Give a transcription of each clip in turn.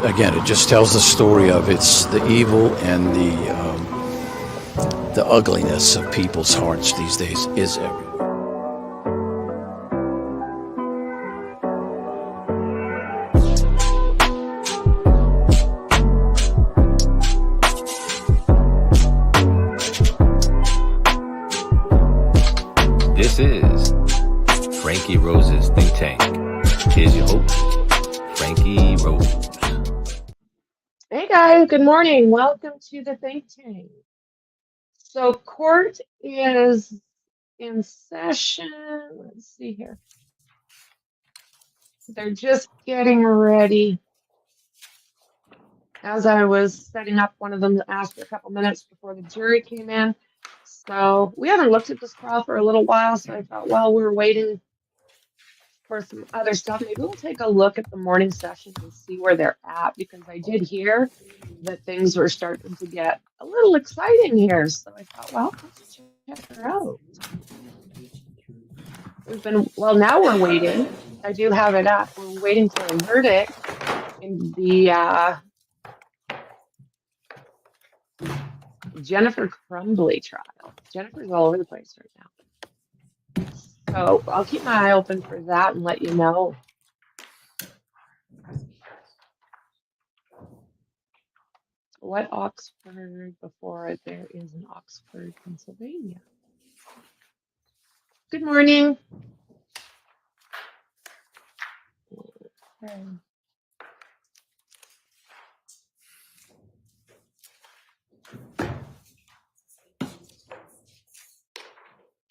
Again, it just tells the story of it's the evil and the ugliness of people's hearts these days is everywhere. This is Franky Rose's Think Tank. Here's your host, Franky Rose. Hey guys, good morning. Welcome to the Think Tank. So court is in session. Let's see here. They're just getting ready. As I was setting up, one of them asked for a couple minutes before the jury came in. So we haven't looked at this trial for a little while, so I thought, well, we're waiting for some other stuff. Maybe we'll take a look at the morning session and see where they're at, because I did hear that things were starting to get a little exciting here. So I thought, well, let's check her out. Now we're waiting. I do have it up. We're waiting for a verdict in the Jennifer Crumbly trial. Jennifer's all over the place right now. So I'll keep my eye open for that and let you know. What Oxford before there is in Oxford, Pennsylvania. Good morning. Okay.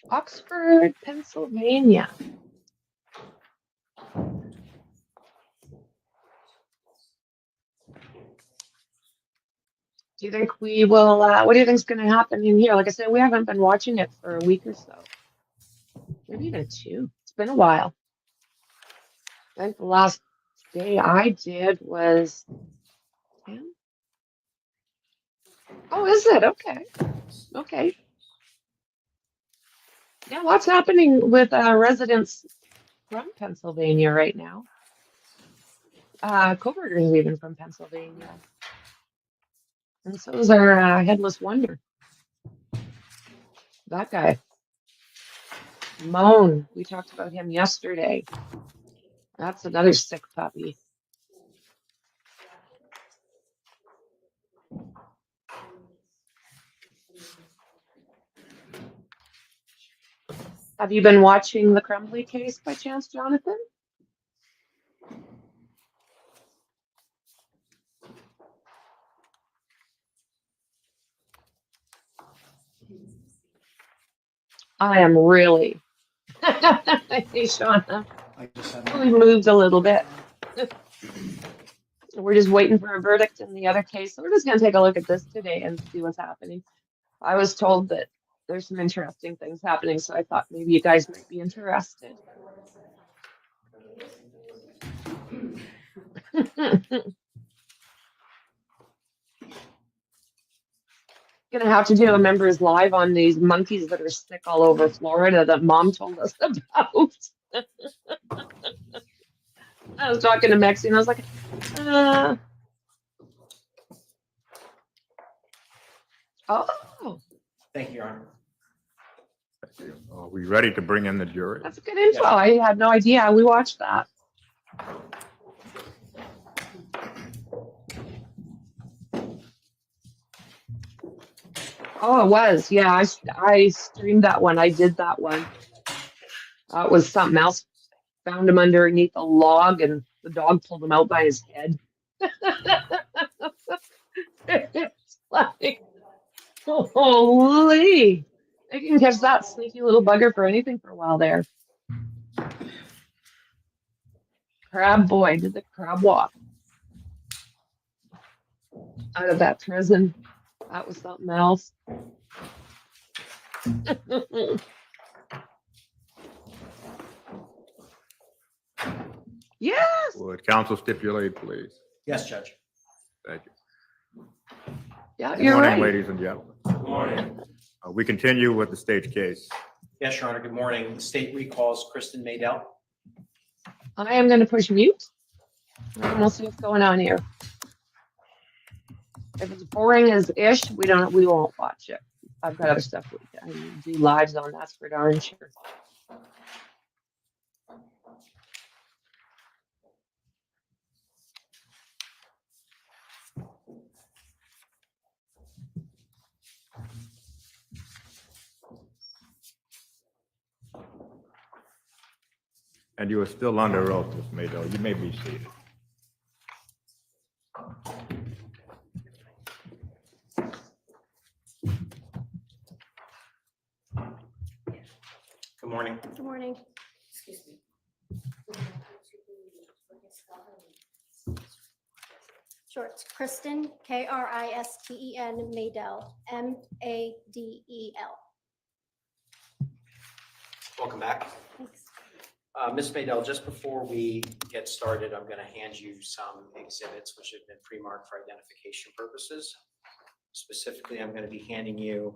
Oxford, Pennsylvania. Do you think we will, what do you think is going to happen in here? Like I said, we haven't been watching it for a week or so. Maybe even 2. It's been a while. I think the last day I did was 10. Oh, is it? Okay. Okay. Yeah, what's happening with residents from Pennsylvania right now? Co-workers even from Pennsylvania. And so is our headless wonder. That guy. Moan. We talked about him yesterday. That's another sick puppy. Have you been watching the Crumbly case by chance, Jonathan? I am really. Hey, Shauna. We moved a little bit. We're just waiting for a verdict in the other case. So we're just going to take a look at this today and see what's happening. I was told that there's some interesting things happening, so I thought maybe you guys might be interested. Gonna have to do a members live on these monkeys that are sick all over Florida that Mom told us about. I was talking to Mexi and I was like, oh. Thank you, Your Honor. Are we ready to bring in the jury? That's good info. Yes. I had no idea. We watched that. Oh, it was. Yeah, I streamed that one. I did that one. It was something else. Found him underneath a log and the dog pulled him out by his head. It's like, holy. I can catch that sneaky little bugger for anything for a while there. Crab boy did the crab walk out of that prison. That was something else. Yes. Would counsel stipulate, please? Yes, Judge. Thank you. Yeah, Good you're morning, right. ladies and gentlemen. Good morning. We continue with the stage case. Yes, Your Honor. Good morning. The state recalls Kristen Maydell. I am going to push mute. And we'll see what's going on here. If it's boring as ish, we won't watch it. I've got other stuff I need to do lives on, that's for darn sure. And you are still under oath, Ms. Madell. You may be seated. Good morning. Good morning. Sure, it's Kristen, Kristen, Madell, Madel. Welcome back. Thanks. Ms. Madell, just before we get started, I'm going to hand you some exhibits which have been pre-marked for identification purposes. Specifically, I'm going to be handing you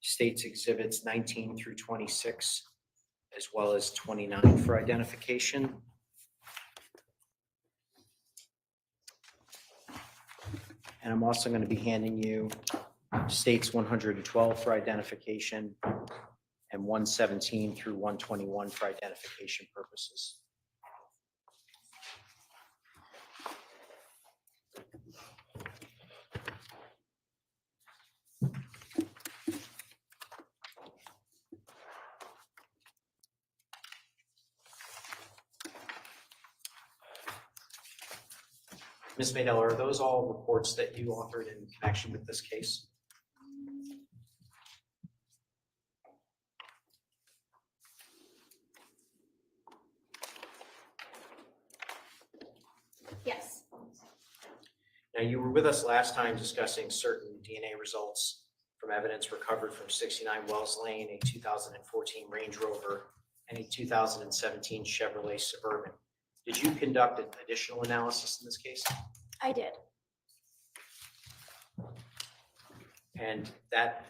State's Exhibits 19 through 26, as well as 29 for identification. And I'm also going to be handing you States 112 for identification and 117 through 121 for identification purposes. Ms. Madell, are those all reports that you authored in connection with this case? Yes, Now, you were with us last time discussing certain DNA results from evidence recovered from 69 Wells Lane, a 2014 Range Rover, and a 2017 Chevrolet Suburban. Did you conduct an additional analysis in this case? I did. And that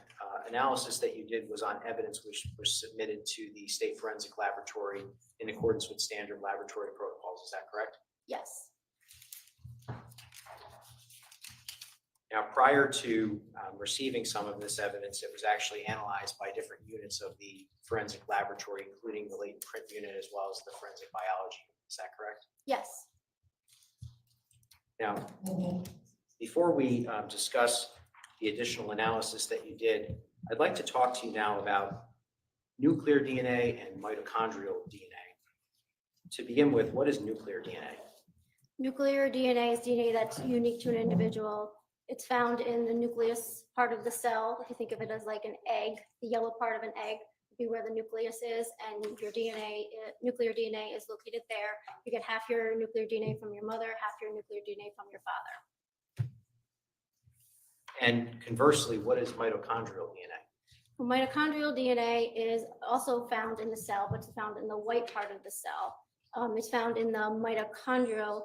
analysis that you did was on evidence which was submitted to the State Forensic Laboratory in accordance with standard laboratory protocols. Is that correct? Yes, Now, prior to receiving some of this evidence, it was actually analyzed by different units of the forensic laboratory, including the latent print unit as well as the forensic biology. Is that correct? yes. Now, before we discuss the additional analysis that you did, I'd like to talk to you now about nuclear DNA and mitochondrial DNA. To begin with, what is nuclear DNA? Nuclear DNA is DNA that's unique to an individual. It's found in the nucleus part of the cell. If you think of it as like an egg, the yellow part of an egg would be where the nucleus is, and your DNA, nuclear DNA is located there. You get half your nuclear DNA from your mother, half your nuclear DNA from your father. And conversely, what is mitochondrial DNA? Well, mitochondrial DNA is also found in the cell, but it's found in the white part of the cell. It's found in the mitochondrial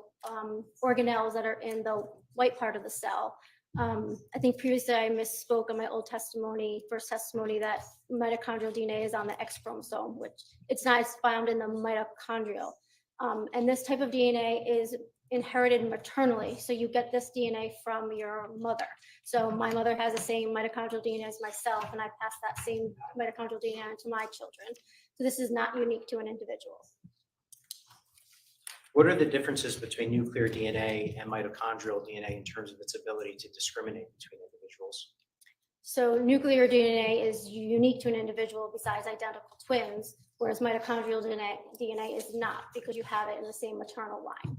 organelles that are in the white part of the cell. I think previously I misspoke on my old testimony, first testimony, that mitochondrial DNA is on the X chromosome, which it's not. It's found in the mitochondrial. And this type of DNA is inherited maternally. So you get this DNA from your mother. So my mother has the same mitochondrial DNA as myself, and I pass that same mitochondrial DNA on to my children. So this is not unique to an individual. What are the differences between nuclear DNA and mitochondrial DNA in terms of its ability to discriminate between individuals? So nuclear DNA is unique to an individual besides identical twins, whereas mitochondrial DNA is not, because you have it in the same maternal line.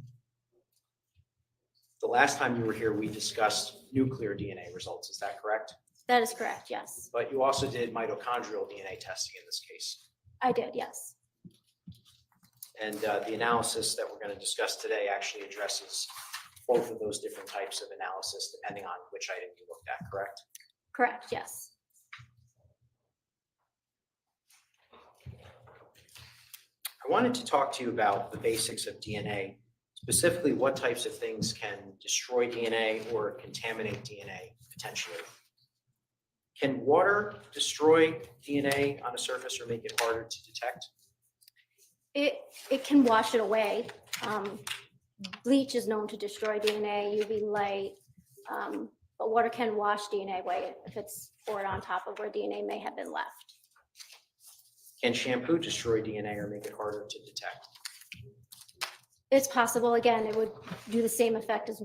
The last time you were here, we discussed nuclear DNA results. Is that correct? That is correct, yes. But you also did mitochondrial DNA testing in this case. I did, yes. And the analysis that we're going to discuss today actually addresses both of those different types of analysis, depending on which item you looked at, correct? Correct, yes. I wanted to talk to you about the basics of DNA, specifically what types of things can destroy DNA or contaminate DNA potentially. Can water destroy DNA on a surface or make it harder to detect? It can wash it away. Bleach is known to destroy DNA, UV light, But water can wash DNA away if it's poured on top of where DNA may have been left. Can shampoo destroy DNA or make it harder to detect? It's possible, again, it would do the same effect as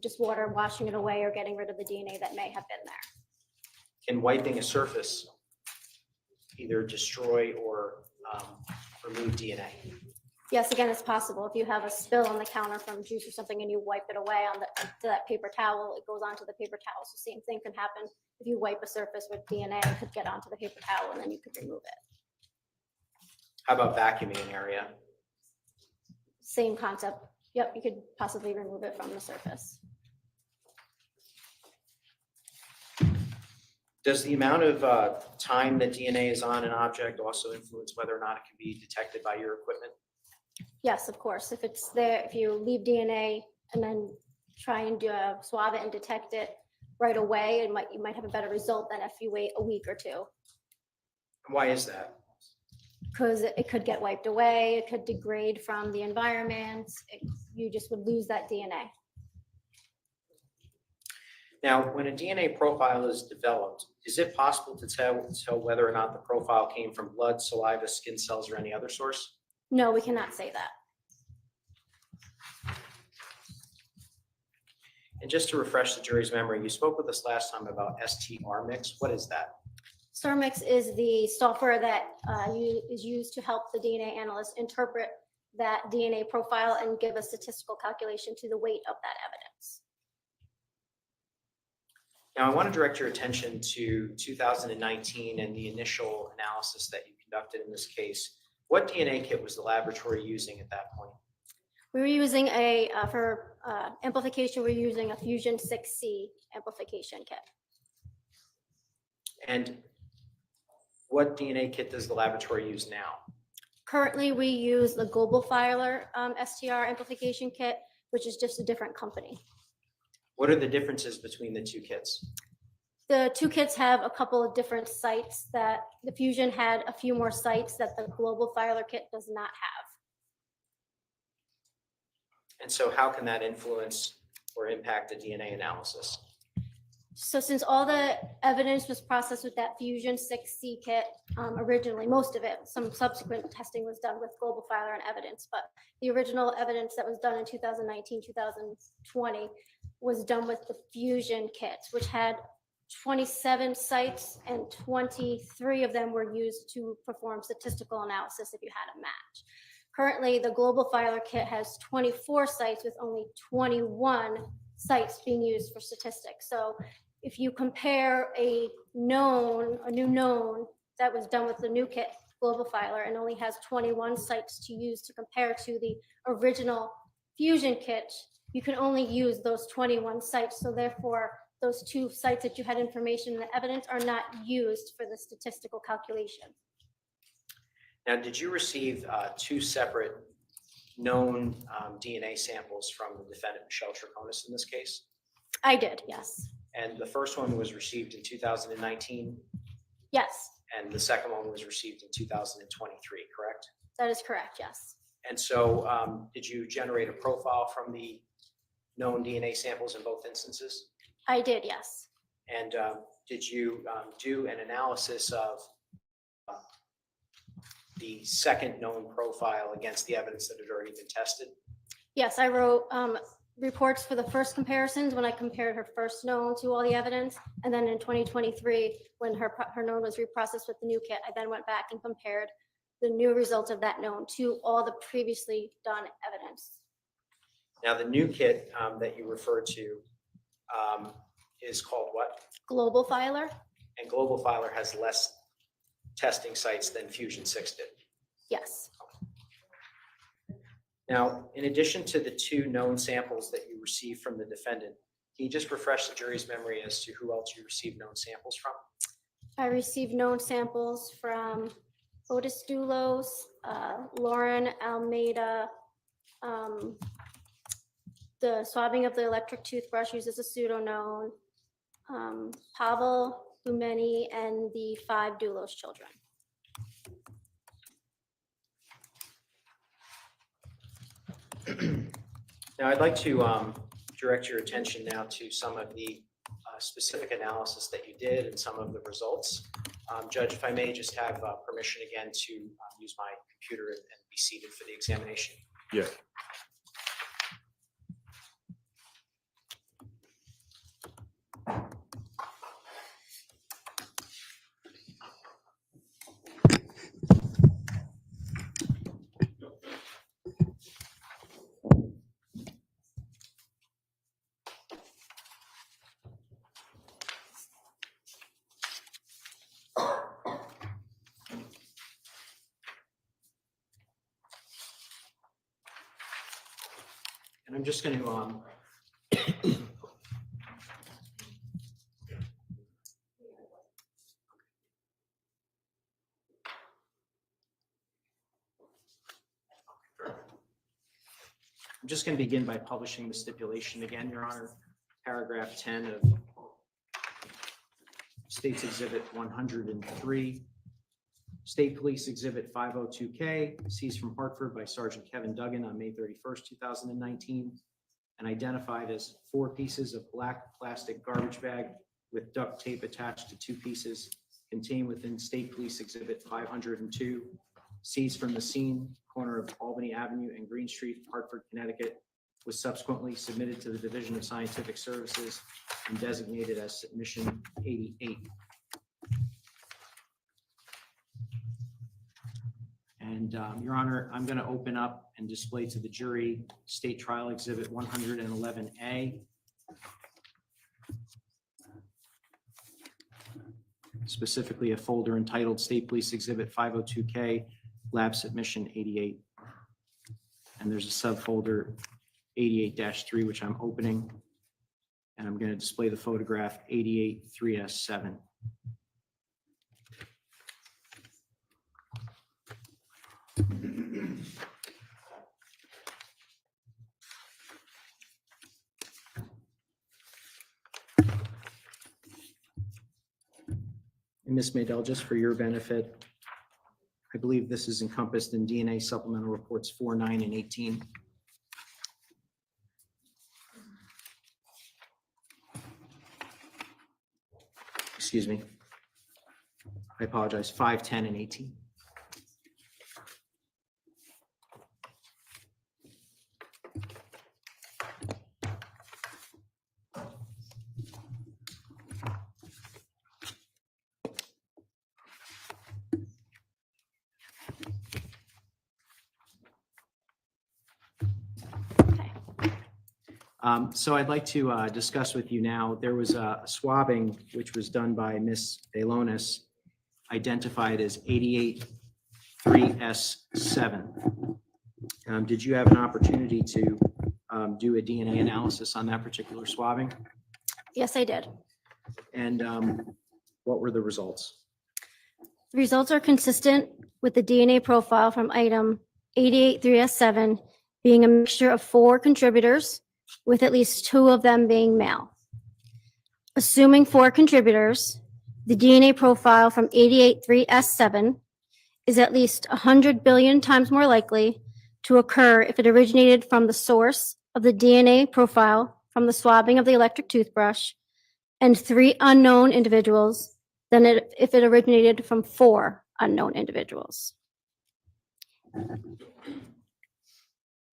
just water washing it away or getting rid of the DNA that may have been there. Can wiping a surface either destroy or remove DNA? Yes, again, it's possible. If you have a spill on the counter from juice or something and you wipe it away to that paper towel, it goes onto the paper towel. So same thing can happen if you wipe a surface with DNA, it could get onto the paper towel and then you could remove it. How about vacuuming an area? Same concept. Yep, you could possibly remove it from the surface. Does the amount of time that DNA is on an object also influence whether or not it can be detected by your equipment? Yes, of course. If it's there, if you leave DNA and then try and swab it and detect it right away, you might have a better result than if you wait a week or two. Why is that? Because it could get wiped away, it could degrade from the environment, you just would lose that DNA. Now, when a DNA profile is developed, is it possible to tell whether or not the profile came from blood, saliva, skin cells, or any other source? No, we cannot say that. And just to refresh the jury's memory, you spoke with us last time about STR-Mix. What is that? STR-Mix is the software that is used to help the DNA analyst interpret that DNA profile and give a statistical calculation to the weight of that evidence. Now, I want to direct your attention to 2019 and the initial analysis that you conducted in this case. What DNA kit was the laboratory using at that point? We were using for amplification, we're using a Fusion 6C amplification kit. And what DNA kit does the laboratory use now? Currently, we use the Global Filer STR amplification kit, which is just a different company. What are the differences between the two kits? The two kits have a couple of different sites that the Fusion had a few more sites that the Global Filer kit does not have. And so how can that influence or impact the DNA analysis? So since all the evidence was processed with that Fusion 6C kit originally, most of it, some subsequent testing was done with Global Filer and evidence, but the original evidence that was done in 2019, 2020 was done with the Fusion kit, which had 27 sites and 23 of them were used to perform statistical analysis if you had a match. Currently, the Global Filer kit has 24 sites with only 21 sites being used for statistics. So if you compare a new known that was done with the new kit, Global Filer, and only has 21 sites to use to compare to the original Fusion kit, you can only use those 21 sites. So therefore, those two sites that you had information and evidence are not used for the statistical calculation. Now, did you receive two separate known DNA samples from the defendant, Michelle Troconis, in this case? I did, yes. And the first one was received in 2019, Yes, and the second one was received in 2023, correct? that is correct, yes. And so did you generate a profile from the known DNA samples in both instances? I did, yes. And did you do an analysis of the second known profile against the evidence that had already been tested? Yes, I wrote reports for the first comparisons when I compared her first known to all the evidence. And then in 2023, when her known was reprocessed with the new kit, I then went back and compared the new results of that known to all the previously done evidence. Now, the new kit that you referred to is called what? Global Filer? And Global Filer has less testing sites than Fusion 6 did. Yes. Now, in addition to the two known samples that you received from the defendant, can you just refresh the jury's memory as to who else you received known samples from? I received known samples from Folis Dulos, Lauren Almeida, the swabbing of the electric toothbrush uses a pseudo-known, Pavel Bumeni, and the 5 Dulos children. Now, I'd like to direct your attention now to some of the specific analysis that you did and some of the results. Judge, if I may just have permission again to use my computer and be seated for the examination. Yes. And I'm just going to begin by publishing the stipulation again, Your Honor. Paragraph 10 of State's Exhibit 103. State Police Exhibit 502K, seized from Hartford by Sergeant Kevin Duggan on May 31st, 2019, and identified as 4 pieces of black plastic garbage bag with duct tape attached to 2 pieces, contained within State Police Exhibit 502, seized from the scene, corner of Albany Avenue and Green Street, Hartford, Connecticut, was subsequently submitted to the Division of Scientific Services and designated as Submission 88. And Your Honor, I'm going to open up and display to the jury State Trial Exhibit 111A. Specifically a folder entitled State Police Exhibit 502K, Lab Submission 88. And there's a subfolder 88-3, which I'm opening. And I'm going to display the photograph 88-3S7. And Ms. Maydell, just for your benefit, I believe this is encompassed in DNA Supplemental Reports 4, 9, and 18. Excuse me. I apologize, 5, 10, and 18. So I'd like to discuss with you now, there was a swabbing which was done by Ms. Balonis, identified as 88-3S7. Did you have an opportunity to do a DNA analysis on that particular swabbing? Yes, I did. And what were the results? The results are consistent with the DNA profile from item 88-3S7 being a mixture of 4 contributors, with at least 2 of them being male. Assuming 4 contributors, the DNA profile from 88-3S7 is at least 100 billion times more likely to occur if it originated from the source of the DNA profile from the swabbing of the electric toothbrush and 3 unknown individuals than if it originated from 4 unknown individuals.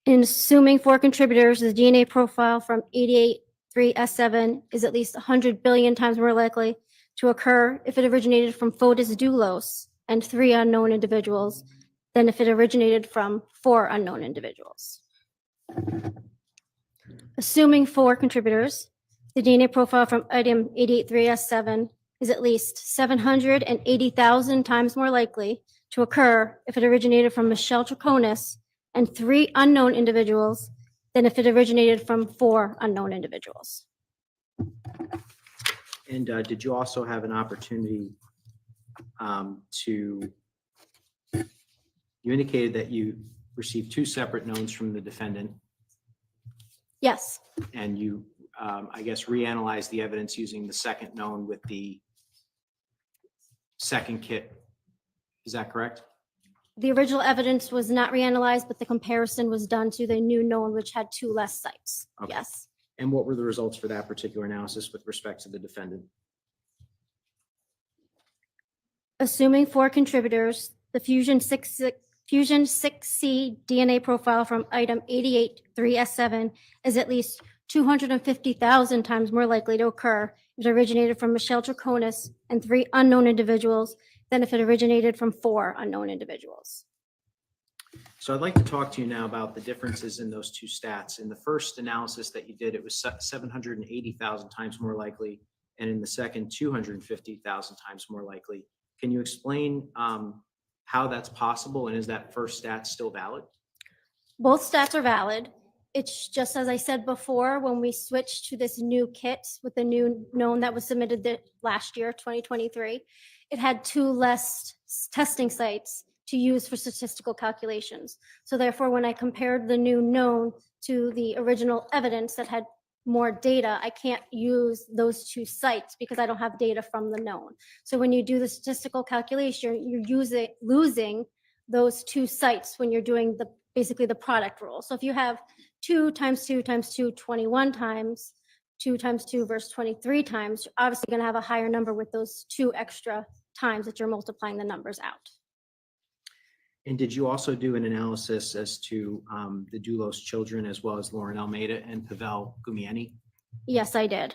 In assuming 4 contributors, the DNA profile from 88-3S7 is at least 100 billion times more likely to occur if it originated from Folis Dulos and 3 unknown individuals than if it originated from 4 unknown individuals. Assuming 4 contributors, the DNA profile from item 88-3S7 is at least 780,000 times more likely to occur if it originated from Michelle Troconis and 3 unknown individuals than if it originated from 4 unknown individuals. And did you also have an opportunity you indicated that you received 2 separate knowns from the defendant, Yes, and you, I guess, reanalyzed the evidence using the second known with the second kit. Is that correct? the original evidence was not reanalyzed, but the comparison was done to the new known, which had 2 less sites. Okay. Yes. And what were the results for that particular analysis with respect to the defendant? Assuming 4 contributors, the Fusion 6C DNA profile from item 88-3S7 is at least 250,000 times more likely to occur if it originated from Michelle Troconis and 3 unknown individuals than if it originated from 4 unknown individuals. So I'd like to talk to you now about the differences in those two stats. In the first analysis that you did, it was 780,000 times more likely, and in the second, 250,000 times more likely. Can you explain how that's possible, and is that first stat still valid? Both stats are valid. It's just, as I said before, when we switched to this new kit with the new known that was submitted last year, 2023, it had 2 less testing sites to use for statistical calculations. So therefore, when I compared the new known to the original evidence that had more data, I can't use those 2 sites because I don't have data from the known. So when you do the statistical calculation, you're losing those 2 sites when you're doing basically the product rule. So if you have 2 times 2 times 2, 21 times, 2 times 2 versus 23 times, you're obviously going to have a higher number with those 2 extra times that you're multiplying the numbers out. And did you also do an analysis as to the Dulos children as well as Lauren Almeida and Pavel Gumieni? Yes, I did.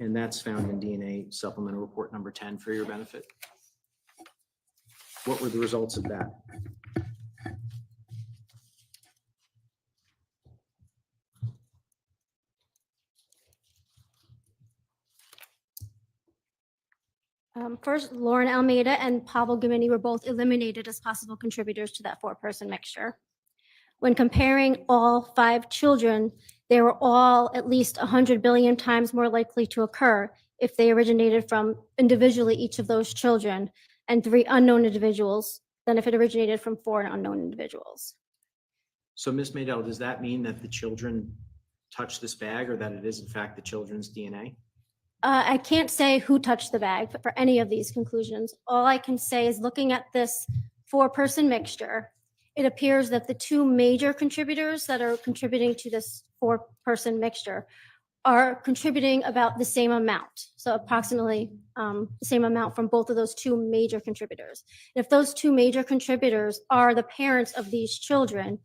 And that's found in DNA supplemental report number 10 for your benefit. What were the results of that? First, Lauren Almeida and Pavel Gumieni were both eliminated as possible contributors to that 4-person mixture. When comparing all 5 children, they were all at least 100 billion times more likely to occur if they originated from individually each of those children and 3 unknown individuals than if it originated from 4 unknown individuals. So Ms. Maydell, does that mean that the children touched this bag or that it is in fact the children's DNA? I can't say who touched the bag for any of these conclusions. All I can say is looking at this 4-person mixture, it appears that the 2 major contributors that are contributing to this 4-person mixture are contributing about the same amount. So approximately the same amount from both of those 2 major contributors. And if those 2 major contributors are the parents of these children,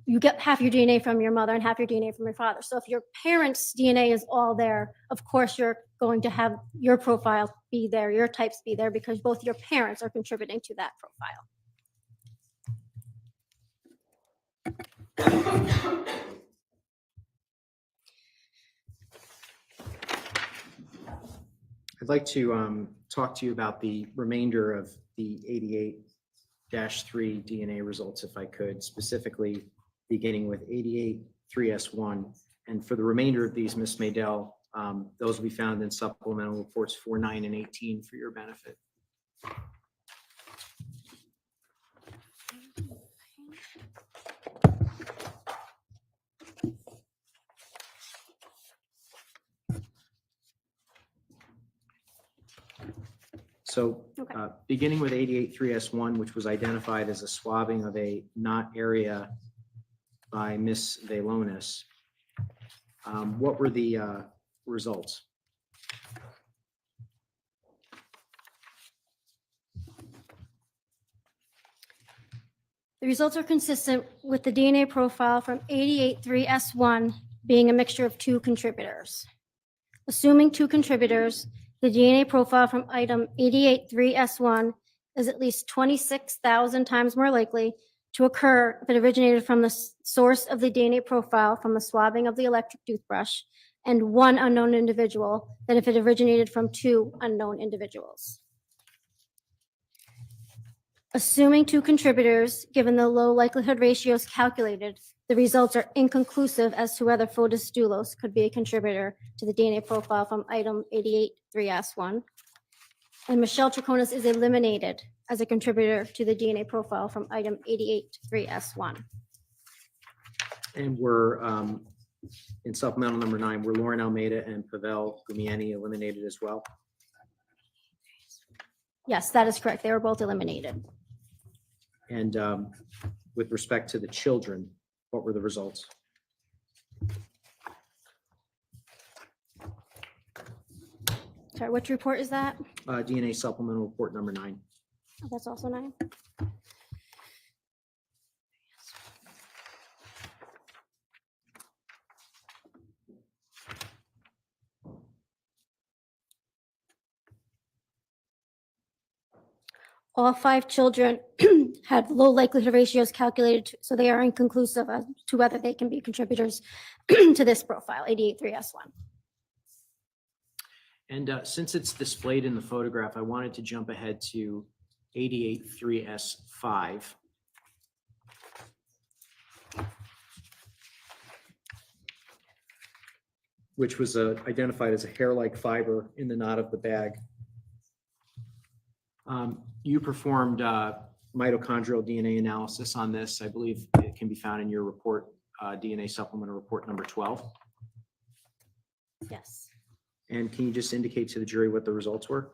you get half your DNA from your mother and half your DNA from your father. So if your parents' DNA is all there, of course, you're going to have your profile be there, your types be there, because both your parents are contributing to that profile. I'd like to talk to you about the remainder of the 88-3 DNA results, if I could, specifically beginning with 88-3S1. And for the remainder of these, Ms. Maydell, those will be found in supplemental reports 4, 9, and 18 for your benefit. So Okay. beginning with 88-3S1, which was identified as a swabbing of a knot area by Ms. Valonis, what were the results? The results are consistent with the DNA profile from 88-3S1 being a mixture of 2 contributors. Assuming 2 contributors, the DNA profile from item 88-3S1 is at least 26,000 times more likely to occur if it originated from the source of the DNA profile from the swabbing of the electric toothbrush and 1 unknown individual than if it originated from 2 unknown individuals. Assuming 2 contributors, given the low likelihood ratios calculated, the results are inconclusive as to whether Folis Dulos could be a contributor to the DNA profile from item 88-3S1. And Michelle Troconis is eliminated as a contributor to the DNA profile from item 88-3S1. And we're in supplemental number 9, were Lauren Almeida and Pavel Gumieni eliminated as well? Yes, that is correct. They were both eliminated. And with respect to the children, what were the results? Sorry, which report is that? DNA supplemental report number 9. Oh, that's also 9. All 5 children had low likelihood ratios calculated, so they are inconclusive as to whether they can be contributors to this profile, 883S1. And since it's displayed in the photograph, I wanted to jump ahead to 883S5. Which was identified as a hair-like fiber in the knot of the bag. You performed mitochondrial DNA analysis on this. I believe it can be found in your report, DNA supplemental report number 12. Yes. And can you just indicate to the jury what the results were?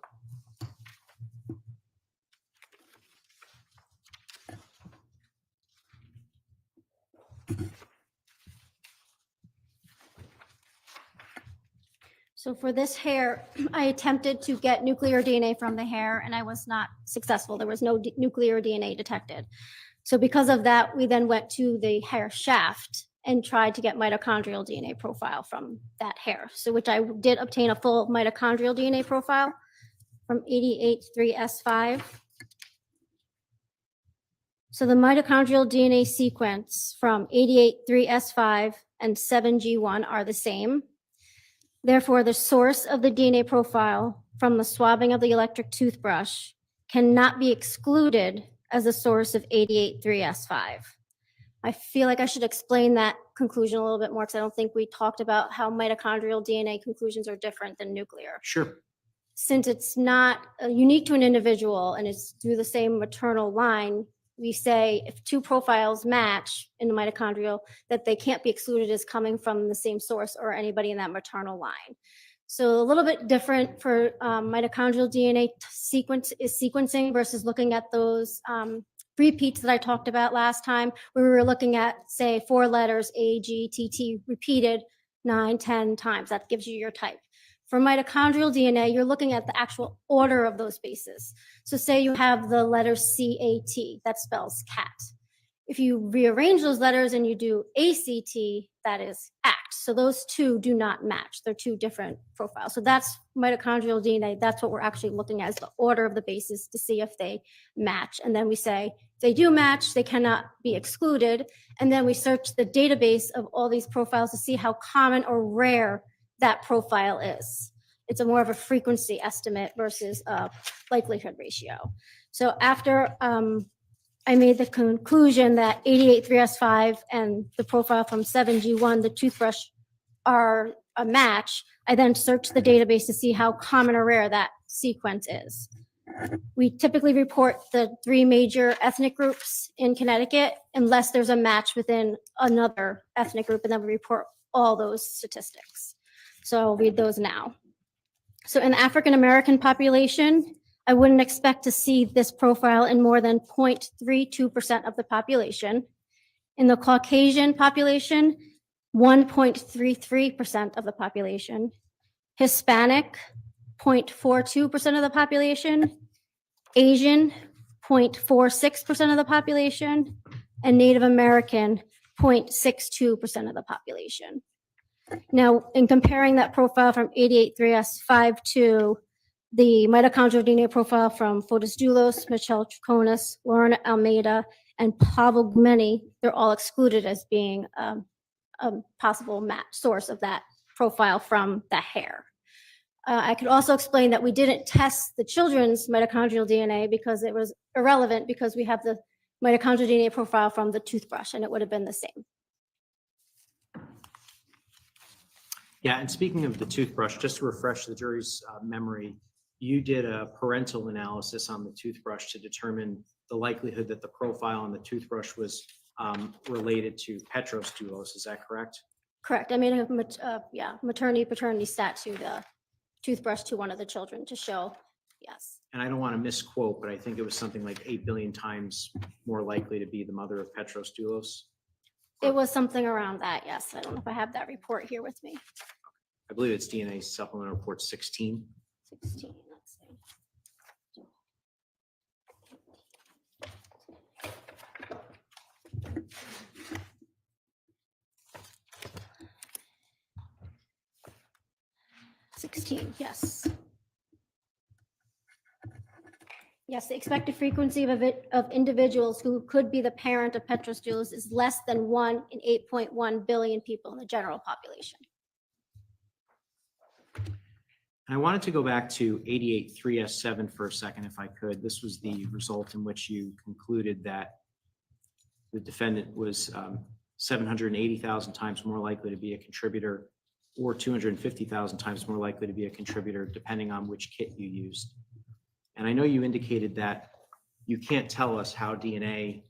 So for this hair, I attempted to get nuclear DNA from the hair and I was not successful. There was no nuclear DNA detected. So because of that, we then went to the hair shaft and tried to get mitochondrial DNA profile from that hair. So which I did obtain a full mitochondrial DNA profile from 883S5. So the mitochondrial DNA sequence from 883S5 and 7G1 are the same. Therefore, the source of the DNA profile from the swabbing of the electric toothbrush cannot be excluded as a source of 883S5. I feel like I should explain that conclusion a little bit more because I don't think we talked about how mitochondrial DNA conclusions are different than nuclear. Sure. Since it's not unique to an individual and it's through the same maternal line, we say if 2 profiles match in the mitochondrial, that they can't be excluded as coming from the same source or anybody in that maternal line. So a little bit different for mitochondrial DNA sequencing versus looking at those repeats that I talked about last time, where we were looking at, say, 4 letters, A, G, T, T, repeated 9, 10 times. That gives you your type. For mitochondrial DNA, you're looking at the actual order of those bases. So say you have the letter CAT, that spells cat. If you rearrange those letters and you do ACT, that is act. So those 2 do not match. They're 2 different profiles. So that's mitochondrial DNA. That's what we're actually looking at, is the order of the bases to see if they match. And then we say, if they do match, they cannot be excluded. And then we search the database of all these profiles to see how common or rare that profile is. It's a more of a frequency estimate versus a likelihood ratio. So after I made the conclusion that 883S5 and the profile from 7G1, the toothbrush, are a match, I then searched the database to see how common or rare that sequence is. We typically report the 3 major ethnic groups in Connecticut unless there's a match within another ethnic group, and then we report all those statistics. So I'll read those now. So in the African American population, I wouldn't expect to see this profile in more than 0.32% of the population. In the Caucasian population, 1.33% of the population. Hispanic, 0.42% of the population. Asian, 0.46% of the population. And Native American, 0.62% of the population. Now, in comparing that profile from 883S5 to the mitochondrial DNA profile from Folis Dulos, Michelle Troconis, Lauren Almeida, and Pavel Gmeny, they're all excluded as being a possible match source of that profile from the hair. I could also explain that we didn't test the children's mitochondrial DNA because it was irrelevant, because we have the mitochondrial DNA profile from the toothbrush and it would have been the same. Yeah, and speaking of the toothbrush, just to refresh the jury's memory, you did a parental analysis on the toothbrush to determine the likelihood that the profile on the toothbrush was related to Petros Dulos. Is that correct? Correct. I made a maternity-paternity stat to the toothbrush to one of the children to show, yes. And I don't want to misquote, but I think it was something like 8 billion times more likely to be the mother of Petros Dulos. It was something around that, yes. I don't know if I have that report here with me. I believe it's DNA supplement report 16. 16, let's see. Yes. Yes, the expected frequency of individuals who could be the parent of PINTREST Dulos is less than 1 in 8.1 billion people in the general population. I wanted to go back to 88.3S7 for a second, if I could. This was the result in which you concluded that the defendant was 780,000 times more likely to be a contributor or 250,000 times more likely to be a contributor, depending on which kit you used. And I know you indicated that you can't tell us how DNA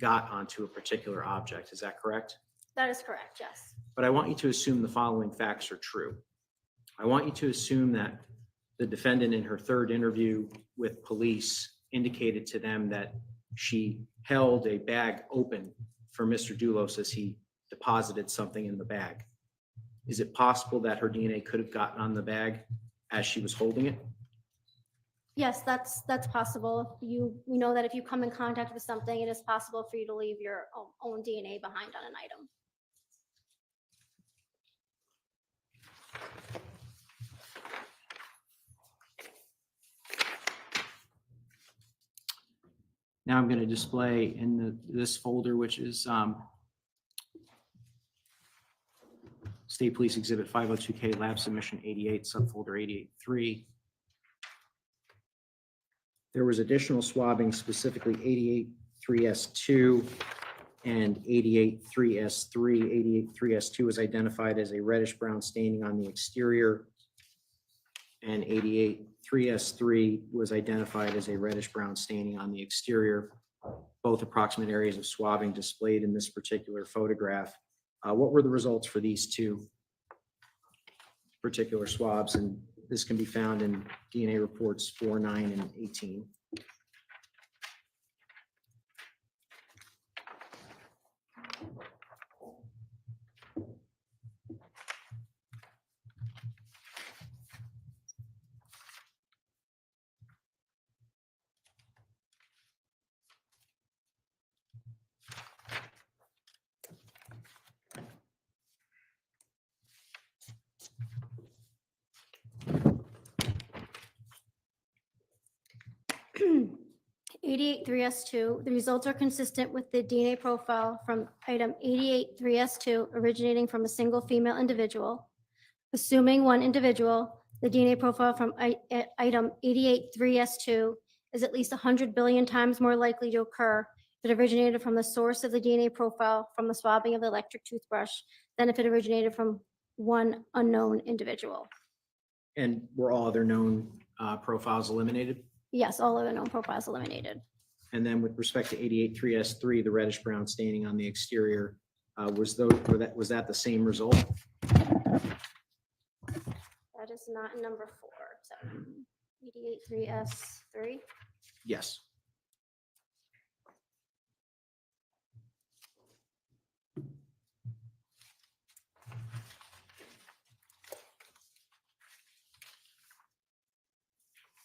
got onto a particular object. Is that correct? That is correct, yes. But I want you to assume the following facts are true. I want you to assume that the defendant in her third interview with police indicated to them that she held a bag open for Mr. Dulos as he deposited something in the bag. Is it possible that her DNA could have gotten on the bag as she was holding it? Yes, that's possible. You know that if you come in contact with something, it is possible for you to leave your own DNA behind on an item. Now I'm going to display in this folder, which is State Police Exhibit 502K Lab Submission 88, subfolder 88.3. There was additional swabbing, specifically 88.3S2 and 88.3S3. 88.3S2 was identified as a reddish brown staining on the exterior, and 88.3S3 was identified as a reddish brown staining on the exterior. Both approximate areas of swabbing displayed in this particular photograph. What were the results for these two particular swabs? And this can be found in DNA reports 4, 9, and 18. The results are consistent with the DNA profile from item 88.3S2 originating from a single female individual. Assuming one individual, the DNA profile from item 88.3S2 is at least 100 billion times more likely to occur if it originated from the source of the DNA profile from the swabbing of the electric toothbrush than if it originated from one unknown individual. And were all other known profiles eliminated? Yes, all other known profiles eliminated. And then with respect to 88.3S3, the reddish brown staining on the exterior, was that the same result? That is not number 4. So 88.3S3. Yes.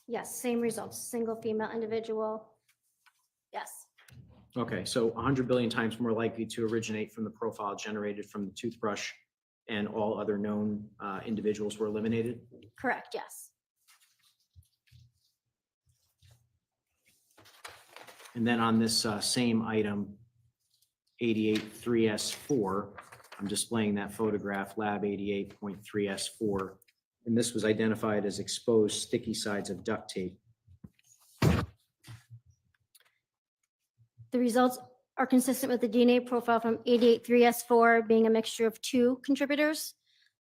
Yes, same results, single female individual. Yes, Okay, so 100 billion times more likely to originate from the profile generated from the toothbrush, and all other known individuals were eliminated? correct, yes. And then on this same item, 88.3S4, I'm displaying that photograph, lab 88.3S4, and this was identified as exposed sticky sides of duct tape. The results are consistent with the DNA profile from 88.3S4 being a mixture of 2 contributors.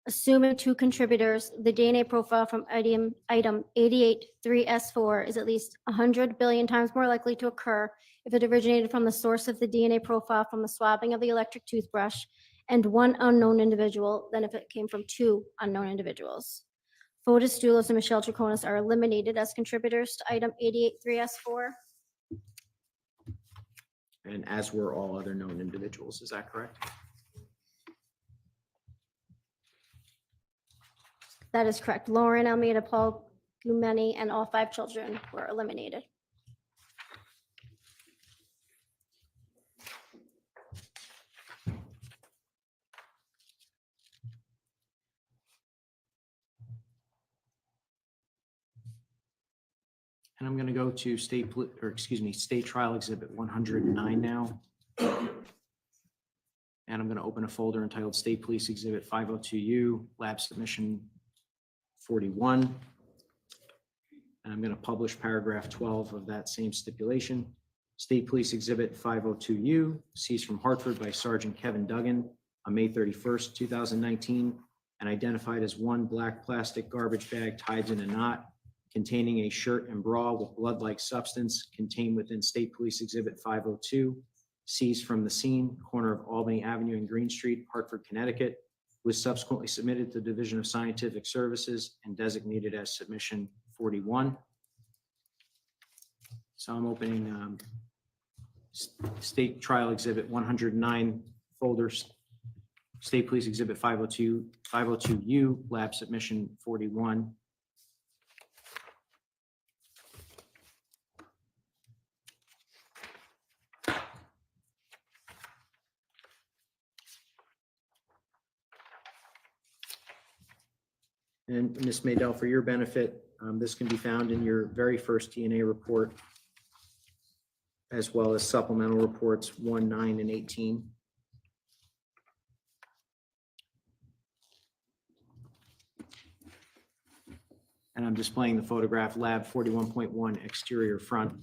Assuming 2 contributors, the DNA profile from item 88.3S4 is at least 100 billion times more likely to occur if it originated from the source of the DNA profile from the swabbing of the electric toothbrush and one unknown individual than if it came from 2 unknown individuals. Folis Dulos and Michelle Troconis are eliminated as contributors to item 88.3S4. And as were all other known individuals, is that correct? That is correct. Lauren Almeida, Paul Gumeni, and all 5 children were eliminated. And I'm going to go to State Trial Exhibit 109 now. And I'm going to open a folder entitled State Police Exhibit 502U, Lab Submission 41. And I'm going to publish paragraph 12 of that same stipulation. State Police Exhibit 502U, seized from Hartford by Sergeant Kevin Duggan on May 31st, 2019, and identified as one black plastic garbage bag tied in a knot containing a shirt and bra with blood-like substance contained within State Police Exhibit 502, seized from the scene, corner of Albany Avenue and Green Street, Hartford, Connecticut, was subsequently submitted to the Division of Scientific Services and designated as submission 41. So I'm opening State Trial Exhibit 109 folders, State Police Exhibit 502U, Lab Submission 41. And Ms. Maydell, for your benefit, this can be found in your very first DNA report, as well as supplemental reports 1, 9, and 18. And I'm displaying the photograph Lab 41.1 exterior front.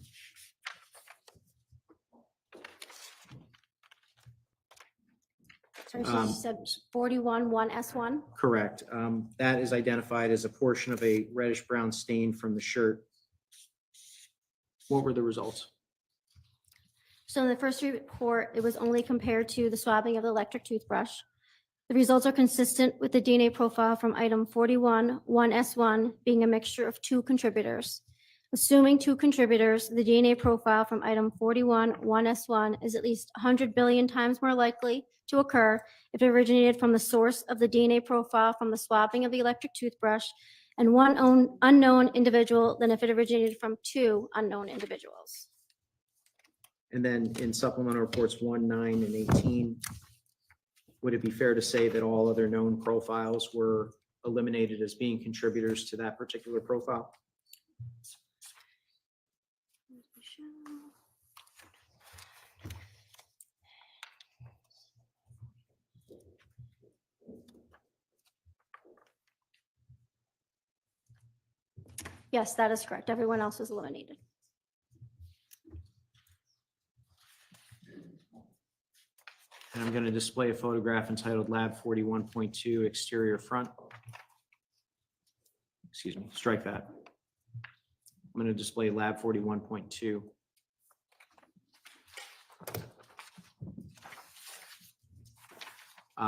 Sorry, so you said 41 1S1. Correct. That is identified as a portion of a reddish brown stain from the shirt. What were the results? So in the first report, it was only compared to the swabbing of the electric toothbrush. The results are consistent with the DNA profile from item 41 1S1 being a mixture of 2 contributors. Assuming 2 contributors, the DNA profile from item 41 1S1 is at least 100 billion times more likely to occur if it originated from the source of the DNA profile from the swabbing of the electric toothbrush and one unknown individual than if it originated from 2 unknown individuals. And then in supplemental reports 1, 9, and 18, would it be fair to say that all other known profiles were eliminated as being contributors to that particular profile? Yes, that is correct. Everyone else was eliminated. And I'm going to display a photograph entitled Lab 41.2 exterior front. Excuse me, strike that. I'm going to display Lab 41.2.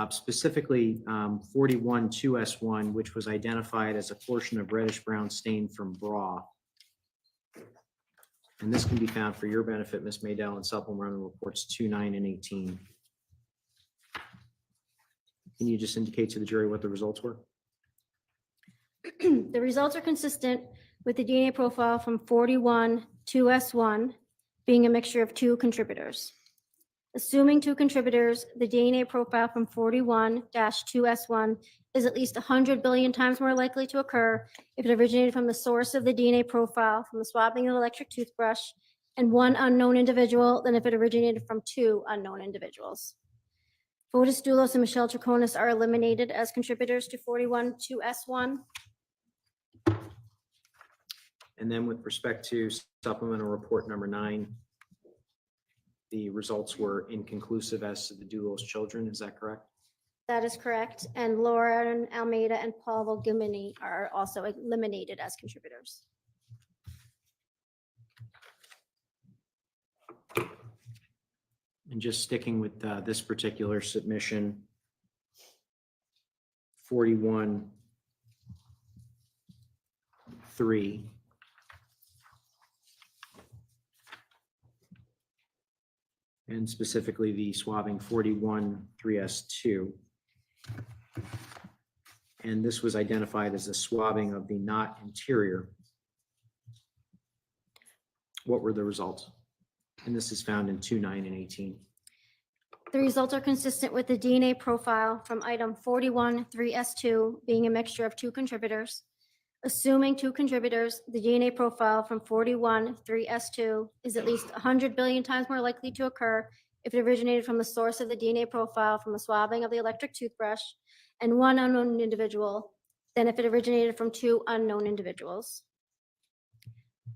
Specifically 41 2S1, which was identified as a portion of reddish brown stain from bra. And this can be found for your benefit, Ms. Maydell, in supplemental reports 2, 9, and 18. Can you just indicate to the jury what the results were? The results are consistent with the DNA profile from 41 2S1 being a mixture of 2 contributors. Assuming 2 contributors, the DNA profile from 41-2S1 is at least 100 billion times more likely to occur if it originated from the source of the DNA profile from the swabbing of the electric toothbrush and 1 unknown individual than if it originated from 2 unknown individuals. Folis Dulos and Michelle Troconis are eliminated as contributors to 41 2S1. And then with respect to supplemental report number 9, the results were inconclusive as to the Dulos children. Is that correct? That is correct. And Lauren Almeida and Paul Volgimini are also eliminated as contributors. And just sticking with this particular submission, 41-3. And specifically the swabbing 41-3S2. And this was identified as the swabbing of the knot interior. What were the results? And this is found in 2, 9, and 18. The results are consistent with the DNA profile from item 41.3S2 being a mixture of 2 contributors. Assuming 2 contributors, the DNA profile from 41.3S2 is at least 100 billion times more likely to occur if it originated from the source of the DNA profile from the swabbing of the electric toothbrush and 1 unknown individual than if it originated from 2 unknown individuals.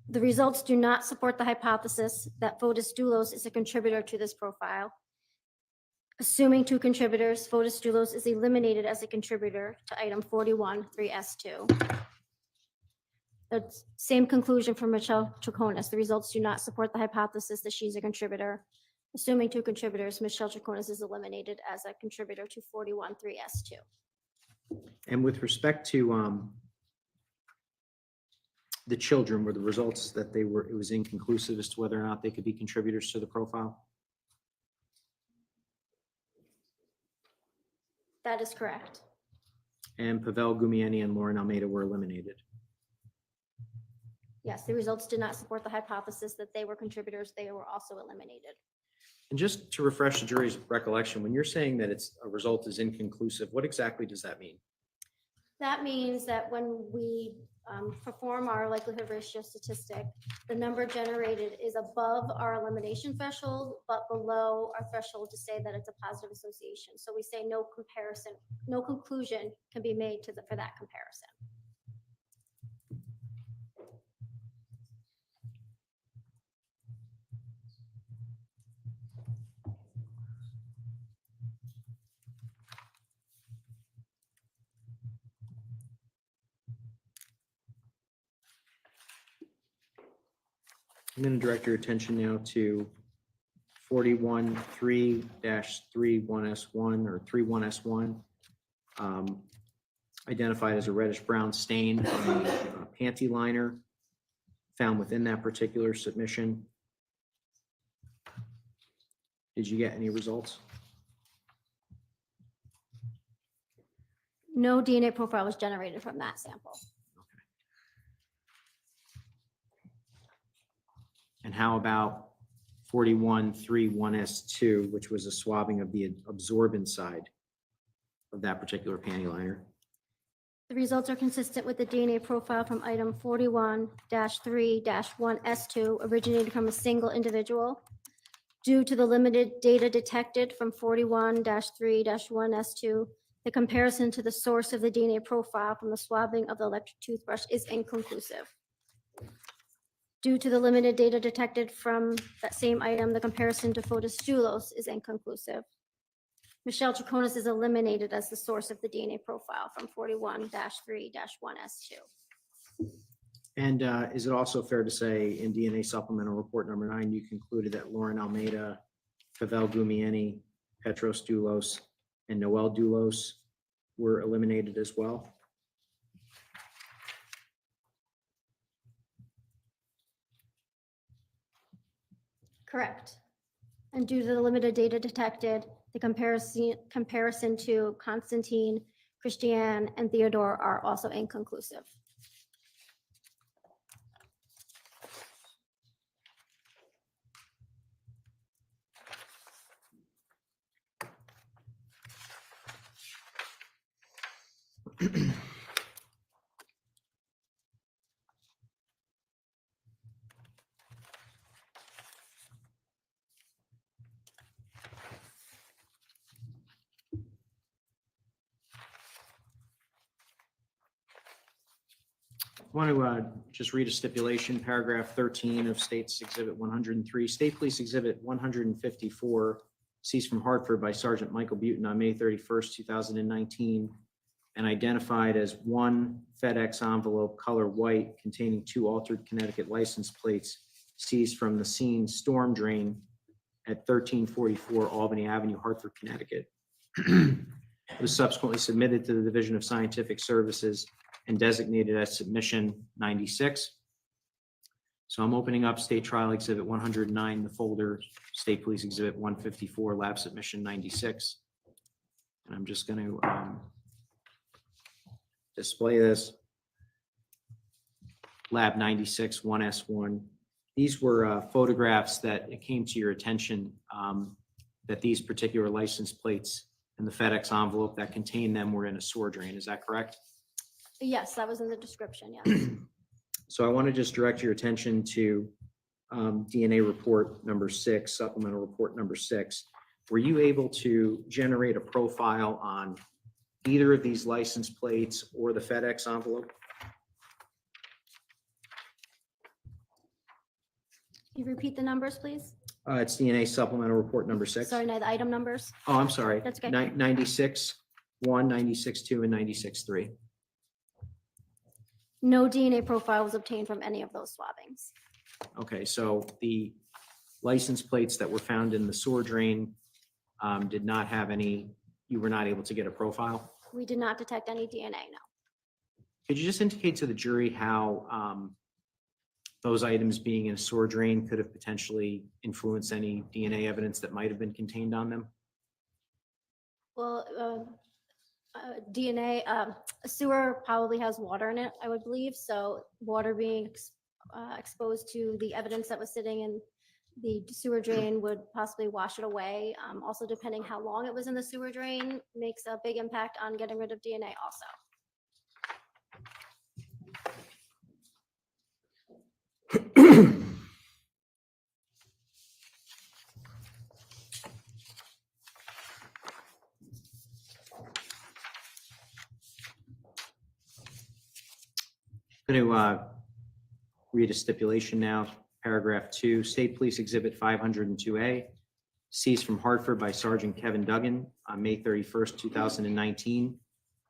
The results do not support the hypothesis that Folis Dulos is a contributor to this profile. Assuming 2 contributors, Folis Dulos is eliminated as a contributor to item 41.3S2. The same conclusion from Michelle Troconis. The results do not support the hypothesis that she's a contributor. Assuming 2 contributors, Michelle Troconis is eliminated as a contributor to 41.3S2. And with respect to the children, were the results that it was inconclusive as to whether or not they could be contributors to the profile? That is correct. And Pavel Gumieni and Lauren Almeida were eliminated. Yes, the results did not support the hypothesis that they were contributors. They were also eliminated. And just to refresh the jury's recollection, when you're saying that a result is inconclusive, what exactly does that mean? That means that when we perform our likelihood ratio statistic, the number generated is above our elimination threshold, but below our threshold to say that it's a positive association. So we say no comparison, no conclusion can be made for that comparison. I'm going to direct your attention now to 41.3-31S1 or 31S1, identified as a reddish brown stain on the panty liner found within that particular submission. Did you get any results? No DNA profile was generated from that sample. And how about 41.3.1S2, which was a swabbing of the absorbent side of that particular panty liner? The results are consistent with the DNA profile from item 41-3-1S2 originated from a single individual. Due to the limited data detected from 41-3-1S2, the comparison to the source of the DNA profile from the swabbing of the electric toothbrush is inconclusive. Due to the limited data detected from that same item, the comparison to Folis Dulos is inconclusive. Michelle Troconis is eliminated as the source of the DNA profile from 41-3-1S2. And is it also fair to say in DNA supplemental report number 9, you concluded that Lauren Almeida, Pavel Gumieni, Petros Dulos, and Noel Dulos were eliminated as well? Correct. And due to the limited data detected, the comparison to Constantine, Christiane, and Theodore are also inconclusive. I want to just read a stipulation, paragraph 13 of State's Exhibit 103. State Police Exhibit 154, seized from Hartford by Sergeant Michael Butin on May 31st, 2019, and identified as 1 FedEx envelope, color white, containing 2 altered Connecticut license plates, seized from the scene storm drain at 1344 Albany Avenue, Hartford, Connecticut. It was subsequently submitted to the Division of Scientific Services and designated as submission 96. So I'm opening up State Trial Exhibit 109, the folder, State Police Exhibit 154, lab submission 96. And I'm just going to display this. Lab 96, 1S1, These were photographs that it came to your attention that these particular license plates and the FedEx envelope that contained them were in a sewer drain. Is that correct? Yes, that was in the description, yes. So I want to just direct your attention to DNA report number 6, supplemental report number 6. Were you able to generate a profile on either of these license plates or the FedEx envelope? Can you repeat the numbers, please? It's DNA supplemental report number 6. Sorry, no, the item numbers. Oh, I'm sorry. That's okay. 96-1, 96-2, and 96-3. No DNA profile was obtained from any of those swabbings. Okay, so the license plates that were found in the sewer drain did not have any, you were not able to get a profile? We did not detect any DNA, no. Could you just indicate to the jury how those items being in a sewer drain could have potentially influenced any DNA evidence that might have been contained on them? Well, DNA, a sewer probably has water in it, I would believe. So water being exposed to the evidence that was sitting in the sewer drain would possibly wash it away. Also, depending how long it was in the sewer drain makes a big impact on getting rid of DNA also. I'm going to read a stipulation now. Paragraph 2, State Police Exhibit 502A, seized from Hartford by Sergeant Kevin Duggan on May 31st, 2019,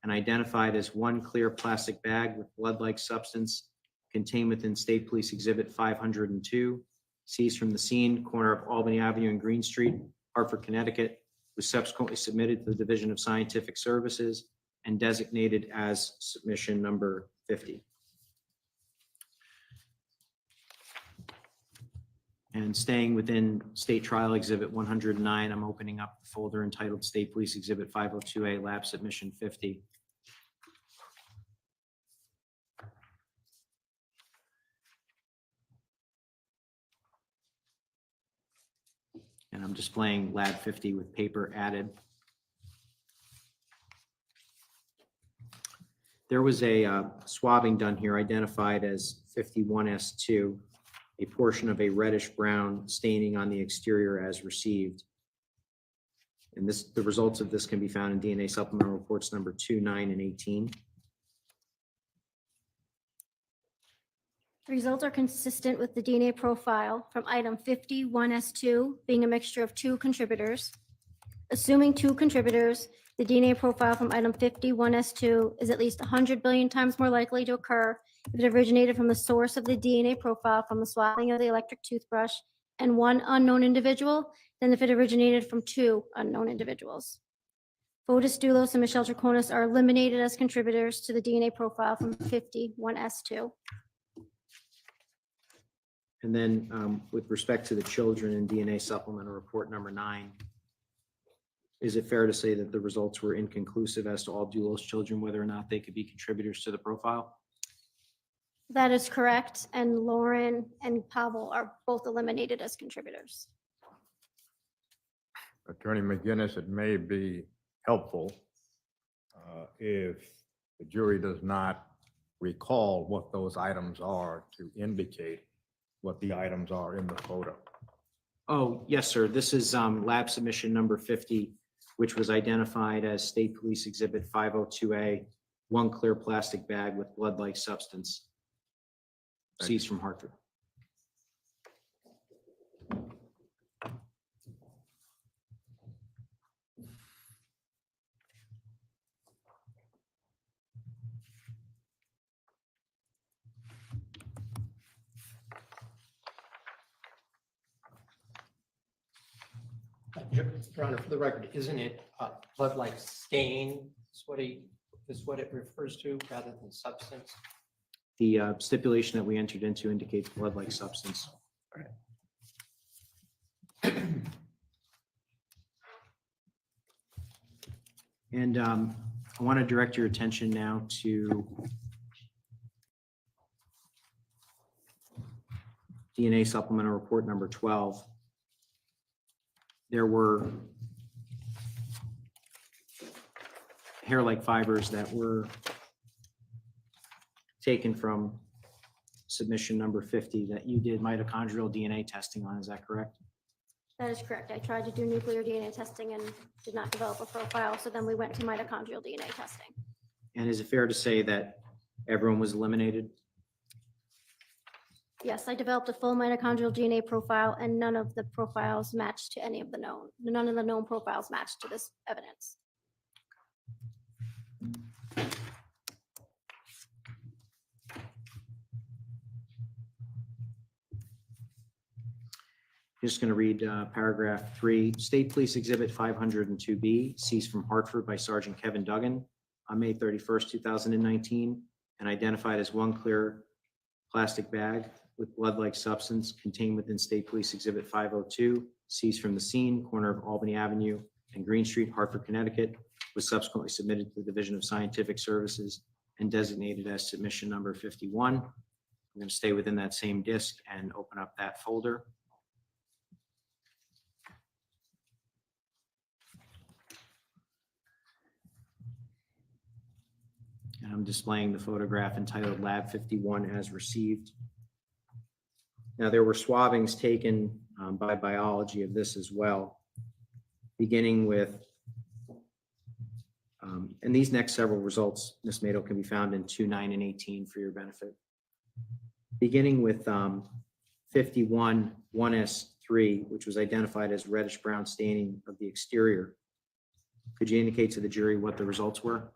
and identified as one clear plastic bag with blood-like substance contained within State Police Exhibit 502, seized from the scene, corner of Albany Avenue and Green Street, Hartford, Connecticut, was subsequently submitted to the Division of Scientific Services and designated as submission number 50. And staying within State Trial Exhibit 109, I'm opening up the folder entitled State Police Exhibit 502A, Lab Submission 50. And I'm displaying Lab 50 with paper added. There was a swabbing done here identified as 51S2. A portion of a reddish brown staining on the exterior as received. And the results of this can be found in DNA supplemental reports number 2, 9, and 18. The results are consistent with the DNA profile from item 51S2 being a mixture of 2 contributors. Assuming 2 contributors, the DNA profile from item 51S2 is at least 100 billion times more likely to occur if it originated from the source of the DNA profile from the swabbing of the electric toothbrush and 1 unknown individual than if it originated from 2 unknown individuals. Folis Dulos and Michelle Troconis are eliminated as contributors to the DNA profile from 51S2. And then with respect to the children in DNA supplemental report number 9, is it fair to say that the results were inconclusive as to all Dulos children, whether or not they could be contributors to the profile? That is correct, and Lauren and Pavel are both eliminated as contributors. Attorney McGinnis, it may be helpful if the jury does not recall what those items are to indicate what the items are in the photo. Oh, yes, sir. This is lab submission number 50, which was identified as State Police Exhibit 502A, 1 clear plastic bag with blood-like substance seized from Hartford. Your Honor, for the record, isn't it blood-like stain is what it refers to rather than substance? The stipulation that we entered into indicates blood-like substance. And I want to direct your attention now to DNA supplemental report number 12, there were hair-like fibers that were taken from submission number 50 that you did mitochondrial DNA testing on. Is that correct? That is correct. I tried to do nuclear DNA testing and did not develop a profile, so then we went to mitochondrial DNA testing. And is it fair to say that everyone was eliminated? Yes, I developed a full mitochondrial DNA profile and none of the profiles matched to any of the known, none of the known profiles matched to this evidence. Just going to read paragraph 3. State Police Exhibit 502B, seized from Hartford by Sergeant Kevin Duggan on May 31st, 2019, and identified as one clear plastic bag with blood-like substance contained within State Police Exhibit 502, seized from the scene, corner of Albany Avenue and Green Street, Hartford, Connecticut, was subsequently submitted to the Division of Scientific Services and designated as submission number 51. I'm going to stay within that same disk and open up that folder. And I'm displaying the photograph entitled Lab 51 as received. Now, there were swabbings taken by biology of this as well, beginning with, and these next several results, Ms. Mado, can be found in 2, 9, and 18 for your benefit. Beginning with 51 1S3, which was identified as reddish brown staining of the exterior. Could you indicate to the jury what the results were?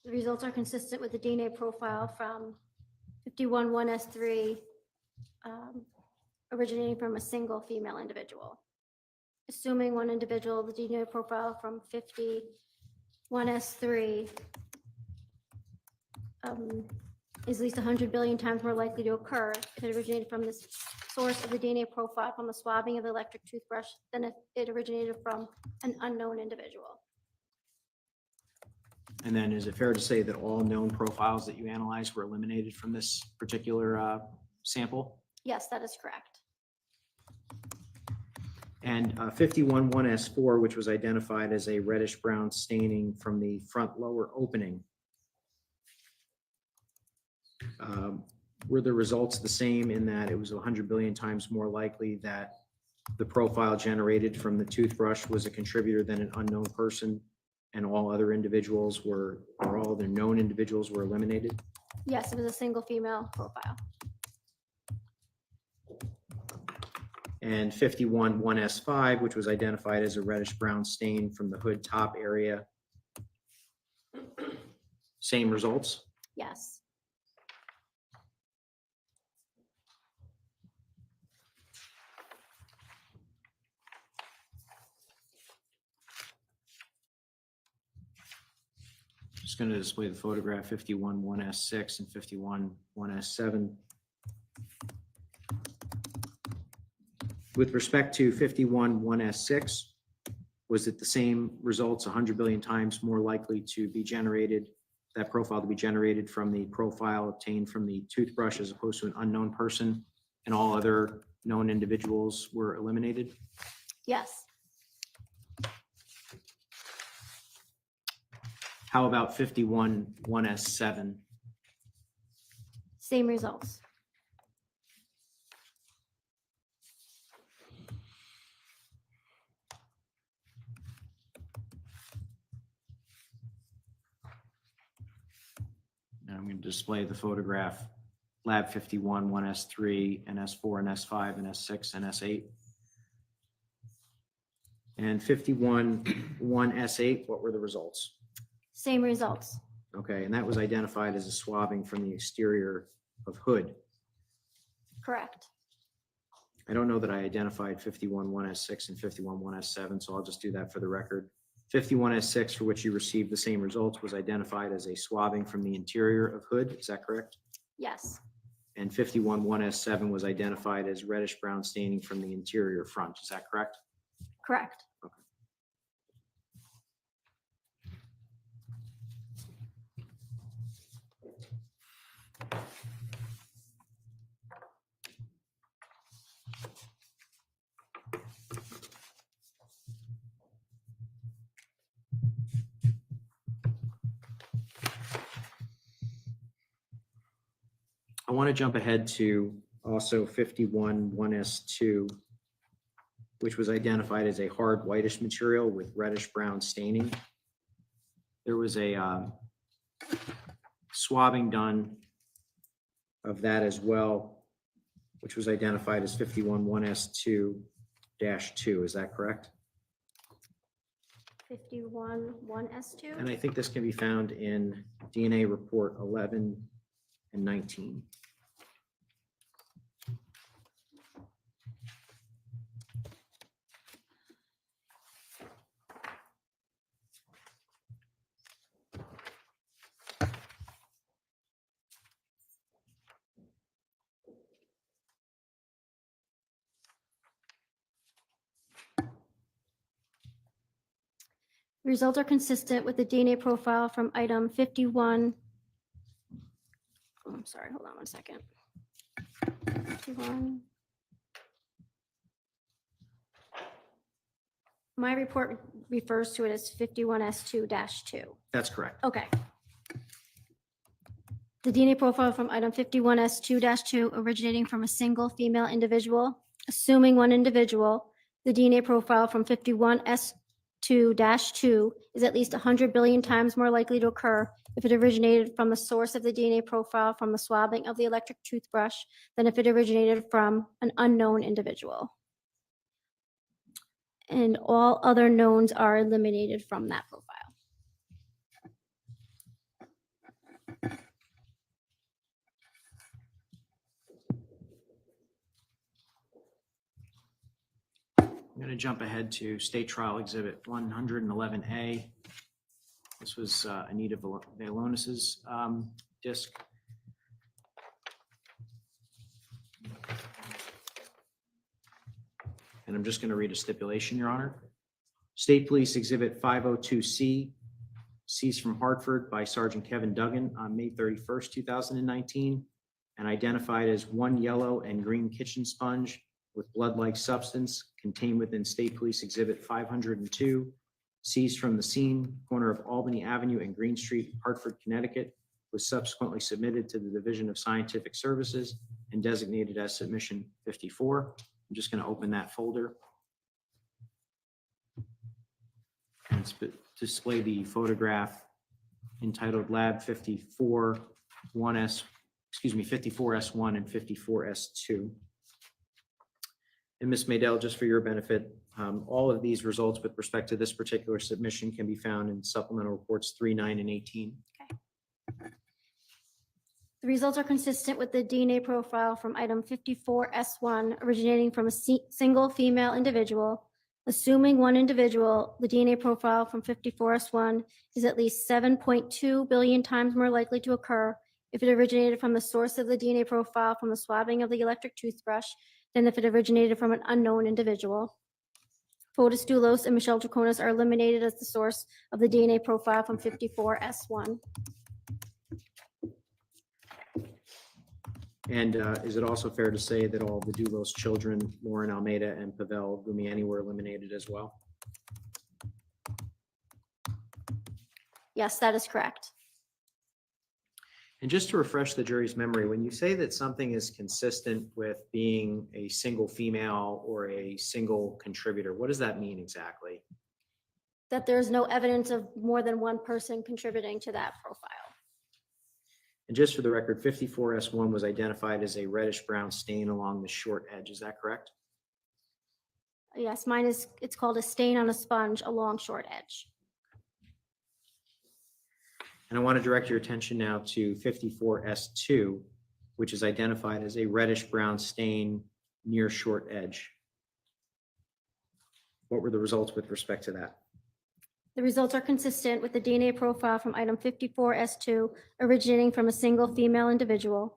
The results are consistent with the DNA profile from 51 1S3 originating from a single female individual. Assuming one individual, the DNA profile from 51 S3 is at least 100 billion times more likely to occur if it originated from the source of the DNA profile from the swabbing of the electric toothbrush than if it originated from an unknown individual. And then is it fair to say that all known profiles that you analyzed were eliminated from this particular sample? Yes, that is correct. And 51 1S4, which was identified as a reddish brown staining from the front lower opening. Were the results the same in that it was 100 billion times more likely that the profile generated from the toothbrush was a contributor than an unknown person, and all other individuals were, or all other known individuals were eliminated? Yes, it was a single female profile. And 51 1S5, which was identified as a reddish brown stain from the hood top area. Same results? Yes. Just going to display the photograph 51 1S6 and 51 1S7. With respect to 51 1S6, was it the same results, 100 billion times more likely to be generated, that profile to be generated from the profile obtained from the toothbrush as opposed to an unknown person, and all other known individuals were eliminated? Yes. How about 51 1S7? Same results. Now I'm going to display the photograph, Lab 51, 1S3, and S4, and S5, and S6, and S8. And 51, 1S8, what were the results? Same results. Okay, and that was identified as a swabbing from the exterior of hood. Correct. I don't know that I identified 51 1S6 and 51 1S7, so I'll just do that for the record. 51 S6, for which you received the same results, was identified as a swabbing from the interior of hood. Is that correct? Yes. And 51 1S7 was identified as reddish brown staining from the interior front. Is that correct? Correct. I want to jump ahead to also 51 1S2, which was identified as a hard whitish material with reddish brown staining. There was a swabbing done of that as well, which was identified as 51 1S2-2. Is that correct? 51 1S2. And I think this can be found in DNA report 11 and 19. Results are consistent with the DNA profile from item 51. Oh, I'm sorry, hold on one second. 51. My report refers to it as 51S2-2. That's correct. Okay. The DNA profile from item 51S2-2 originating from a single female individual, assuming one individual, the DNA profile from 51S2-2 is at least 100 billion times more likely to occur if it originated from the source of the DNA profile from the swabbing of the electric toothbrush than if it originated from an unknown individual. And all other knowns are eliminated from that profile. I'm going to jump ahead to State Trial Exhibit 111A. This was Anita Valonis's disc. And I'm just going to read a stipulation, Your Honor. State Police Exhibit 502C, seized from Hartford by Sergeant Kevin Duggan on May 31st, 2019, and identified as one yellow and green kitchen sponge with blood-like substance contained within State Police Exhibit 502, seized from the scene, corner of Albany Avenue and Green Street, Hartford, Connecticut, was subsequently submitted to the Division of Scientific Services and designated as Submission 54. I'm just going to open that folder and display the photograph entitled Lab 54 1S, 54S1 and 54S2. And Ms. Maydell, just for your benefit, all of these results with respect to this particular submission can be found in supplemental reports 3, 9, and 18. The results are consistent with the DNA profile from item 54S1 originating from a single female individual. Assuming one individual, the DNA profile from 54S1 is at least 7.2 billion times more likely to occur if it originated from the source of the DNA profile from the swabbing of the electric toothbrush than if it originated from an unknown individual. Folis Dulos and Michelle Troconis are eliminated as the source of the DNA profile from 54S1. And is it also fair to say that all the Dulos children, Lauren Almeida and Pavel Gumiani, were eliminated as well? Yes, that is correct. And just to refresh the jury's memory, when you say that something is consistent with being a single female or a single contributor, what does that mean exactly? That there's no evidence of more than one person contributing to that profile. And just for the record, 54S1 was identified as a reddish brown stain along the short edge. Is that correct? Yes, mine is, it's called a stain on a sponge along short edge. And I want to direct your attention now to 54S2, which is identified as a reddish brown stain near short edge. What were the results with respect to that? The results are consistent with the DNA profile from item 54S2 originating from a single female individual.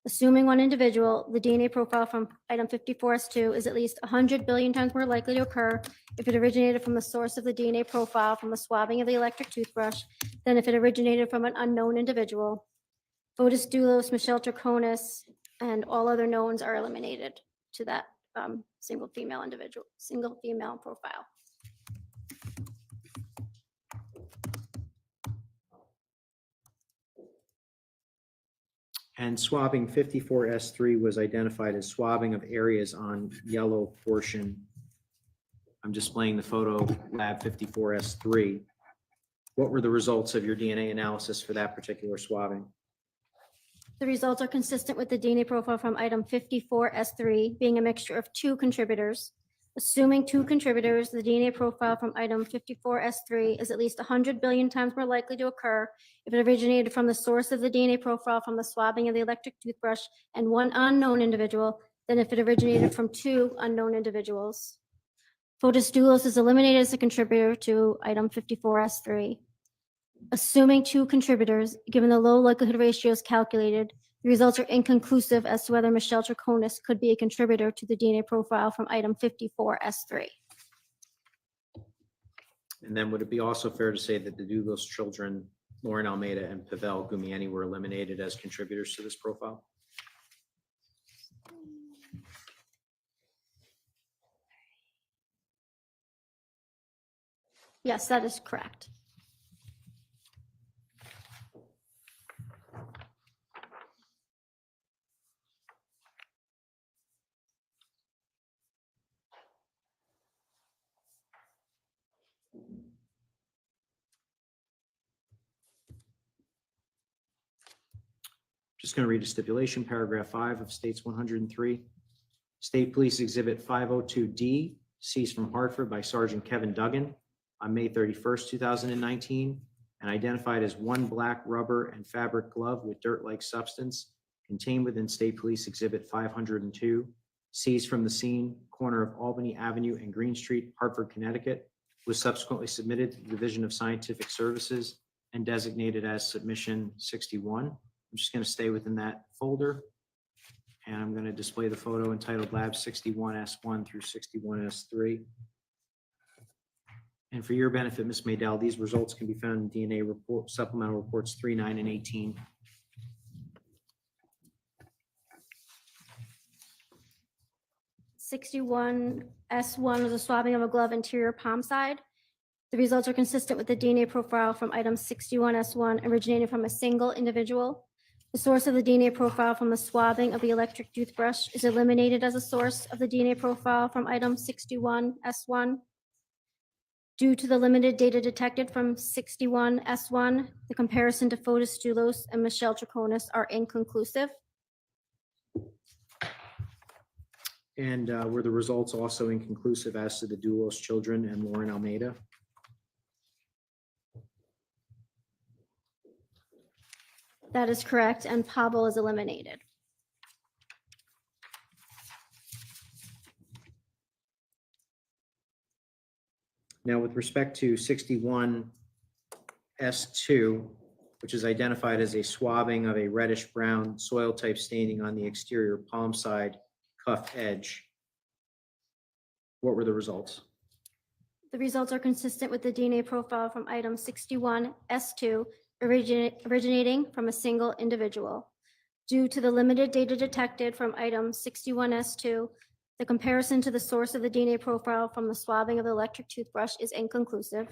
Assuming one individual, the DNA profile from item 54S2 is at least 100 billion times more likely to occur if it originated from the source of the DNA profile from the swabbing of the electric toothbrush than if it originated from an unknown individual. Folis Dulos, Michelle Troconis, and all other knowns are eliminated to that single female profile. And swabbing 54S3 was identified as swabbing of areas on yellow portion. I'm displaying the photo, lab 54S3. What were the results of your DNA analysis for that particular swabbing? The results are consistent with the DNA profile from item 54S3 being a mixture of 2 contributors. Assuming 2 contributors, the DNA profile from item 54S3 is at least 100 billion times more likely to occur if it originated from the source of the DNA profile from the swabbing of the electric toothbrush and 1 unknown individual than if it originated from 2 unknown individuals. Folis Dulos is eliminated as a contributor to item 54S3. Assuming 2 contributors, given the low likelihood ratios calculated, the results are inconclusive as to whether Michelle Troconis could be a contributor to the DNA profile from item 54S3. And then would it be also fair to say that the Dulos children, Lauren Almeida and Pavel Gumieni, were eliminated as contributors to this profile? Yes, that is correct. Just going to read a stipulation, paragraph 5 of States 103. State Police Exhibit 502D, seized from Hartford by Sergeant Kevin Duggan on May 31st, 2019, and identified as 1 black rubber and fabric glove with dirt-like substance contained within State Police Exhibit 502, seized from the scene, corner of Albany Avenue and Green Street, Hartford, Connecticut, was subsequently submitted to the Division of Scientific Services and designated as submission 61. I'm just going to stay within that folder, and I'm going to display the photo entitled Lab 61S1 through 61S3. And for your benefit, Ms. Maydell, these results can be found in DNA report, supplemental reports 3, 9, and 18. S1 was a swabbing of a glove interior palm side. The results are consistent with the DNA profile from item 61S1 originating from a single individual. The source of the DNA profile from the swabbing of the electric toothbrush is eliminated as a source of the DNA profile from item 61S1. Due to the limited data detected from 61S1, the comparison to Folis Dulos and Michelle Troconis are inconclusive. And were the results also inconclusive as to the Dulos children and Lauren Almeida? That is correct, and Pavel is eliminated. Now, with respect to 61S2, which is identified as a swabbing of a reddish brown soil type staining on the exterior palm side cuff edge, what were the results? The results are consistent with the DNA profile from item 61S2 originating from a single individual. Due to the limited data detected from item 61S2, the comparison to the source of the DNA profile from the swabbing of the electric toothbrush is inconclusive.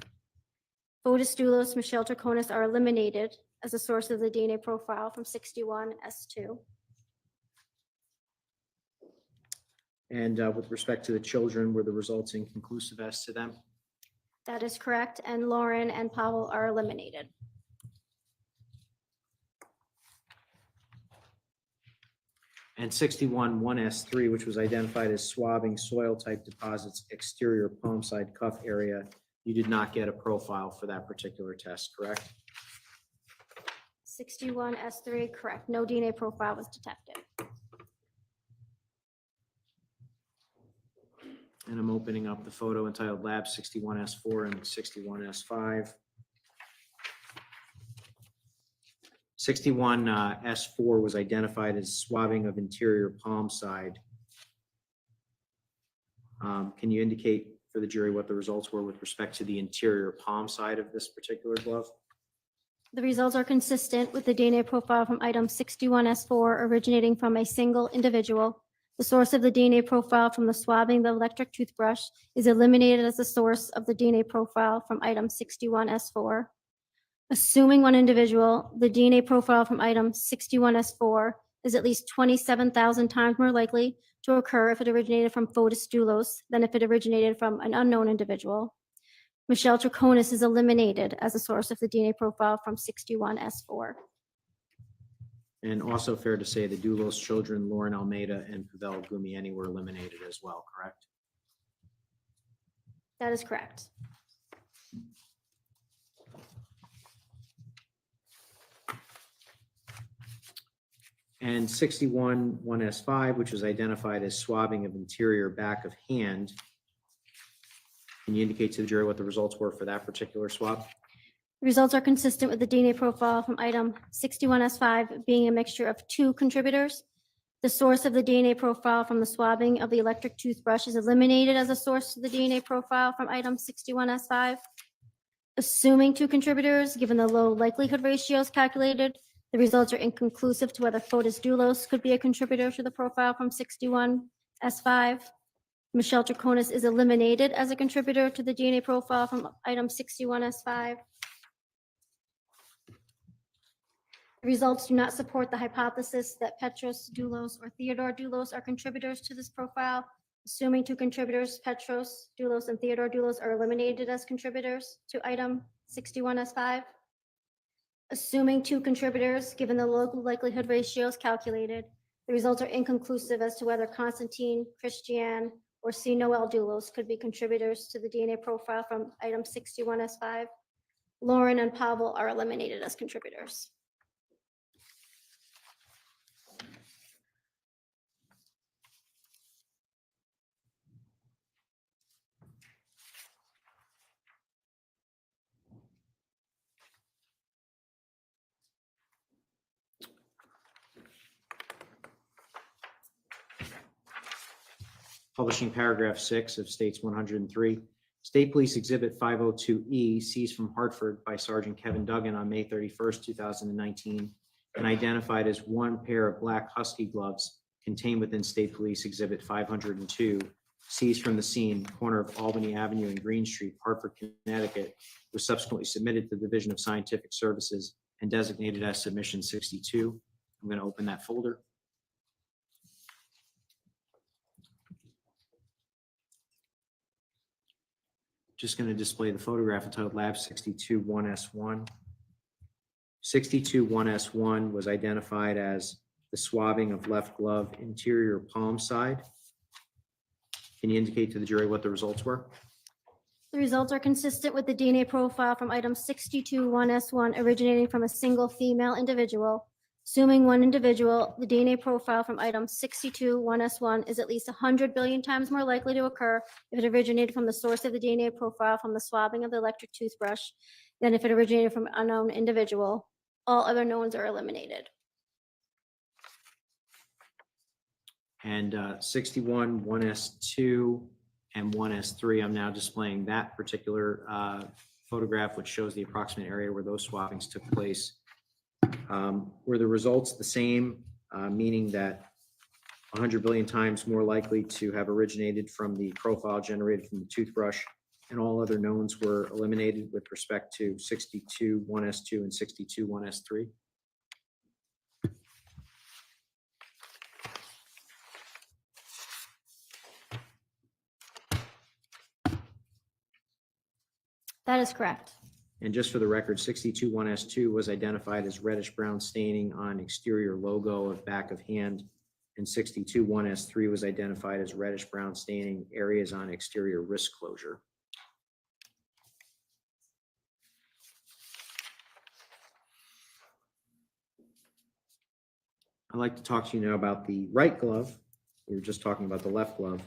Folis Dulos, Michelle Troconis are eliminated as a source of the DNA profile from 61S2. And with respect to the children, were the results inconclusive as to them? That is correct, and Lauren and Pavel are eliminated. And 61-1S3, which was identified as swabbing soil type deposits exterior palm side cuff area, you did not get a profile for that particular test, correct? 61S3, correct. No DNA profile was detected. And I'm opening up the photo entitled Lab 61S4 and 61S5. 61S4 was identified as swabbing of interior palm side. Can you indicate for the jury what the results were with respect to the interior palm side of this particular glove? The results are consistent with the DNA profile from item 61S4 originating from a single individual. The source of the DNA profile from the swabbing of the electric toothbrush is eliminated as the source of the DNA profile from item 61S4. Assuming one individual, the DNA profile from item 61S4 is at least 27,000 times more likely to occur if it originated from Folis Dulos than if it originated from an unknown individual. Michelle Troconis is eliminated as a source of the DNA profile from 61S4. And also fair to say the Dulos children, Lauren Almeida and Pavel Gumieni, were eliminated as well, correct? That is correct. And 61-1S5, which was identified as swabbing of interior back of hand. Can you indicate to the jury what the results were for that particular swab? The results are consistent with the DNA profile from item 61S5 being a mixture of two contributors. The source of the DNA profile from the swabbing of the electric toothbrush is eliminated as a source to the DNA profile from item 61S5. Assuming two contributors, given the low likelihood ratios calculated, the results are inconclusive to whether Folis Dulos could be a contributor to the profile from 61S5. Michelle Troconis is eliminated as a contributor to the DNA profile from item 61S5. The results do not support the hypothesis that Petros Dulos or Theodore Dulos are contributors to this profile. Assuming two contributors, Petros Dulos and Theodore Dulos, are eliminated as contributors to item 61S5. Assuming two contributors, given the low likelihood ratios calculated, the results are inconclusive as to whether Constantine, Christiane, or C. Noel Dulos could be contributors to the DNA profile from item 61S5. Lauren and Pavel are eliminated as contributors. Publishing paragraph 6 of States 103. State Police Exhibit 502E seized from Hartford by Sergeant Kevin Duggan on May 31st, 2019, and identified as one pair of black husky gloves contained within State Police Exhibit 502, seized from the scene, corner of Albany Avenue and Green Street, Hartford, Connecticut, was subsequently submitted to the Division of Scientific Services and designated as Submission 62. I'm going to open that folder. Just going to display the photograph entitled Lab 62 1S1. 62 1S1 was identified as the swabbing of left glove interior palm side. Can you indicate to the jury what the results were? The results are consistent with the DNA profile from item 62 1S1 originating from a single female individual. Assuming one individual, the DNA profile from item 62 1S1 is at least 100 billion times more likely to occur if it originated from the source of the DNA profile from the swabbing of the electric toothbrush than if it originated from an unknown individual. All other knowns are eliminated. And 61 1S2 and 1S3, I'm now displaying that particular photograph, which shows the approximate area where those swabbings took place. Were the results the same, meaning that 100 billion times more likely to have originated from the profile generated from the toothbrush, and all other knowns were eliminated with respect to 62 1S2 and 62 1S3? That is correct. And just for the record, 62 1S2 was identified as reddish brown staining on exterior logo of back of hand, and 62 1S3 was identified as reddish brown staining areas on exterior wrist closure. I'd like to talk to you now about the right glove. We were just talking about the left glove,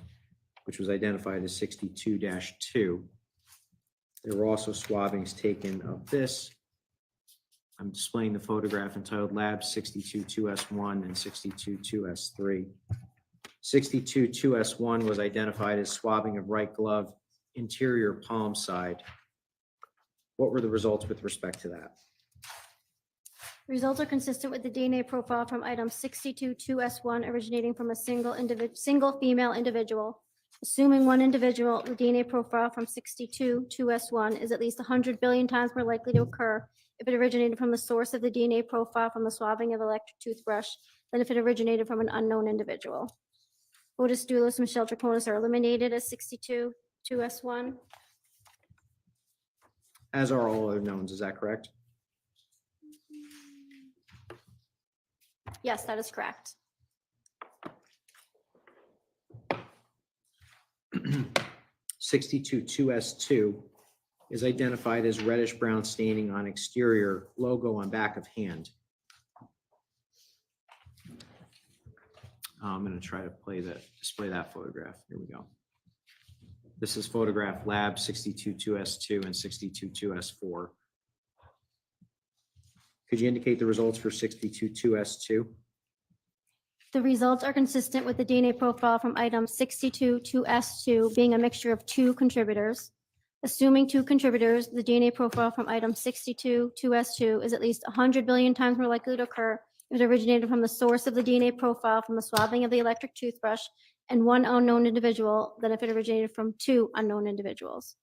which was identified as 62-2. There were also swabbings taken of this. I'm displaying the photograph entitled Lab 62-2S1 and 62-2S3. 62-2S1 was identified as swabbing of right glove interior palm side. What were the results with respect to that? The results are consistent with the DNA profile from item 62-2S1 originating from a single female individual. Assuming one individual, the DNA profile from 62-2S1 is at least 100 billion times more likely to occur if it originated from the source of the DNA profile from the swabbing of electric toothbrush than if it originated from an unknown individual. Folis Dulos, Michelle Troconis are eliminated as 62, 2S1. As are all other knowns, is that correct? Yes, that is correct. 62 2S2 is identified as reddish brown staining on exterior, logo on back of hand. I'm going to try to display that photograph. Here we go. This is photograph lab 62 2S2 and 62 2S4. Could you indicate the results for 62 2S2? The results are consistent with the DNA profile from item 62 2S2 being a mixture of two contributors. Assuming two contributors, the DNA profile from item 62 2S2 is at least 100 billion times more likely to occur if it originated from the source of the DNA profile from the swabbing of the electric toothbrush and one unknown individual than if it originated from two unknown individuals.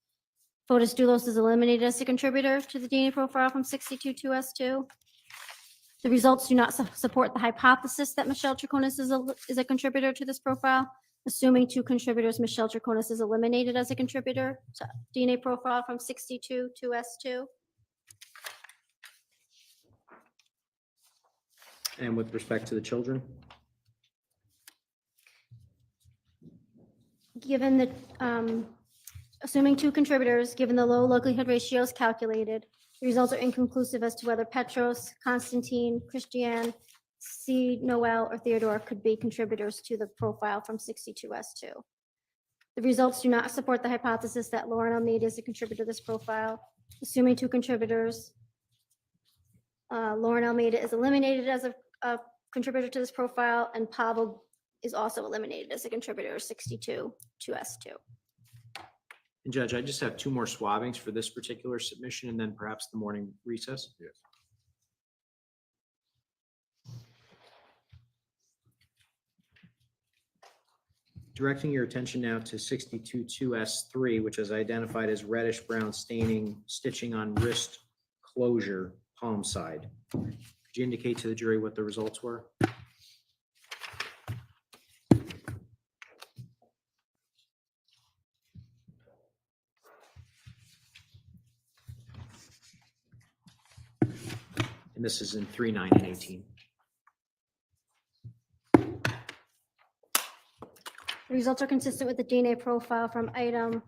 Folis Dulos is eliminated as a contributor to the DNA profile from 62 2S2. The results do not support the hypothesis that Michelle Troconis is a contributor to this profile. Assuming two contributors, Michelle Troconis is eliminated as a contributor to DNA profile from 62 2S2. And with respect to the children? Given the, assuming two contributors, given the low likelihood ratios calculated, the results are inconclusive as to whether Petros, Constantine, Christiane, C. Noel, or Theodore could be contributors to the profile from 62S2. The results do not support the hypothesis that Lauren Almeida is a contributor to this profile. Assuming two contributors, Lauren Almeida is eliminated as a contributor to this profile, and Pavel is also eliminated as a contributor, 62 2S2. And Judge, I just have two more swabbings for this particular submission and then perhaps the morning recess. Yes. Directing your attention now to 62 2S3, which is identified as reddish brown staining, stitching on wrist closure, palm side. Could you indicate to the jury what the results were? And this is in 3, 9, and 18. The results are consistent with the DNA profile from item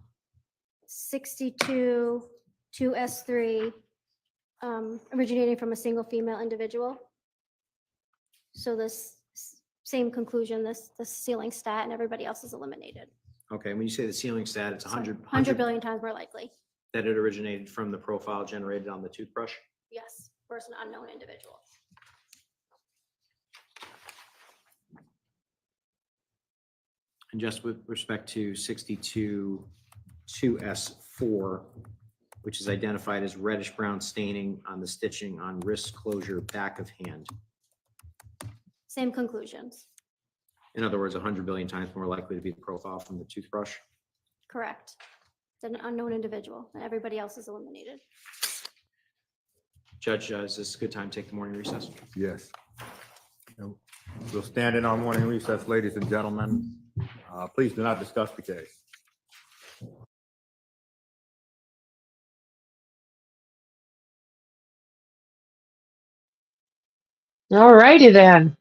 62 2S3, originating from a single female individual. So this same conclusion, this ceiling stat, and everybody else is eliminated. Okay, when you say the ceiling stat, it's 100 billion times more likely. that it originated from the profile generated on the toothbrush? Yes, versus an unknown individual. And just with respect to 62 2S4, which is identified as reddish brown staining on the stitching on wrist closure, back of hand. Same conclusions. In other words, 100 billion times more likely to be the profile from the toothbrush. Correct. Than an unknown individual, and everybody else is eliminated. Judge, is this a good time to take the morning recess? Yes. And we'll stand in our morning recess, ladies and gentlemen. Please do not discuss the case. All righty then.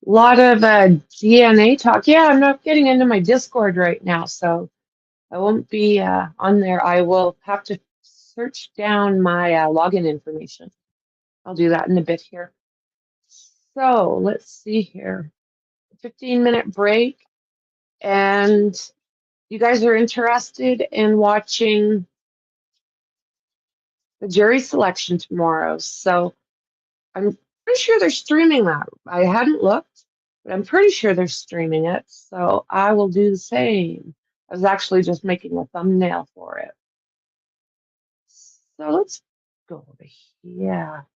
Lot of DNA talk. Yeah, I'm not getting into my Discord right now, so I won't be on there. I will have to search down my login information. I'll do that in a bit here. So let's see here. 15-minute break. And you guys are interested in watching the jury selection tomorrow. So I'm pretty sure they're streaming that. I hadn't looked, but I'm pretty sure they're streaming it. So I will do the same. I was actually just making a thumbnail for it. So let's go over here.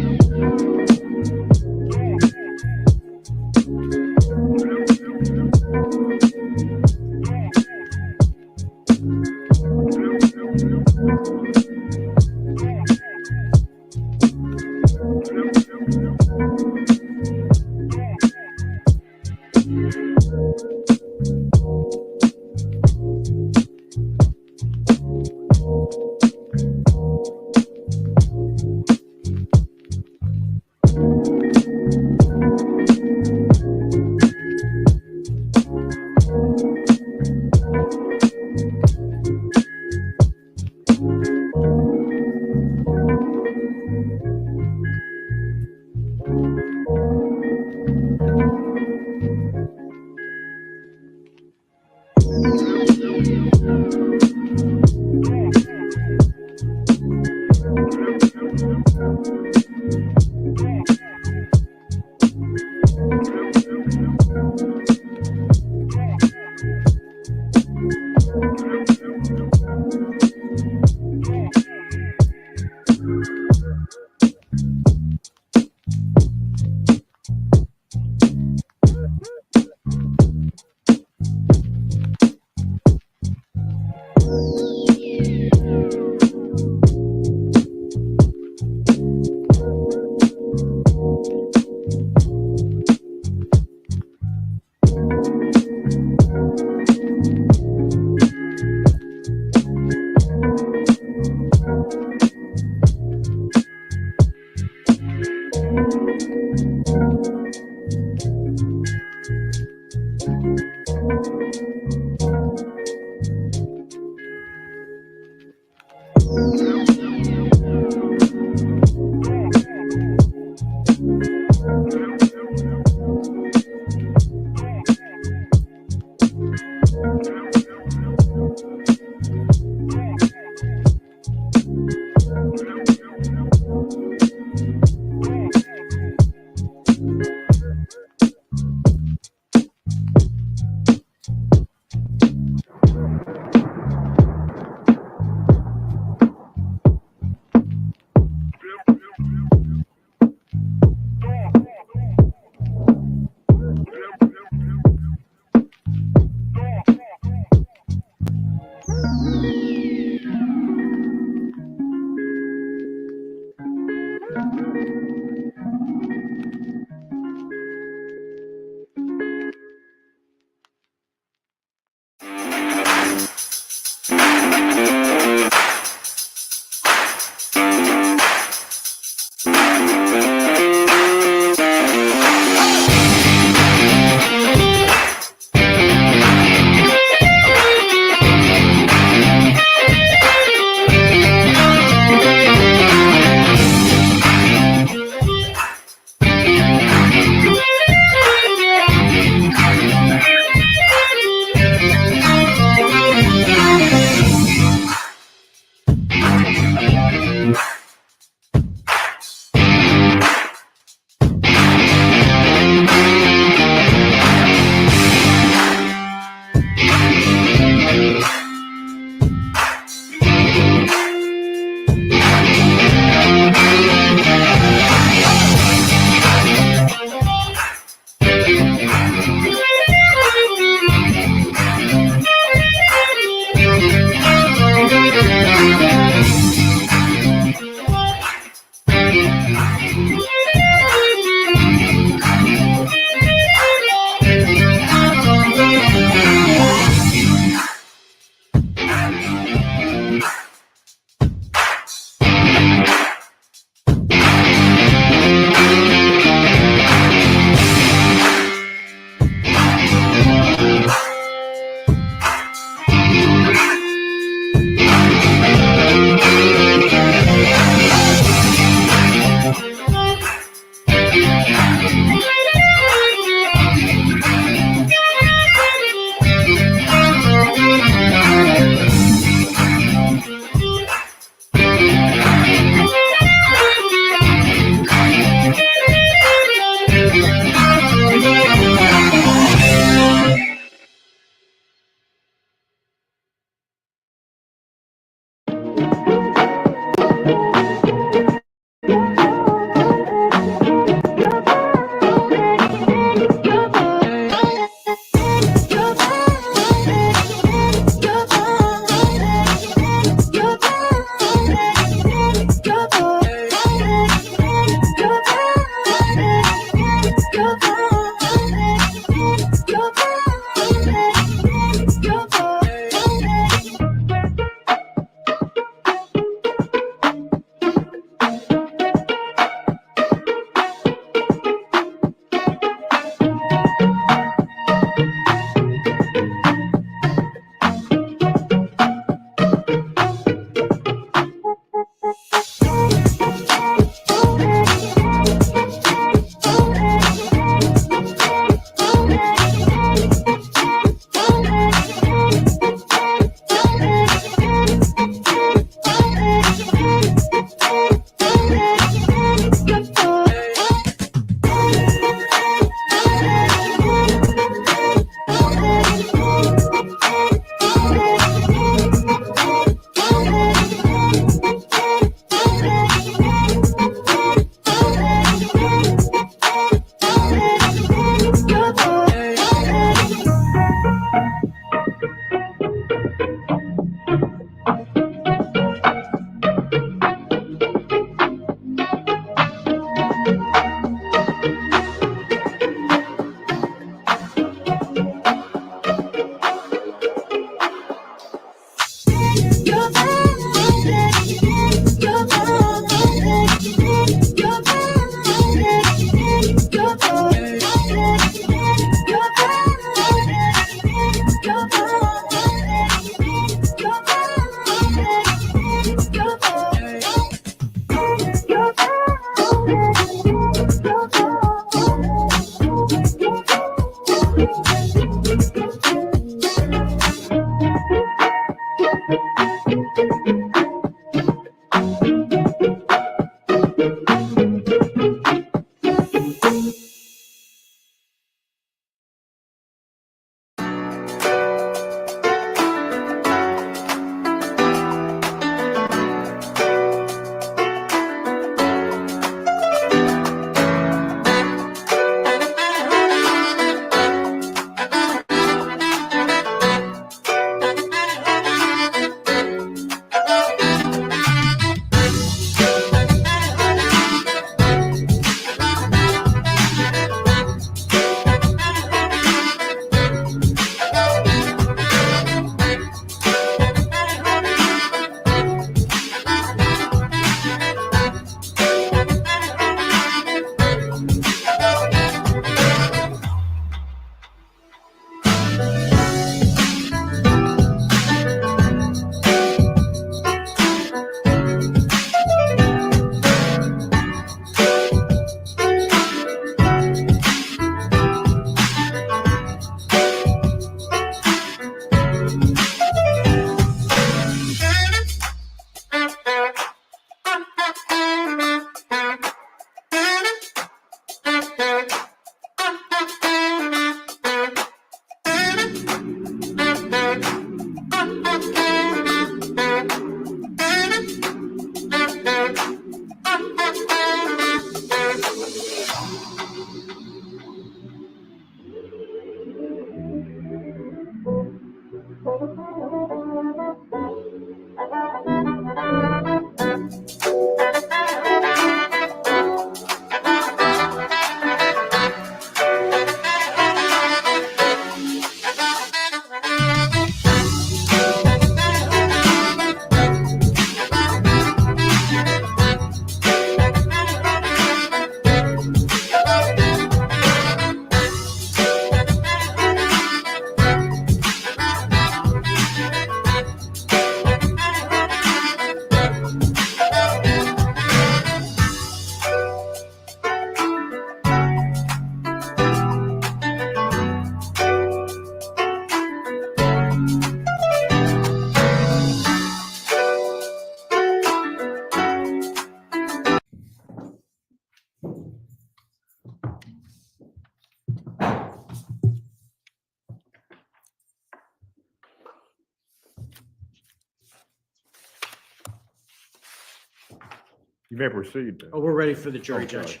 You may proceed. Oh, we're ready for the jury, Oh, sorry. Judge.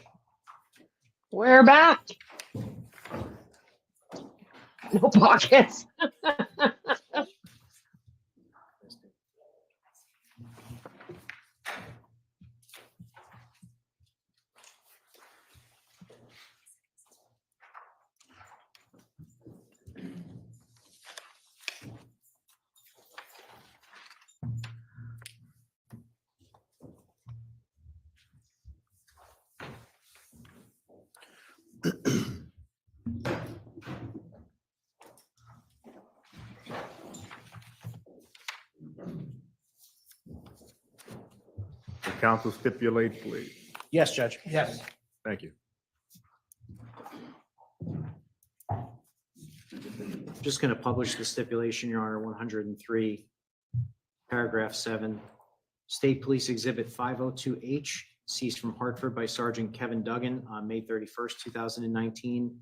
We're back. No pockets. The council stipulate, please. Yes, Judge. Yes. Thank you. Just going to publish the stipulation, Your Honor, 103, paragraph 7. State Police Exhibit 502H, seized from Hartford by Sergeant Kevin Duggan on May 31st, 2019,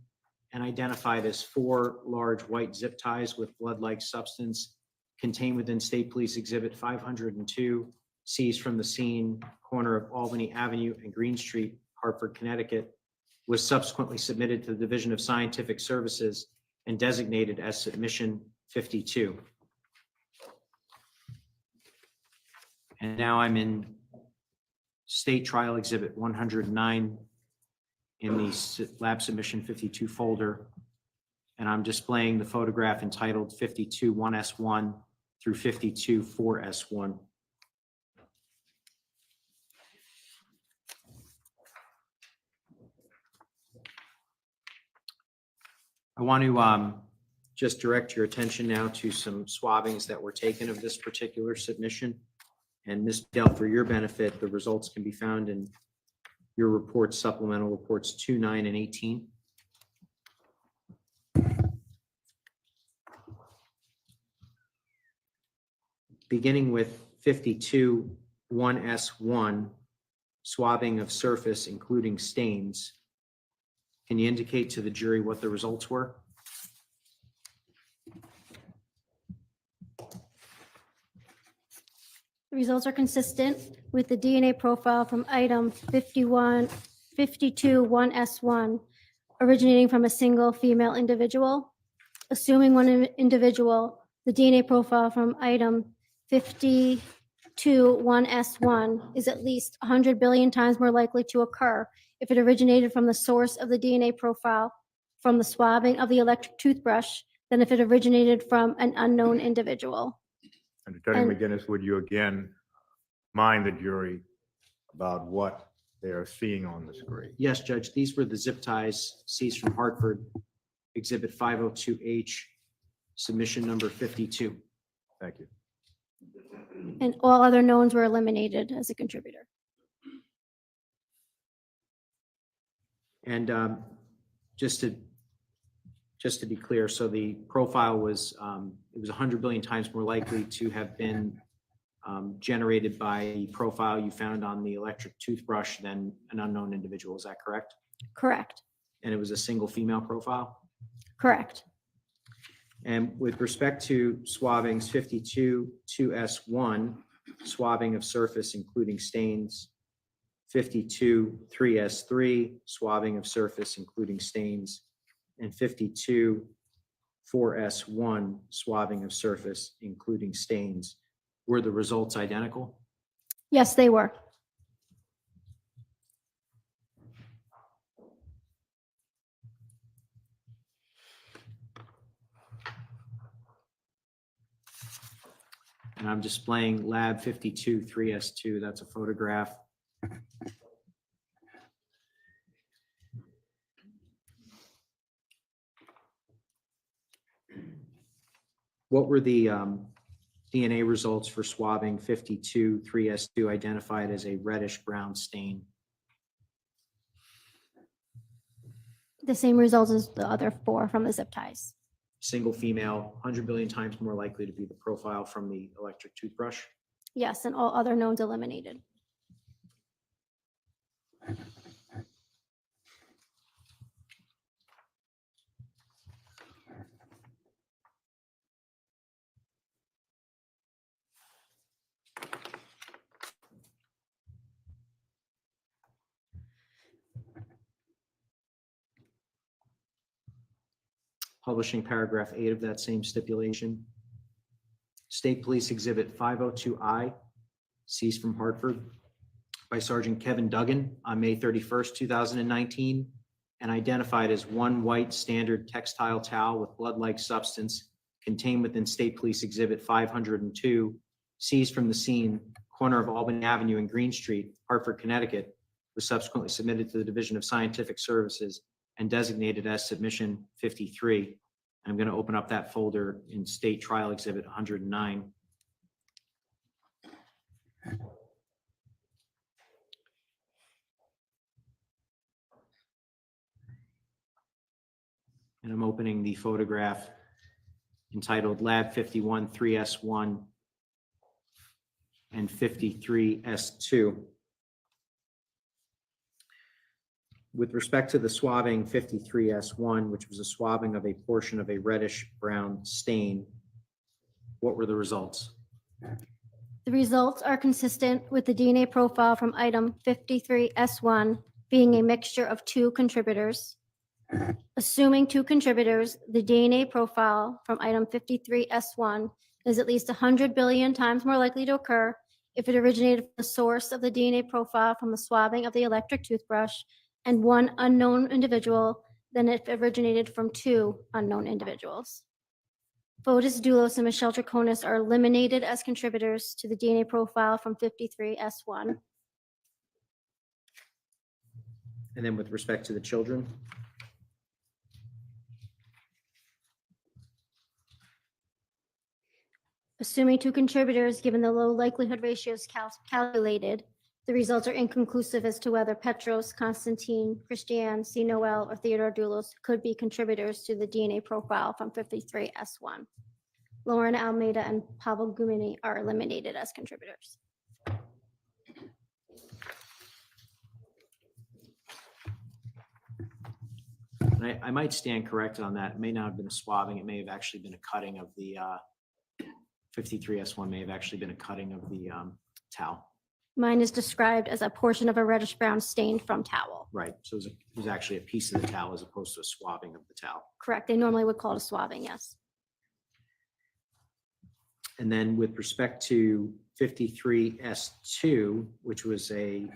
and identified as 4 large white zip ties with blood-like substance contained within State Police Exhibit 502, seized from the scene, corner of Albany Avenue and Green Street, Hartford, Connecticut, was subsequently submitted to the Division of Scientific Services and designated as Submission 52. And now I'm in State Trial Exhibit 109 in the Lab Submission 52 folder, and I'm displaying the photograph entitled 52 1S1 through 52 4S1. I want to just direct your attention now to some swabbings that were taken of this particular submission. And Ms. Dell, for your benefit, the results can be found in your reports, supplemental reports 2, 9, and 18. Beginning with 52 1S1, swabbing of surface, including stains. Can you indicate to the jury what the results were? The results are consistent with the DNA profile from item 52 1S1, originating from a single female individual. Assuming one individual, the DNA profile from item 52 1S1 is at least 100 billion times more likely to occur if it originated from the source of the DNA profile from the swabbing of the electric toothbrush than if it originated from an unknown individual. And Attorney And- McGinnis, would you again mind the jury about what they are seeing on the screen? Yes, Judge, these were the zip ties seized from Hartford, Exhibit 502H, submission number 52. Thank you. And all other knowns were eliminated as a contributor. And just to be clear, so the profile was, it was 100 billion times more likely to have been generated by the profile you found on the electric toothbrush than an unknown individual. Is that correct? Correct. And it was a single female profile? Correct. And with respect to swabbings, 52 2S1, swabbing of surface including stains, 52 3S3, swabbing of surface including stains, and 52 4S1, swabbing of surface including stains. Were the results identical? Yes, they were. And I'm displaying Lab 52 3S2. That's a photograph. What were the DNA results for swabbing 52 3S2 identified as a reddish brown stain? The same results as the other 4 from the zip ties. Single female, 100 billion times more likely to be the profile from the electric toothbrush. Yes, and all other knowns eliminated. Publishing paragraph 8 of that same stipulation. State Police Exhibit 502I, seized from Hartford by Sergeant Kevin Duggan on May 31st, 2019, and identified as one white standard textile towel with blood-like substance contained within State Police Exhibit 502, seized from the scene, corner of Albany Avenue and Green Street, Hartford, Connecticut, was subsequently submitted to the Division of Scientific Services and designated as Submission 53. I'm going to open up that folder in State Trial Exhibit 109. And I'm opening the photograph entitled Lab 51 3S1 and 53S2. With respect to the swabbing 53S1, which was a swabbing of a portion of a reddish brown stain, what were the results? The results are consistent with the DNA profile from item 53S1 being a mixture of two contributors. Assuming two contributors, the DNA profile from item 53S1 is at least 100 billion times more likely to occur if it originated from the source of the DNA profile from the swabbing of the electric toothbrush and one unknown individual than if it originated from two unknown individuals. Folis Dulos and Michelle Troconis are eliminated as contributors to the DNA profile from 53S1. And then with respect to the children? Assuming two contributors, given the low likelihood ratios calculated, the results are inconclusive as to whether Petros, Constantine, Christiane, C. Noel, or Theodore Dulos could be contributors to the DNA profile from 53S1. Lauren Almeida and Pavel Gumini are eliminated as contributors. And I might stand corrected on that. It may not have been a swabbing. It may have actually been a cutting of the 53S1 may have actually been a cutting of the towel. Mine is described as a portion of a reddish brown stain from towel. Right. So it was actually a piece of the towel as opposed to a swabbing of the towel. Correct. They normally would call it a swabbing, yes. And then with respect to 53S2, which was a,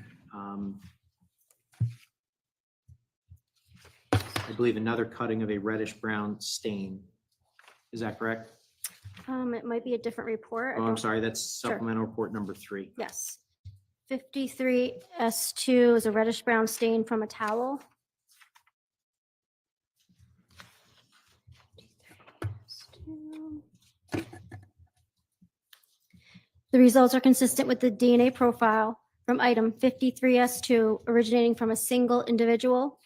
I believe another cutting of a reddish brown stain. Is that correct? It might be a different report. I Oh, I'm don't- sorry. That's supplemental report number 3. Yes. 53S2 is a reddish brown stain from a towel. The results are consistent with the DNA profile from item 53S2 originating from a single individual.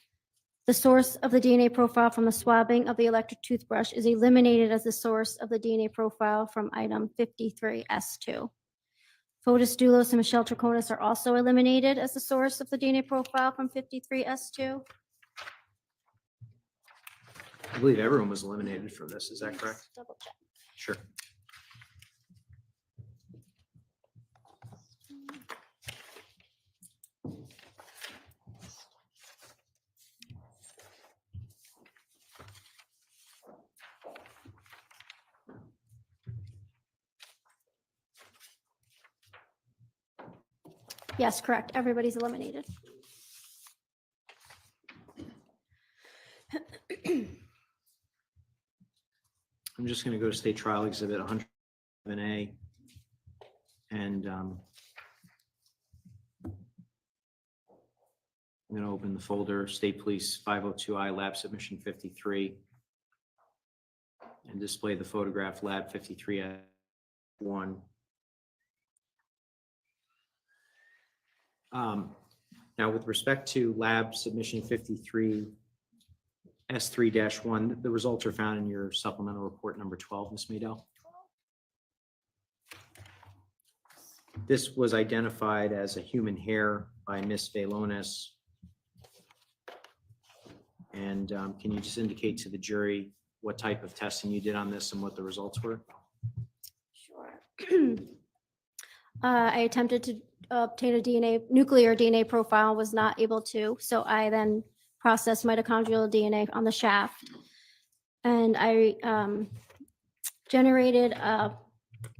The source of the DNA profile from the swabbing of the electric toothbrush is eliminated as the source of the DNA profile from item 53S2. Folis Dulos and Michelle Troconis are also eliminated as the source of the DNA profile from 53S2. I believe everyone was eliminated from this. Is that correct? Double check. Sure. Yes, correct. Everybody's eliminated. I'm just going to go to State Trial Exhibit 107A. And I'm going to open the folder, State Police 502I Lab Submission 53, and display the photograph Lab 53S1. Now, with respect to Lab Submission 53 S3-1, the results are found in your supplemental report number 12, Ms. Madell. This was identified as a human hair by Ms. Velonis. And can you just indicate to the jury what type of testing you did on this and what the results were? Sure. I attempted to obtain a nuclear DNA profile, was not able to. So I then processed mitochondrial DNA on the shaft. And I generated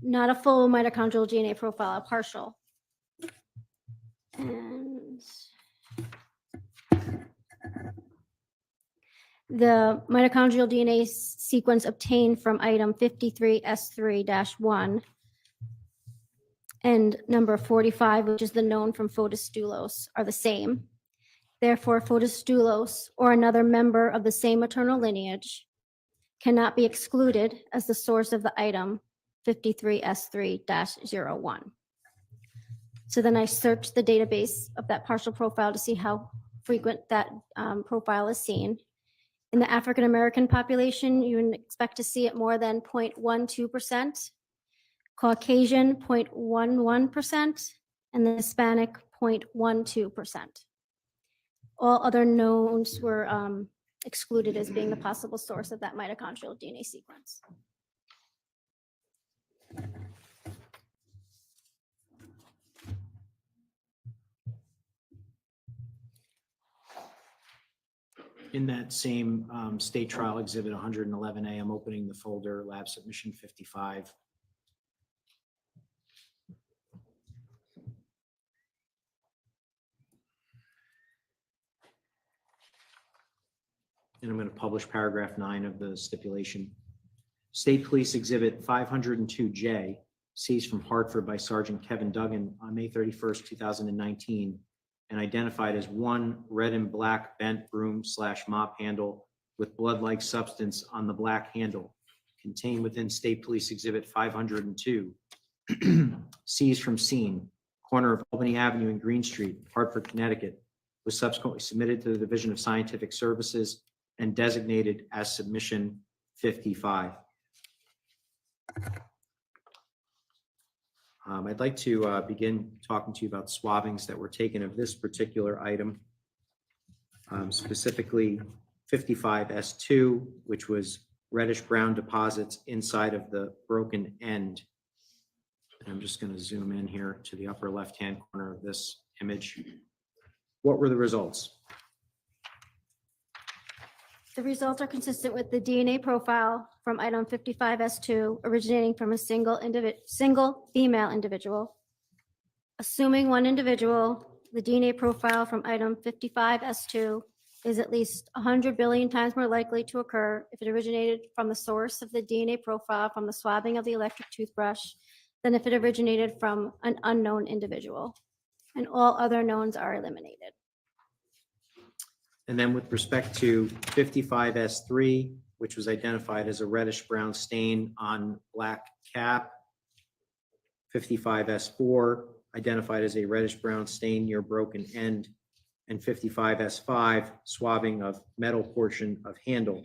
not a full mitochondrial DNA profile, a partial. And the mitochondrial DNA sequence obtained from item 53S3-1 and number 45, which is the known from Folis Dulos, are the same. Therefore, Folis Dulos, or another member of the same maternal lineage, cannot be excluded as the source of the item 53S3-01. So then I searched the database of that partial profile to see how frequent that profile is seen. In the African American population, you would expect to see it more than 0.12%, Caucasian 0.11%, and the Hispanic 0.12%. All other knowns were excluded as being the possible source of that mitochondrial DNA sequence. In that same state trial exhibit 111A, I'm opening the folder lab submission 55. And I'm going to publish paragraph 9 of the stipulation. State Police Exhibit 502J, seized from Hartford by Sergeant Kevin Duggan on May 31st, 2019, and identified as one red and black bent broom/mop handle with blood-like substance on the black handle, contained within State Police Exhibit 502, seized from scene, corner of Albany Avenue and Green Street, Hartford, Connecticut, was subsequently submitted to the Division of Scientific Services and designated as submission 55. I'd like to begin talking to you about swabbings that were taken of this particular item, specifically 55S2, which was reddish brown deposits inside of the broken end. And I'm just going to zoom in here to the upper left-hand corner of this image. What were the results? The results are consistent with the DNA profile from item 55S2 originating from a single female individual. Assuming one individual, the DNA profile from item 55S2 is at least 100 billion times more likely to occur if it originated from the source of the DNA profile from the swabbing of the electric toothbrush than if it originated from an unknown individual. And all other knowns are eliminated. And then with respect to 55S3, which was identified as a reddish brown stain on black cap, 55S4 identified as a reddish brown stain near broken end, and 55S5 swabbing of metal portion of handle.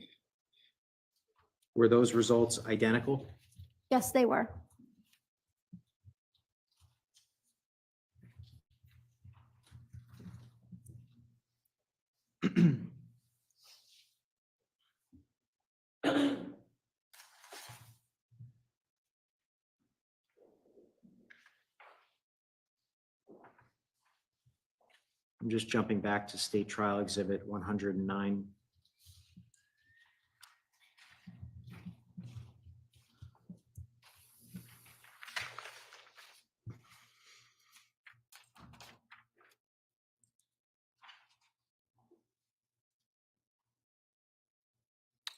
Were those results identical? Yes, they were. I'm just jumping back to State Trial Exhibit 109.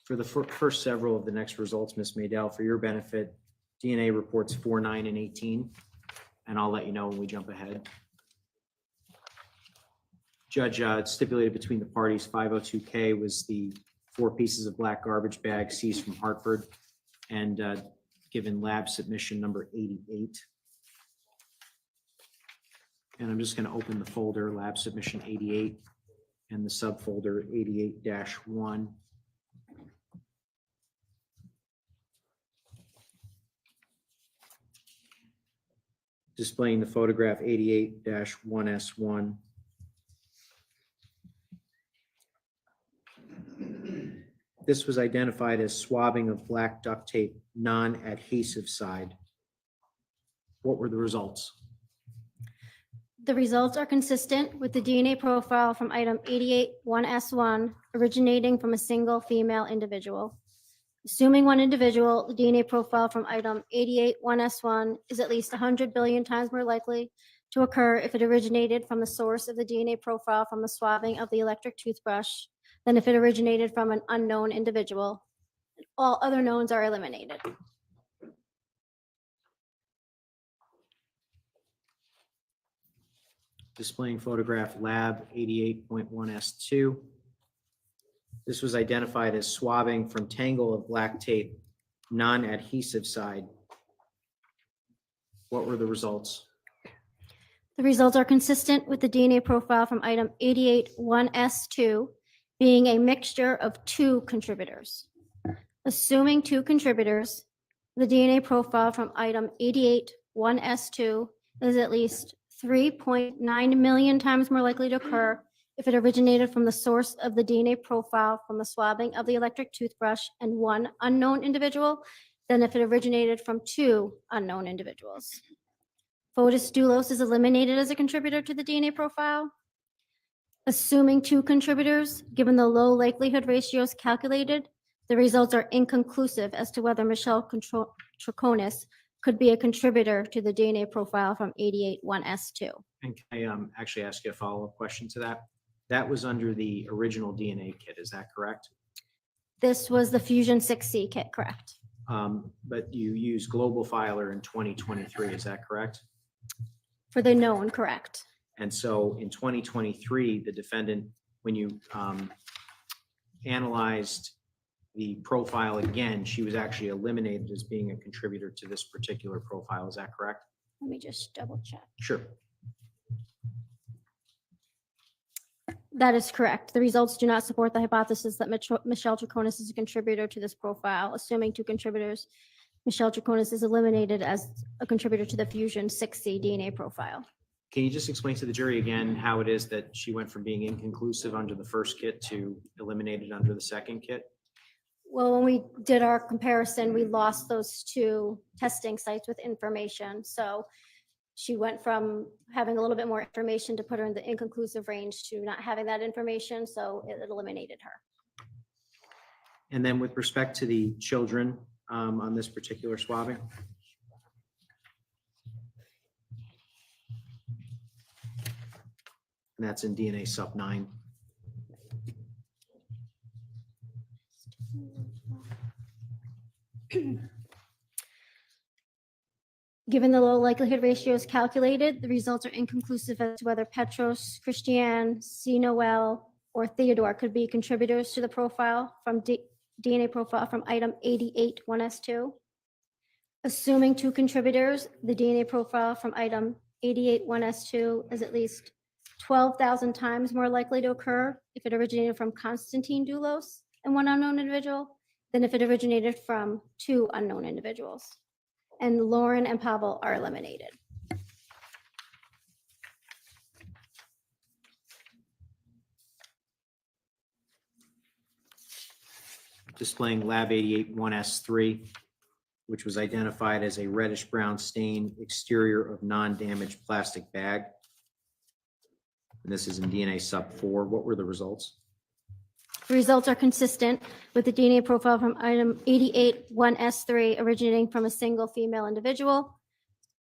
For the first several of the next results, Ms. Maydell, for your benefit, DNA reports 4, 9, and 18, and I'll let you know when we jump ahead. Judge, it's stipulated between the parties 502K was the 4 pieces of black garbage bag seized from Hartford and given lab submission number 88. And I'm just going to open the folder lab submission 88 and the subfolder 88-1. Displaying the photograph 88-1S1. This was identified as swabbing of black duct tape, non-adhesive side. What were the results? The results are consistent with the DNA profile from item 88-1S1 originating from a single female individual. Assuming one individual, the DNA profile from item 881S1 is at least 100 billion times more likely to occur if it originated from the source of the DNA profile from the swabbing of the electric toothbrush than if it originated from an unknown individual. All other knowns are eliminated. Displaying photograph lab 88.1S2. This was identified as swabbing from tangle of black tape, non-adhesive side. What were the results? The results are consistent with the DNA profile from item 881S2 being a mixture of two contributors. Assuming two contributors, the DNA profile from item 881S2 is at least 3.9 million times more likely to occur if it originated from the source of the DNA profile from the swabbing of the electric toothbrush and one unknown individual than if it originated from two unknown individuals. Folis Dulos is eliminated as a contributor to the DNA profile. Assuming two contributors, given the low likelihood ratios calculated, the results are inconclusive as to whether Michelle Troconis could be a contributor to the DNA profile from 881S2. And can I actually ask you a follow-up question to that? That was under the original DNA kit, is that correct? This was the Fusion 6C kit, correct? But you used Global Filer in 2023, is that correct? For the known, correct. And so in 2023, the defendant, when you analyzed the profile again, she was actually eliminated as being a contributor to this particular profile. Is that correct? Let me just double check. Sure. That is correct. The results do not support the hypothesis that Michelle Troconis is a contributor to this profile. Assuming two contributors, Michelle Troconis is eliminated as a contributor to the Fusion 6C DNA profile. Can you just explain to the jury again how it is that she went from being inconclusive under the first kit to eliminated under the second kit? Well, when we did our comparison, we lost those two testing sites with information. So she went from having a little bit more information to put her in the inconclusive range to not having that information, so it eliminated her. And then with respect to the children on this particular swabbing? And that's in DNA sub 9. Given the low likelihood ratios calculated, the results are inconclusive as to whether Petros, Christiane, C. Noel, or Theodore could be contributors to the profile from DNA profile from item 881S2. Assuming two contributors, the DNA profile from item 881S2 is at least 12,000 times more likely to occur if it originated from Konstantin Dulos and one unknown individual than if it originated from two unknown individuals. And Lauren and Pavel are eliminated. Displaying lab 881S3, which was identified as a reddish brown stain exterior of non-damaged plastic bag. And this is in DNA sub 4. What were the results? The results are consistent with the DNA profile from item 881S3 originating from a single female individual.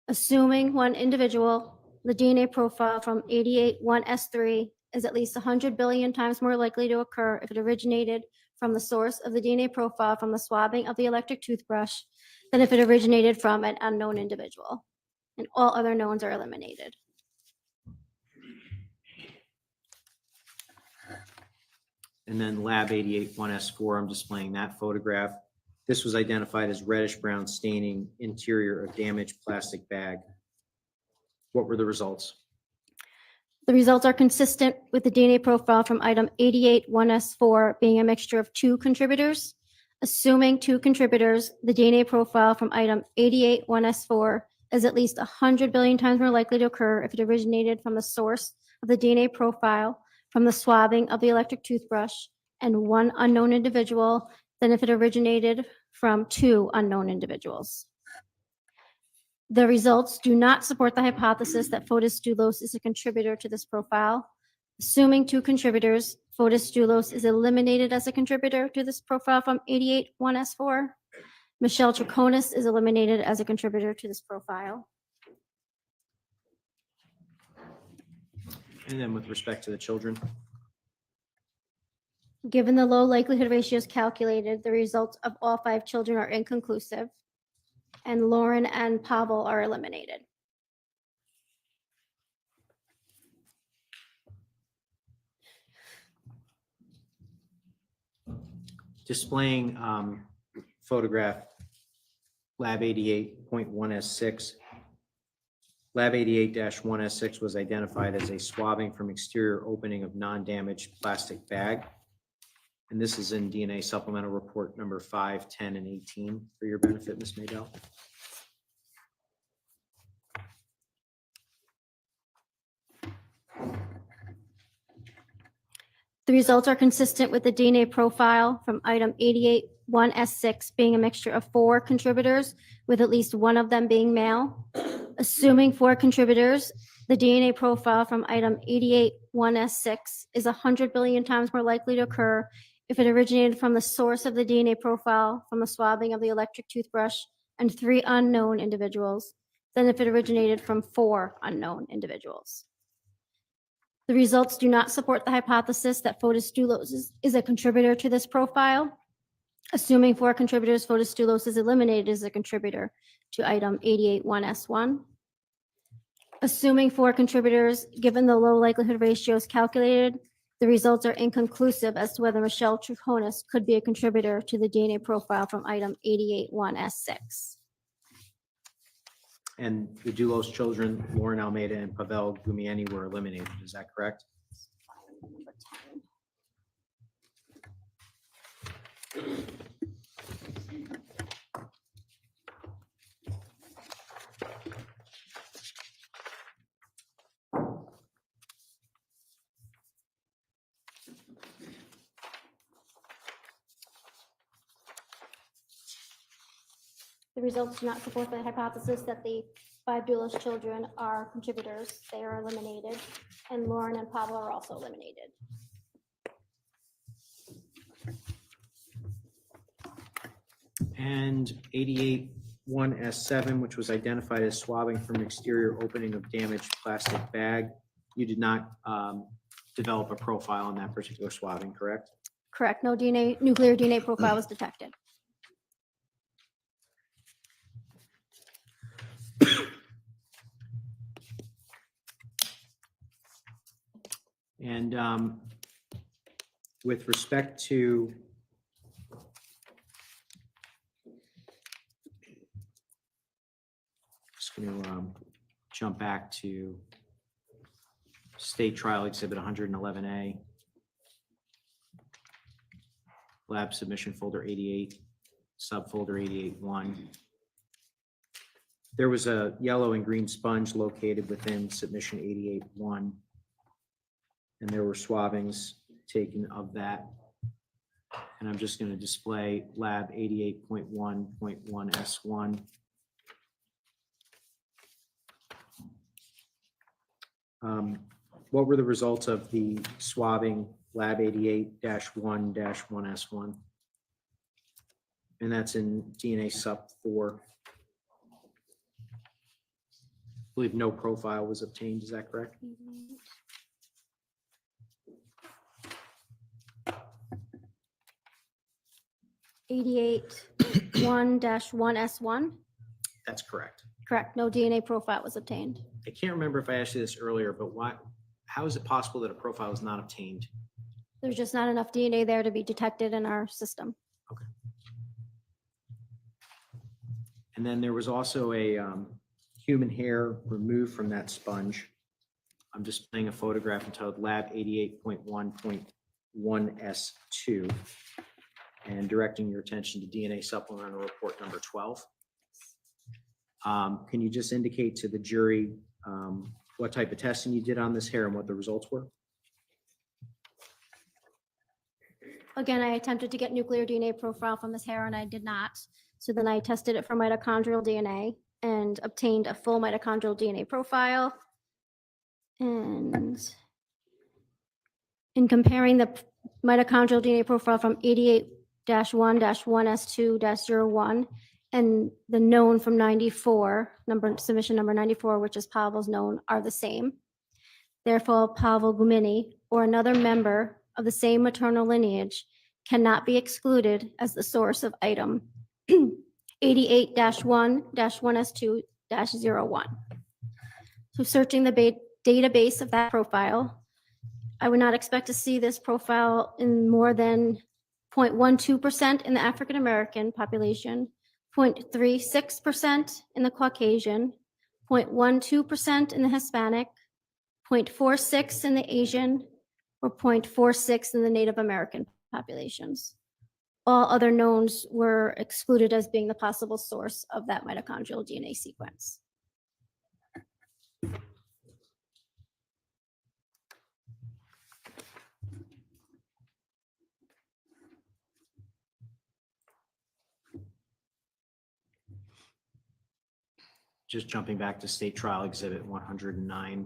Assuming one individual, the DNA profile from 881S3 is at least 100 billion times more likely to occur if it originated from the source of the DNA profile from the swabbing of the electric toothbrush than if it originated from an unknown individual. And all other knowns are eliminated. And then lab 881S4, I'm displaying that photograph. This was identified as reddish brown staining interior of damaged plastic bag. What were the results? The results are consistent with the DNA profile from item 881S4 being a mixture of two contributors. Assuming two contributors, the DNA profile from item 881S4 is at least 100 billion times more likely to occur if it originated from the source of the DNA profile from the swabbing of the electric toothbrush and one unknown individual than if it originated from two unknown individuals. The results do not support the hypothesis that Folis Dulos is a contributor to this profile. Assuming two contributors, Folis Dulos is eliminated as a contributor to this profile from 88-1S4. Michelle Troconis is eliminated as a contributor to this profile. And then with respect to the children, Given the low likelihood ratios calculated, the results of all 5 children are inconclusive, and Lauren and Pavel are eliminated. displaying photograph Lab 88.1S6. Lab 88-1S6 was identified as a swabbing from exterior opening of non-damaged plastic bag. And this is in DNA supplemental report number 5, 10, and 18 for your benefit, Ms. Maydell. The results are consistent with the DNA profile from item 88-1S6 being a mixture of 4 contributors, with at least one of them being male. Assuming 4 contributors, the DNA profile from item 88-1S6 is 100 billion times more likely to occur if it originated from the source of the DNA profile from the swabbing of the electric toothbrush and 3 unknown individuals than if it originated from 4 unknown individuals. The results do not support the hypothesis that Folis Dulos is a contributor to this profile. Assuming 4 contributors, Folis Dulos is eliminated as a contributor to item 88-1S1. Assuming 4 contributors, given the low likelihood ratios calculated, the results are inconclusive as to whether Michelle Troconis could be a contributor to the DNA profile from item 88-1S6. And the Dulos children, Lauren Almeida and Pavel Gumieni, were eliminated. Is that correct? The results do not support the hypothesis that the 5 Dulos children are contributors. They are eliminated, and Lauren and Pablo are also eliminated. And 88-1S7, which was identified as swabbing from exterior opening of damaged plastic bag. You did not develop a profile on that particular swabbing, correct? Correct. No nuclear DNA profile was detected. And with respect to just going to jump back to State Trial Exhibit 111A, Lab Submission Folder 88, Subfolder 88-1. There was a yellow and green sponge located within Submission 88-1. And there were swabbings taken of that. And I'm just going to display Lab 88.1.1S1. What were the results of the swabbing Lab 88-1-1S1? And that's in DNA Sup 4. I believe no profile was obtained. Is that correct? 88-1-1S1. That's correct. Correct. No DNA profile was obtained. I can't remember if I asked you this earlier, but how is it possible that a profile is not obtained? There's just not enough DNA there to be detected in our system. Okay. And then there was also a human hair removed from that sponge. I'm displaying a photograph entitled Lab 88.1.1S2 and directing your attention to DNA supplemental report number 12. Can you just indicate to the jury what type of testing you did on this hair and what the results were? Again, I attempted to get nuclear DNA profile from this hair and I did not. So then I tested it for mitochondrial DNA and obtained a full mitochondrial DNA profile. And In comparing the mitochondrial DNA profile from 88-1-1s2-01 and the known from 94, submission number 94, which is Pavel's known, are the same. Therefore, Pavel Gumini or another member of the same maternal lineage cannot be excluded as the source of item 88-1-1s2-01. So searching the database of that profile, I would not expect to see this profile in more than 0.12% in the African American population, 0.36% in the Caucasian, 0.12% in the Hispanic, 0.46 in the Asian, or 0.46 in the Native American populations. All other knowns were excluded as being the possible source of that mitochondrial DNA sequence. Just jumping back to State Trial Exhibit 109.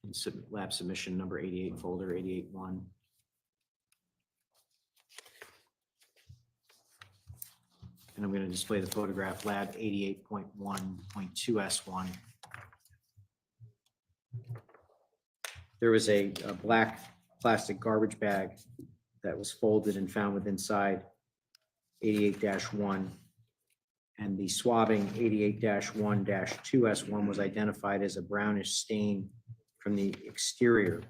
And lab submission number 88, folder 88-1. And I'm going to display the photograph lab 88.1.2S1. There was a black plastic garbage bag that was folded and found with inside 88-1. And the swabbing 88-1-2S1 was identified as a brownish stain from the exterior.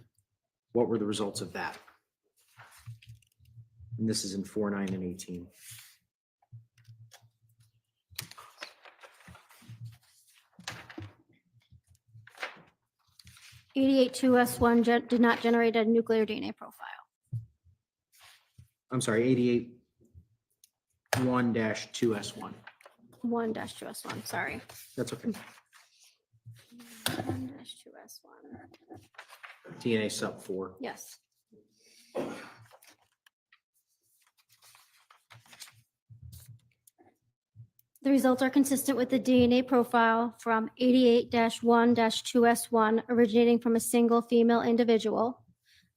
What were the results of that? And this is in 4, 9, and 18. (88-2S1) did not generate a nuclear DNA profile. I'm sorry, 88-1-2S1. 1-2S1, sorry. That's okay. 1-2S1, DNA sub 4. yes. The results are consistent with the DNA profile from 88-1-2S1 originating from a single female individual.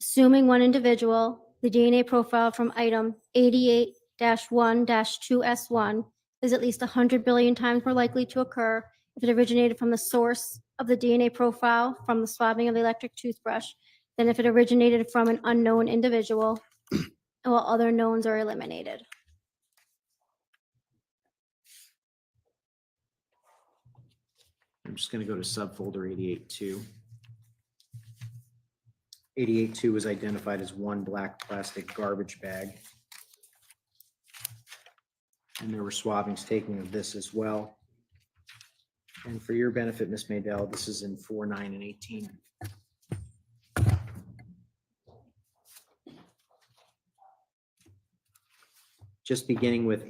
Assuming one individual, the DNA profile from item 88-1-2S1 is at least 100 billion times more likely to occur if it originated from the source of the DNA profile from the swabbing of the electric toothbrush than if it originated from an unknown individual, while other knowns are eliminated. I'm just going to go to subfolder 88-2. 88-2 was identified as one black plastic garbage bag. And there were swabbings taken of this as well. And for your benefit, Ms. Maydell, this is in 4, 9, and 18. Just beginning with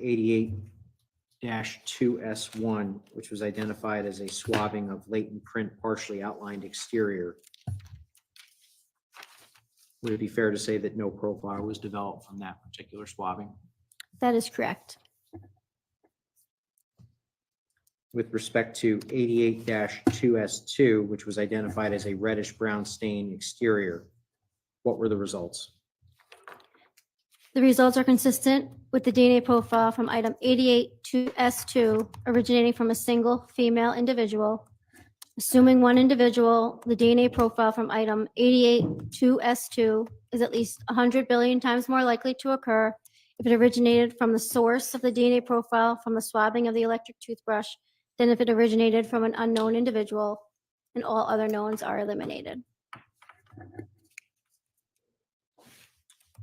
88-2S1, which was identified as a swabbing of latent print partially outlined exterior. Would it be fair to say that no profile was developed from that particular swabbing? That is correct. With respect to 88-2S2, which was identified as a reddish brown stain exterior, what were the results? The results are consistent with the DNA profile from item 88-2S2 originating from a single female individual. Assuming one individual, the DNA profile from item 88-2S2 is at least 100 billion times more likely to occur if it originated from the source of the DNA profile from the swabbing of the electric toothbrush than if it originated from an unknown individual, and all other knowns are eliminated.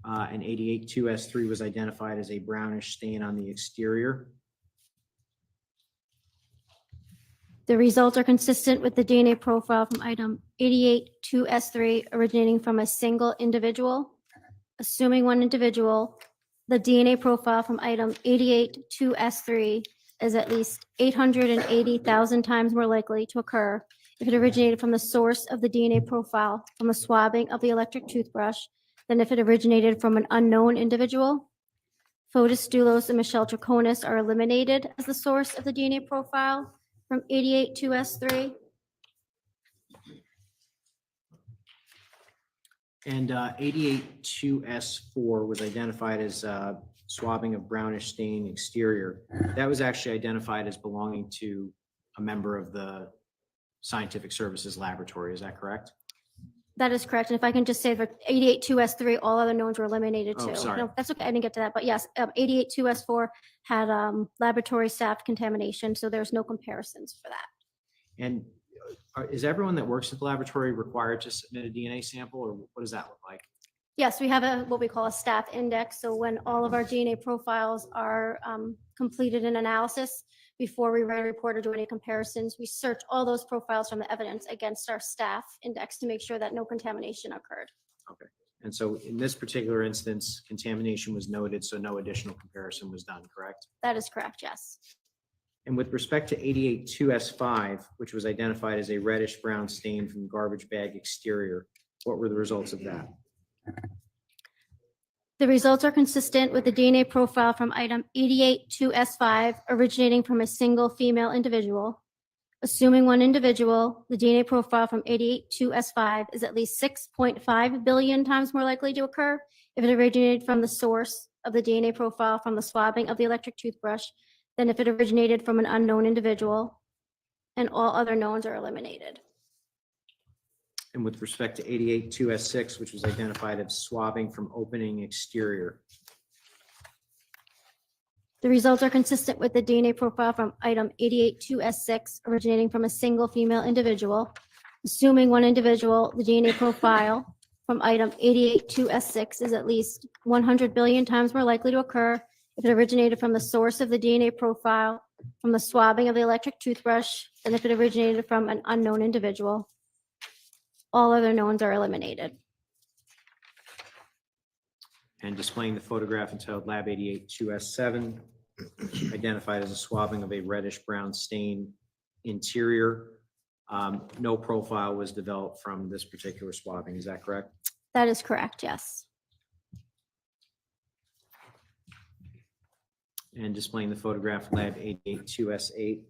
And 88-2S3 was identified as a brownish stain on the exterior. The results are consistent with the DNA profile from item 88-2S3 originating from a single individual. Assuming one individual, the DNA profile from item 88-2S3 is at least 880,000 times more likely to occur if it originated from the source of the DNA profile from the swabbing of the electric toothbrush than if it originated from an unknown individual. Folis Dulos and Michelle Troconis are eliminated as the source of the DNA profile, from 88-2S3. And 88-2S4 was identified as swabbing of brownish stain exterior. That was actually identified as belonging to a member of the Scientific Services Laboratory. Is that correct? That is correct. And if I can just say for 88-2S3, all other knowns were eliminated Oh, too. sorry. No, that's okay. I didn't get to that. But yes, 88-2S4 had laboratory staff contamination, so there's no comparisons for that. And is everyone that works at the laboratory required to submit a DNA sample, or what does that look like? Yes, we have what we call a staff index. So when all of our DNA profiles are completed in analysis, before we write a report or do any comparisons, we search all those profiles from the evidence against our staff index to make sure that no contamination occurred. Okay. And so in this particular instance, contamination was noted, so no additional comparison was done, correct? That is correct, yes. And with respect to 88-2S5, which was identified as a reddish brown stain from garbage bag exterior, what were the results of that? The results are consistent with the DNA profile from item 88-2S5 originating from a single female individual. Assuming one individual, the DNA profile from 88-2S5 is at least 6.5 billion times more likely to occur if it originated from the source of the DNA profile from the swabbing of the electric toothbrush than if it originated from an unknown individual, and all other knowns are eliminated. And with respect to 88-2S6, which was identified as swabbing from opening exterior, The results are consistent with the DNA profile from item 88-2S6 originating from a single female individual. Assuming one individual, the DNA profile from item 88-2S6 is at least 100 billion times more likely to occur if it originated from the source of the DNA profile from the swabbing of the electric toothbrush than if it originated from an unknown individual. All other knowns are eliminated. and displaying the photograph entitled Lab 88-2S7, identified as a swabbing of a reddish brown stain interior. No profile was developed from this particular swabbing. Is that correct? That is correct, yes. And displaying the photograph Lab 88-2S8.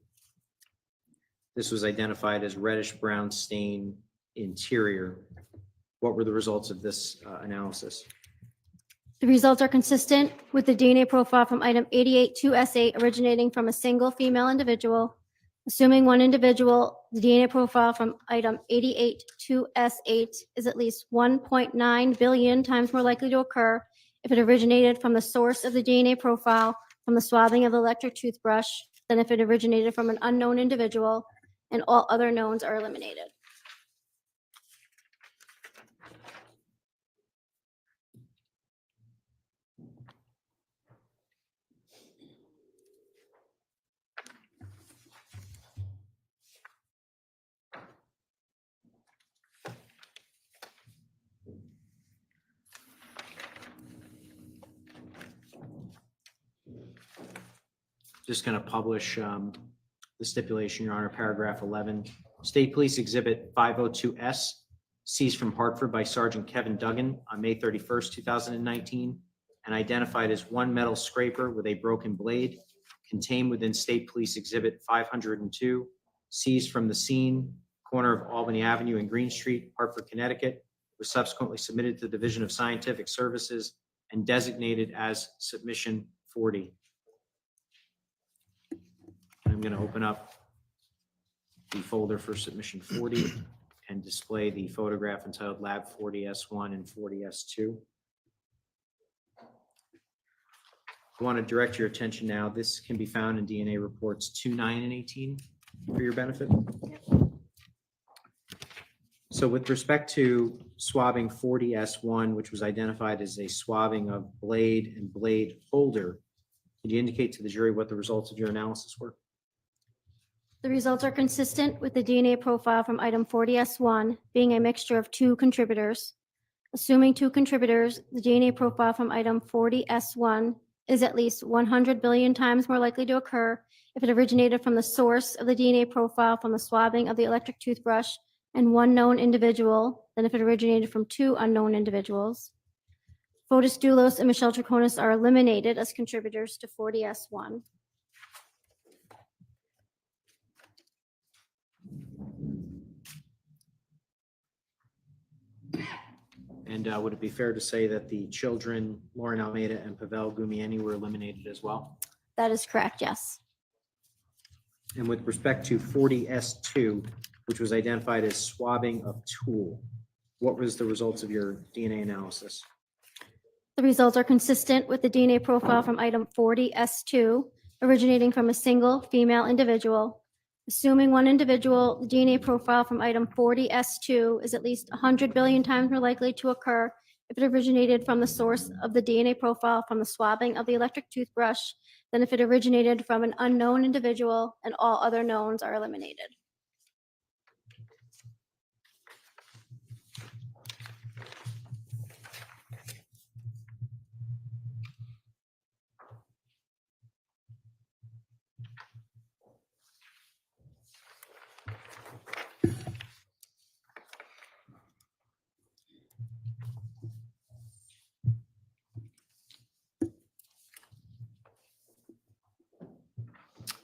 This was identified as reddish brown stain interior. What were the results of this analysis? The results are consistent with the DNA profile from item 88-2S8 originating from a single female individual. Assuming one individual, the DNA profile from item 88-2S8 is at least 1.9 billion times more likely to occur if it originated from the source of the DNA profile from the swabbing of the electric toothbrush than if it originated from an unknown individual, and all other knowns are eliminated. Just going to publish the stipulation, Your Honor, paragraph 11. State Police Exhibit 502S, seized from Hartford by Sergeant Kevin Duggan on May 31st, 2019, and identified as one metal scraper with a broken blade, contained within State Police Exhibit 502, seized from the scene, corner of Albany Avenue and Green Street, Hartford, Connecticut, was subsequently submitted to the Division of Scientific Services and designated as Submission 40. I'm going to open up the folder for submission 40 and display the photograph entitled Lab 40S1 and 40S2. I want to direct your attention now. This can be found in DNA reports 2, 9, and 18 for your benefit. So with respect to swabbing 40S1, which was identified as a swabbing of blade and blade holder, could you indicate to the jury what the results of your analysis were? The results are consistent with the DNA profile from item 40S1 being a mixture of two contributors. Assuming two contributors, the DNA profile from item 40S1 is at least 100 billion times more likely to occur if it originated from the source of the DNA profile from the swabbing of the electric toothbrush and one known individual than if it originated from two unknown individuals. Folis Dulos and Michelle Troconis are eliminated as contributors to 40S1. And would it be fair to say that the children, Lauren Almeida and Pavel Gumieni, were eliminated as well? That is correct, yes. And with respect to 40S2, which was identified as swabbing of tool, what was the results of your DNA analysis? The results are consistent with the DNA profile from item 40S2, originating from a single female individual. Assuming one individual, the DNA profile from item 40S2 is at least 100 billion times more likely to occur if it originated from the source of the DNA profile from the swabbing of the electric toothbrush than if it originated from an unknown individual, and all other knowns are eliminated.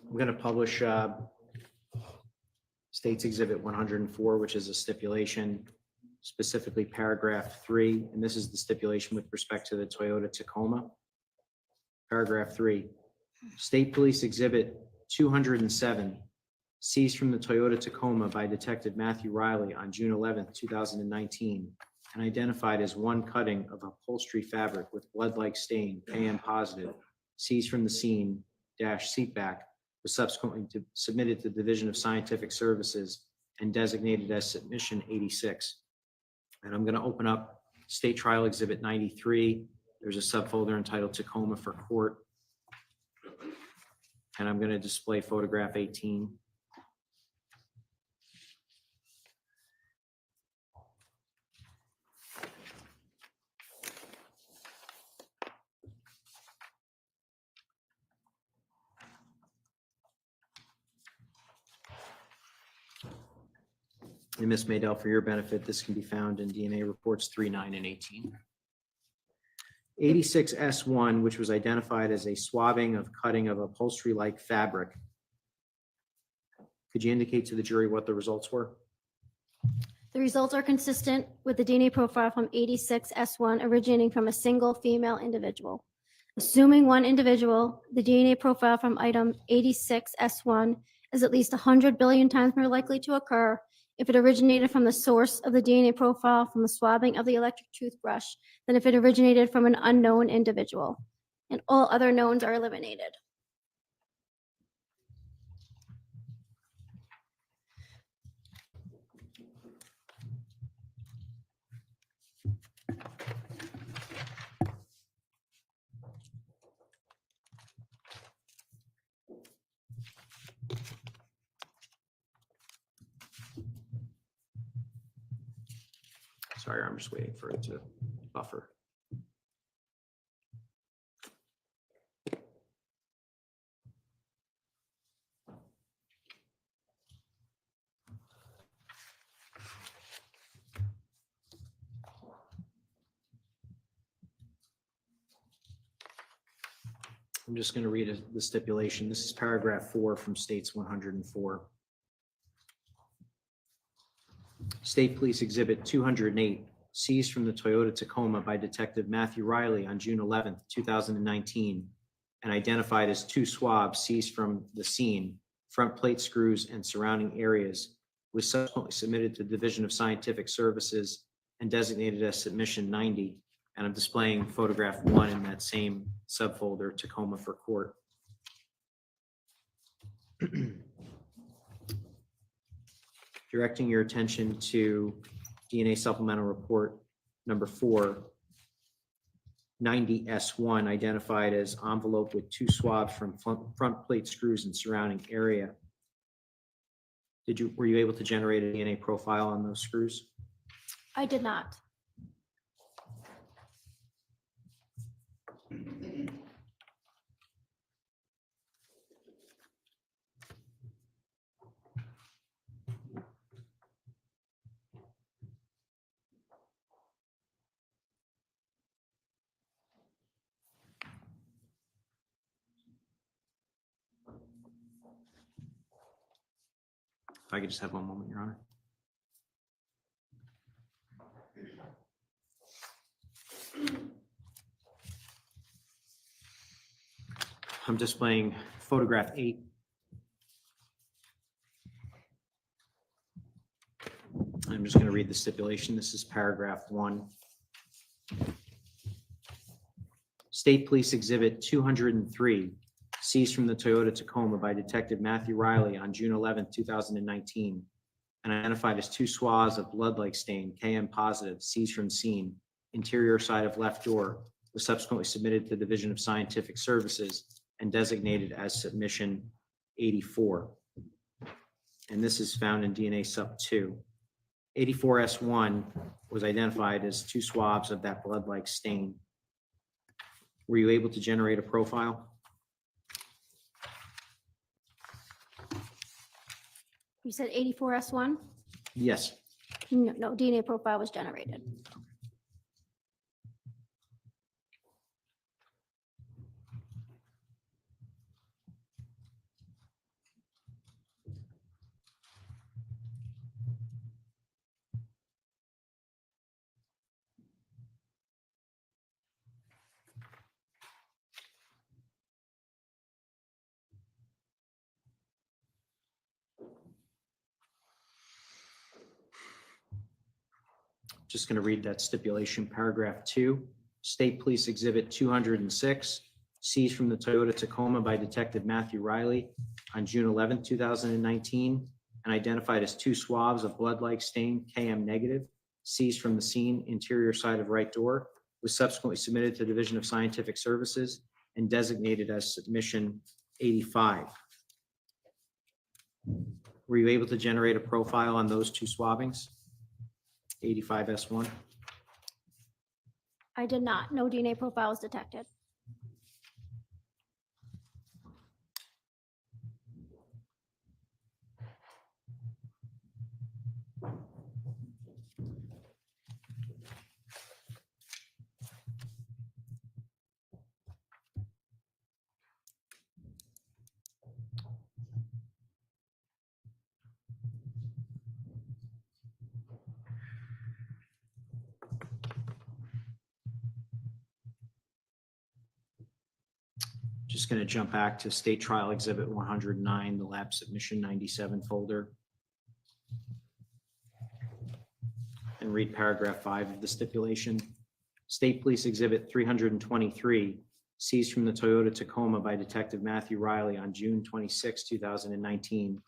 I'm going to publish States Exhibit 104, which is a stipulation, specifically paragraph 3, and this is the stipulation with respect to the Toyota Tacoma. Paragraph 3, State Police Exhibit 207, seized from the Toyota Tacoma by Detective Matthew Riley on June 11, 2019, and identified as one cutting of upholstery fabric with blood-like stain, KM positive, seized from the scene, seatback, was subsequently submitted to the Division of Scientific Services and designated as submission 86. And I'm going to open up State Trial Exhibit 93. There's a subfolder entitled Tacoma for Court. And I'm going to display photograph 18. And Ms. Maydell, for your benefit, this can be found in DNA reports 3, 9, and 18. 86S1, which was identified as a swabbing of cutting of upholstery-like fabric. Could you indicate to the jury what the results were? The results are consistent with the DNA profile from 86S1 originating from a single female individual. Assuming one individual, the DNA profile from item 86S1 is at least 100 billion times more likely to occur if it originated from the source of the DNA profile from the swabbing of the electric toothbrush than if it originated from an unknown individual. And all other knowns are eliminated. Sorry, I'm just waiting for it to buffer. I'm just going to read the stipulation. This is paragraph 4 from States 104. State Police Exhibit 208, seized from the Toyota Tacoma by Detective Matthew Riley on June 11, 2019, and identified as 2 swabs seized from the scene, front plate screws and surrounding areas, was subsequently submitted to the Division of Scientific Services and designated as submission 90. And I'm displaying photograph 1 in that same subfolder, Tacoma for Court. Directing your attention to DNA supplemental report number 4, 90S1, identified as envelope with 2 swabs from front plate screws and surrounding area. Were you able to generate a DNA profile on those screws? I did not. If I could just have one moment, Your Honor. I'm displaying photograph 8. I'm just going to read the stipulation. This is paragraph 1. State Police Exhibit 203, seized from the Toyota Tacoma by Detective Matthew Riley on June 11, 2019, and identified as 2 swaths of blood-like stain, KM positive, seized from scene, interior side of left door, was subsequently submitted to the Division of Scientific Services and designated as submission 84. And this is found in DNA sub 2. 84S1 was identified as 2 swabs of that blood-like stain. Were you able to generate a profile? You said 84S1? Yes. No, DNA profile was generated. Just going to read that stipulation. Paragraph 2, State Police Exhibit 206, seized from the Toyota Tacoma by Detective Matthew Riley on June 11, 2019, and identified as 2 swabs of blood-like stain, KM negative, seized from the scene, interior side of right door, was subsequently submitted to the Division of Scientific Services and designated as submission 85. Were you able to generate a profile on those 2 swabbings? 85S1. I did not. No DNA profile was detected. Just going to jump back to State Trial Exhibit 109, the lab submission 97 folder, and read paragraph 5 of the stipulation. State Police Exhibit 323, seized from the Toyota Tacoma by Detective Matthew Riley on June 26, 2019,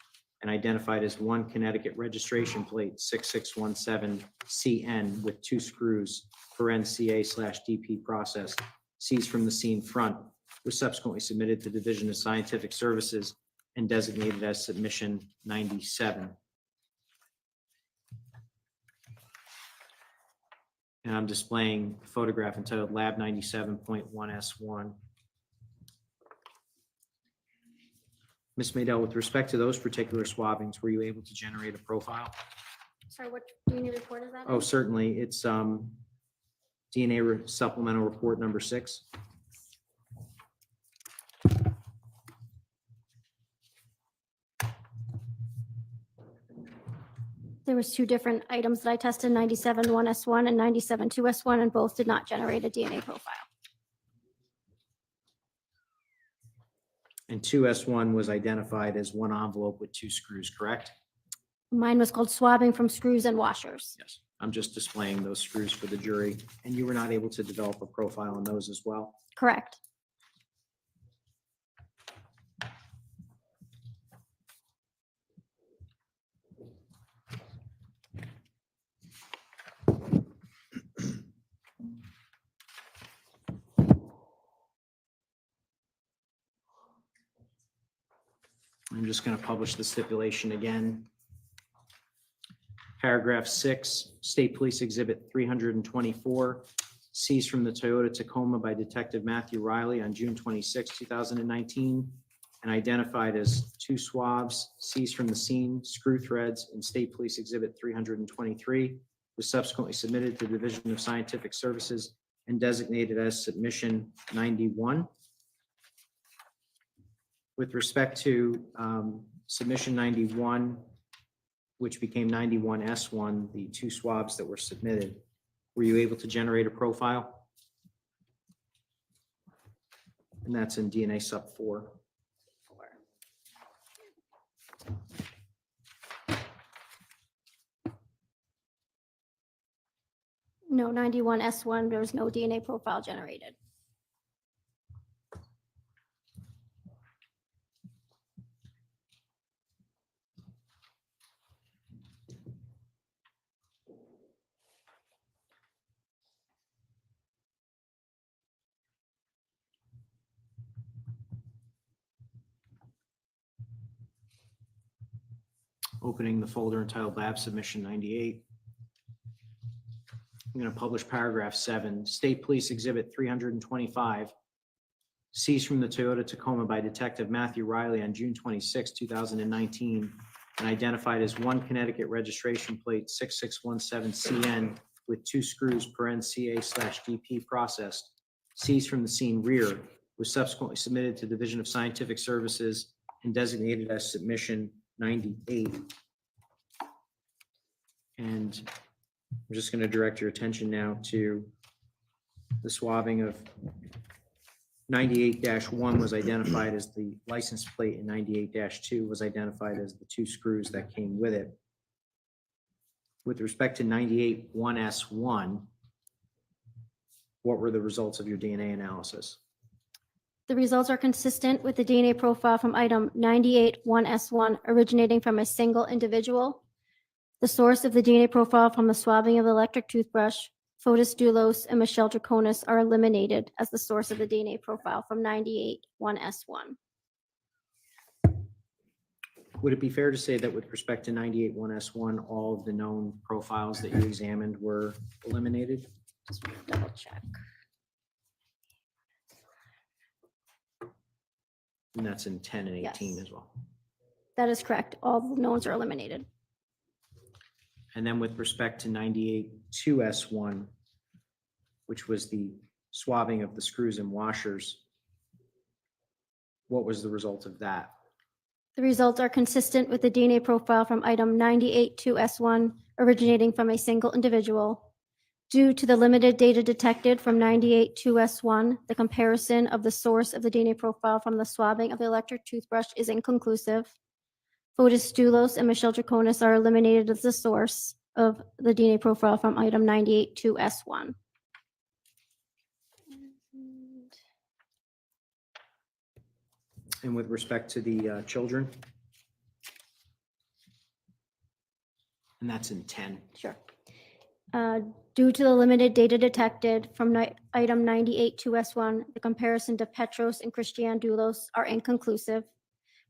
and identified as 1 Connecticut registration plate 6617CN with 2 screws for NCA/DP process, seized from the scene front, was subsequently submitted to Division of Scientific Services and designated as submission 97. And I'm displaying a photograph entitled Lab 97.1S1. Ms. Maydell, with respect to those particular swabbings, were you able to generate a profile? Sorry, what DNA report is that? Oh, certainly. It's DNA supplemental report number 6. There was 2 different items that I tested, 97.1S1 and 97.2S1, and both did not generate a DNA profile. And 2S1 was identified as 1 envelope with 2 screws, correct? Mine was called swabbing from screws and washers. Yes. I'm just displaying those screws for the jury. And you were not able to develop a profile on those as well? Correct. I'm just going to publish the stipulation again. Paragraph 6, State Police Exhibit 324, seized from the Toyota Tacoma by Detective Matthew Riley on June 26, 2019, and identified as 2 swabs seized from the scene, screw threads, in State Police Exhibit 323, was subsequently submitted to the Division of Scientific Services and designated as submission 91. With respect to submission 91, which became 91S1, the 2 swabs that were submitted, were you able to generate a profile? And that's in DNA sub 4. No, 91S1, there was no DNA profile generated. Opening the folder entitled Lab Submission 98. I'm going to publish paragraph 7. State Police Exhibit 325, seized from the Toyota Tacoma by Detective Matthew Riley on June 26, 2019, and identified as 1 Connecticut registration plate 6617CN with 2 screws CA/DP processed, seized from the scene rear, was subsequently submitted to Division of Scientific Services and designated as submission 98. And I'm just going to direct your attention now to the swabbing of 98-1 was identified as the license plate, and 98-2 was identified as the 2 screws that came with it. With respect to 98-1S1, what were the results of your DNA analysis? The results are consistent with the DNA profile from item 98-1S1 originating from a single individual. The source of the DNA profile from the swabbing of the electric toothbrush, Folis Dulos and Michelle Troconis are eliminated as the source of the DNA profile from 98-1S1. Would it be fair to say that with respect to 98-1S1, all of the known profiles that you examined were eliminated? Just double check. And that's in 10 and 18 Yes. as well. That is correct. All the knowns are eliminated. And then with respect to 98-2S1, which was the swabbing of the screws and washers, what was the result of that? The results are consistent with the DNA profile from item 98-2S1 originating from a single individual. Due to the limited data detected from 98-2S1, the comparison of the source of the DNA profile from the swabbing of the electric toothbrush is inconclusive. Folis Dulos and Michelle Troconis are eliminated as the source of the DNA profile from item 98-2S1. And with respect to the children? And that's in 10. Sure. Due to the limited data detected from item 98-2S1, the comparison to Petros and Christiane Dulos are inconclusive.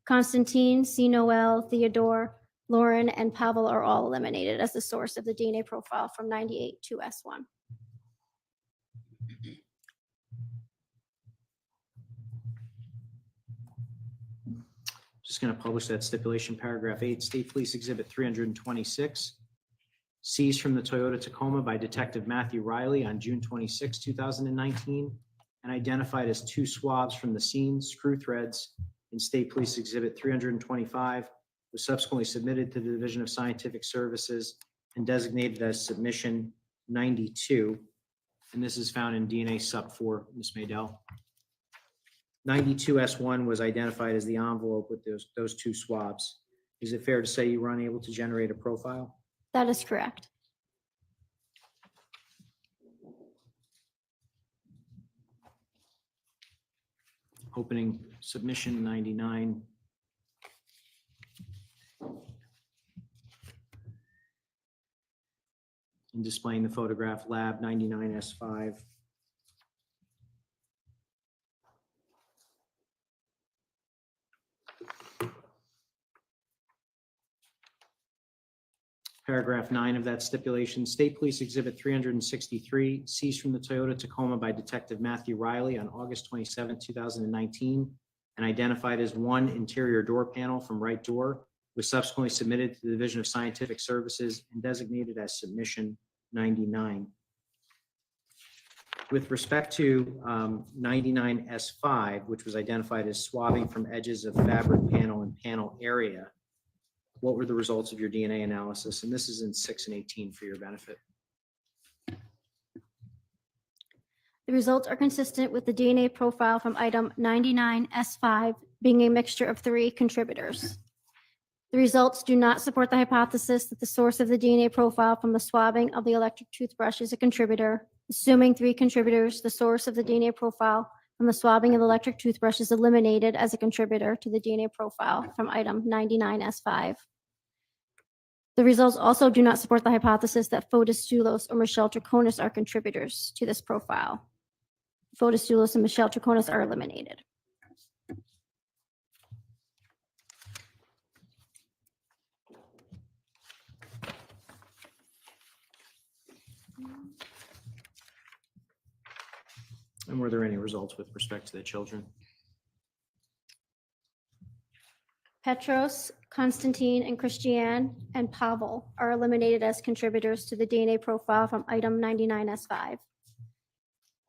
Constantine, C. Noel, Theodore, Lauren, and Pavel are all eliminated as the source of the DNA profile from 98-2S1. Just going to publish that stipulation, paragraph 8. State Police Exhibit 326, seized from the Toyota Tacoma by Detective Matthew Riley on June 26, 2019, and identified as 2 swabs from the scene, screw threads, in State Police Exhibit 325, was subsequently submitted to the Division of Scientific Services and designated as submission 92. And this is found in DNA sub 4, Ms. Maydell. 92S1 was identified as the envelope with those 2 swabs. Is it fair to say you were unable to generate a profile? That is correct. Opening submission 99. And displaying the photograph lab 99S5. Paragraph 9 of that stipulation, State Police Exhibit 363, seized from the Toyota Tacoma by Detective Matthew Riley on August 27, 2019, and identified as 1 interior door panel from right door, was subsequently submitted to the Division of Scientific Services and designated as submission 99. With respect to 99S5, which was identified as swabbing from edges of fabric panel and panel area, what were the results of your DNA analysis? And this is in 6 and 18 for your benefit. The results are consistent with the DNA profile from item 99S5 being a mixture of 3 contributors. The results do not support the hypothesis that the source of the DNA profile from the swabbing of the electric toothbrush is a contributor. Assuming 3 contributors, the source of the DNA profile from the swabbing of the electric toothbrush is eliminated as a contributor to the DNA profile from item 99S5. The results also do not support the hypothesis that Folis Dulos or Michelle Troconis are contributors to this profile. Folis Dulos and Michelle Troconis are eliminated. And were there any results with respect to the children? Petros, Constantine, and Christiane and Pavel are eliminated as contributors to the DNA profile from item 99S5.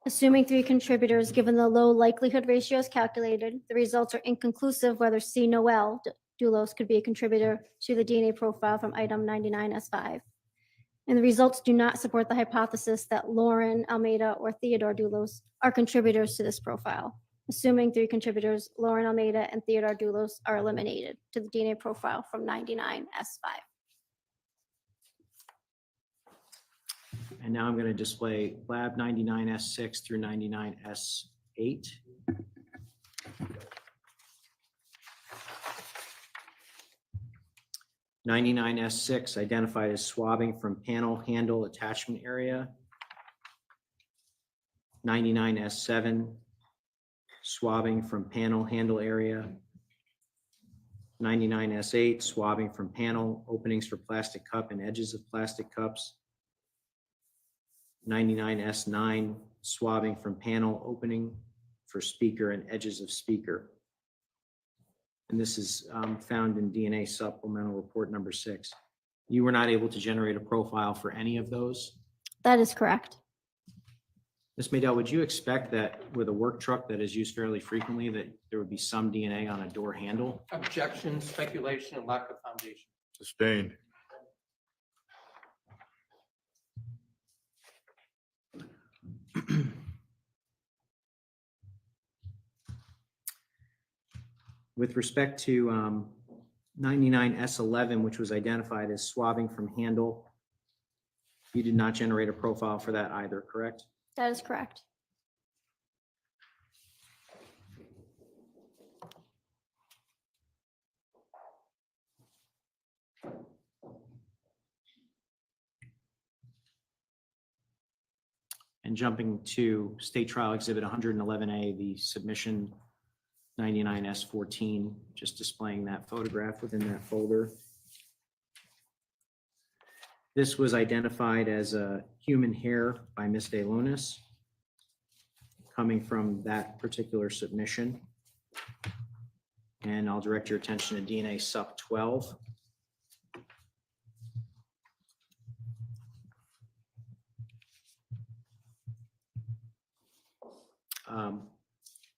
Assuming 3 contributors, given the low likelihood ratios calculated, the results are inconclusive whether C. Noel Dulos could be a contributor to the DNA profile from item 99S5. And the results do not support the hypothesis that Lauren Almeida or Theodore Dulos are contributors to this profile. Assuming 3 contributors, Lauren Almeida and Theodore Dulos are eliminated to the DNA profile from 99S5. And now I'm going to display lab 99S6 through 99S8. (99S6) identified as swabbing from panel handle attachment area. 99S7 swabbing from panel handle area. 99S8 swabbing from panel openings for plastic cup and edges of plastic cups. 99S9 swabbing from panel opening for speaker and edges of speaker. And this is found in DNA supplemental report number 6. You were not able to generate a profile for any of those? That is correct. Ms. Maydell, would you expect that with a work truck that is used fairly frequently that there would be some DNA on a door handle? Objection, speculation, and lack of foundation. Sustained. With respect to 99S11, which was identified as swabbing from handle, you did not generate a profile for that either, correct? That is correct. And jumping to State Trial Exhibit 111A, the submission 99S14, just displaying that photograph within that folder. This was identified as a human hair by Ms. DeLunas, coming from that particular submission. And I'll direct your attention to DNA Sup 12.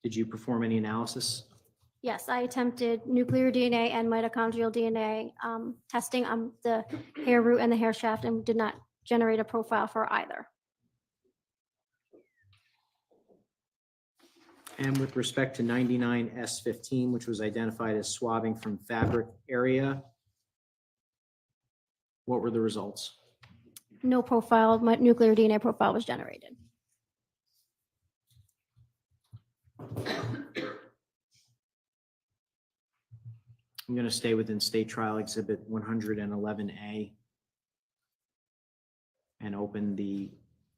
Did you perform any analysis? Yes, I attempted nuclear DNA and mitochondrial DNA testing on the hair root and the hair shaft and did not generate a profile for either. And with respect to 99S15, which was identified as swabbing from fabric area, what were the results? No profile, my nuclear DNA profile was generated. I'm going to stay within State Trial Exhibit 111A and open the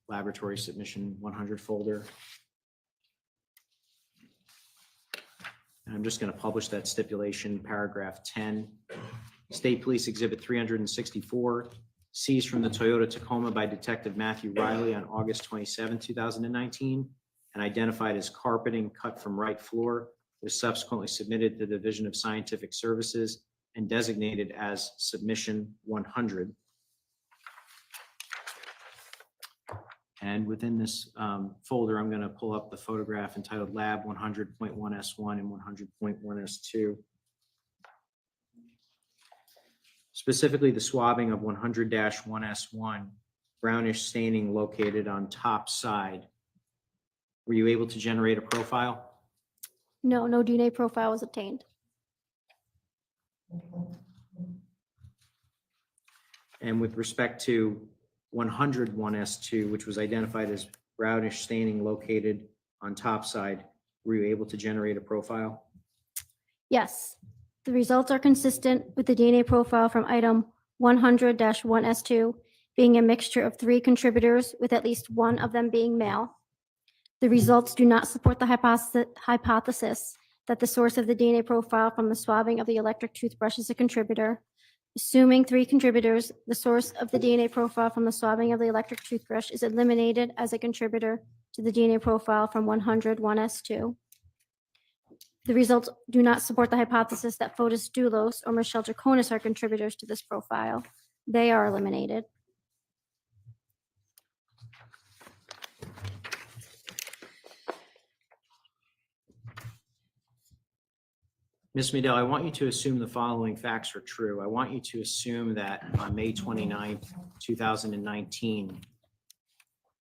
laboratory submission 100 folder. And I'm just going to publish that stipulation, paragraph 10. State Police Exhibit 364, seized from the Toyota Tacoma by Detective Matthew Riley on August 27, 2019, and identified as carpeting cut from right floor, was subsequently submitted to the Division of Scientific Services and designated as submission 100. And within this folder, I'm going to pull up the photograph entitled Lab 100.1S1 and 100.1S2. Specifically, the swabbing of 100-1S1, brownish staining located on top side Were you able to generate a profile? No, no DNA profile was obtained. And with respect to 101S2, which was identified as brownish staining located on top side, were you able to generate a profile? Yes, the results are consistent with the DNA profile from item 100-1S2 being a mixture of 3 contributors with at least one of them being male. The results do not support the hypothesis that the source of the DNA profile from the swabbing of the electric toothbrush is a contributor. Assuming 3 contributors, the source of the DNA profile from the swabbing of the electric toothbrush is eliminated as a contributor to the DNA profile from 101S2. The results do not support the hypothesis that Folis Dulos or Michelle Troconis are contributors to this profile. They are eliminated. Ms. Madell, I want you to assume the following facts are true. I want you to assume that on May 29th, 2019,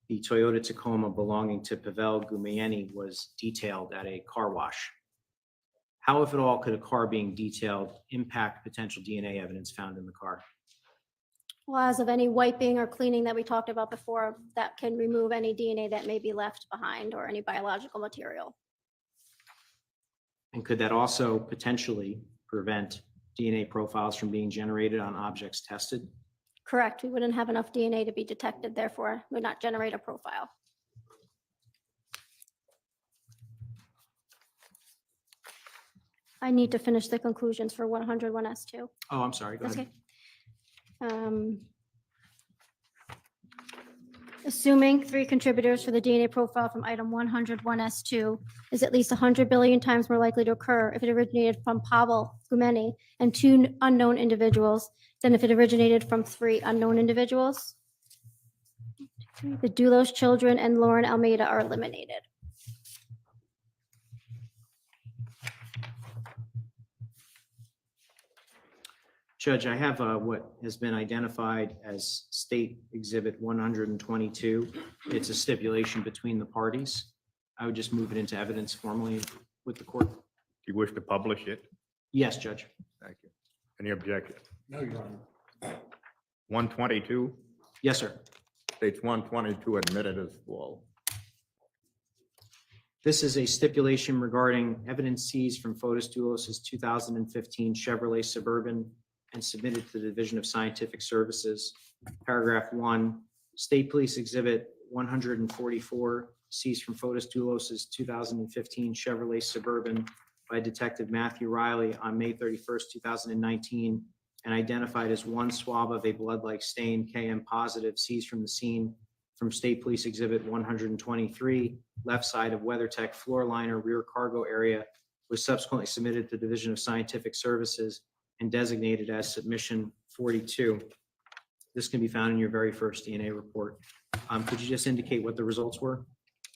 the Toyota Tacoma belonging to Pavel Gumieni was detailed at a car wash. How, if at all, could a car being detailed impact potential DNA evidence found in the car? Well, as of any wiping or cleaning that we talked about before, that can remove any DNA that may be left behind or any biological material. And could that also potentially prevent DNA profiles from being generated on objects tested? Correct. We wouldn't have enough DNA to be detected, therefore would not generate a profile. I need to finish the conclusions for 101S2. Oh, I'm sorry. Go That's ahead. okay. Assuming 3 contributors for the DNA profile from item 101S2 is at least 100 billion times more likely to occur if it originated from Pavel Gumieni and 2 unknown individuals than if it originated from 3 unknown individuals. The Dulos children and Lauren Almeida are eliminated. Judge, I have what has been identified as State Exhibit 122. It's a stipulation between the parties. I would just move it into evidence formally with the court. Do you wish to publish it? Yes, Judge. Thank you. Any objection? No, Your Honor. 122, Yes, sir. states 122 admitted as full. This is a stipulation regarding evidence seized from Folis Dulos' 2015 Chevrolet Suburban and submitted to the Division of Scientific Services. Paragraph 1, State Police Exhibit 144 seized from Folis Dulos' 2015 Chevrolet Suburban by Detective Matthew Riley on May 31st, 2019, and identified as 1 swab of a blood-like stain, KM positive, seized from the scene from State Police Exhibit 123, left side of WeatherTech floor liner rear cargo area, was subsequently submitted to the Division of Scientific Services and designated as submission 42. This can be found in your very first DNA report. Could you just indicate what the results were?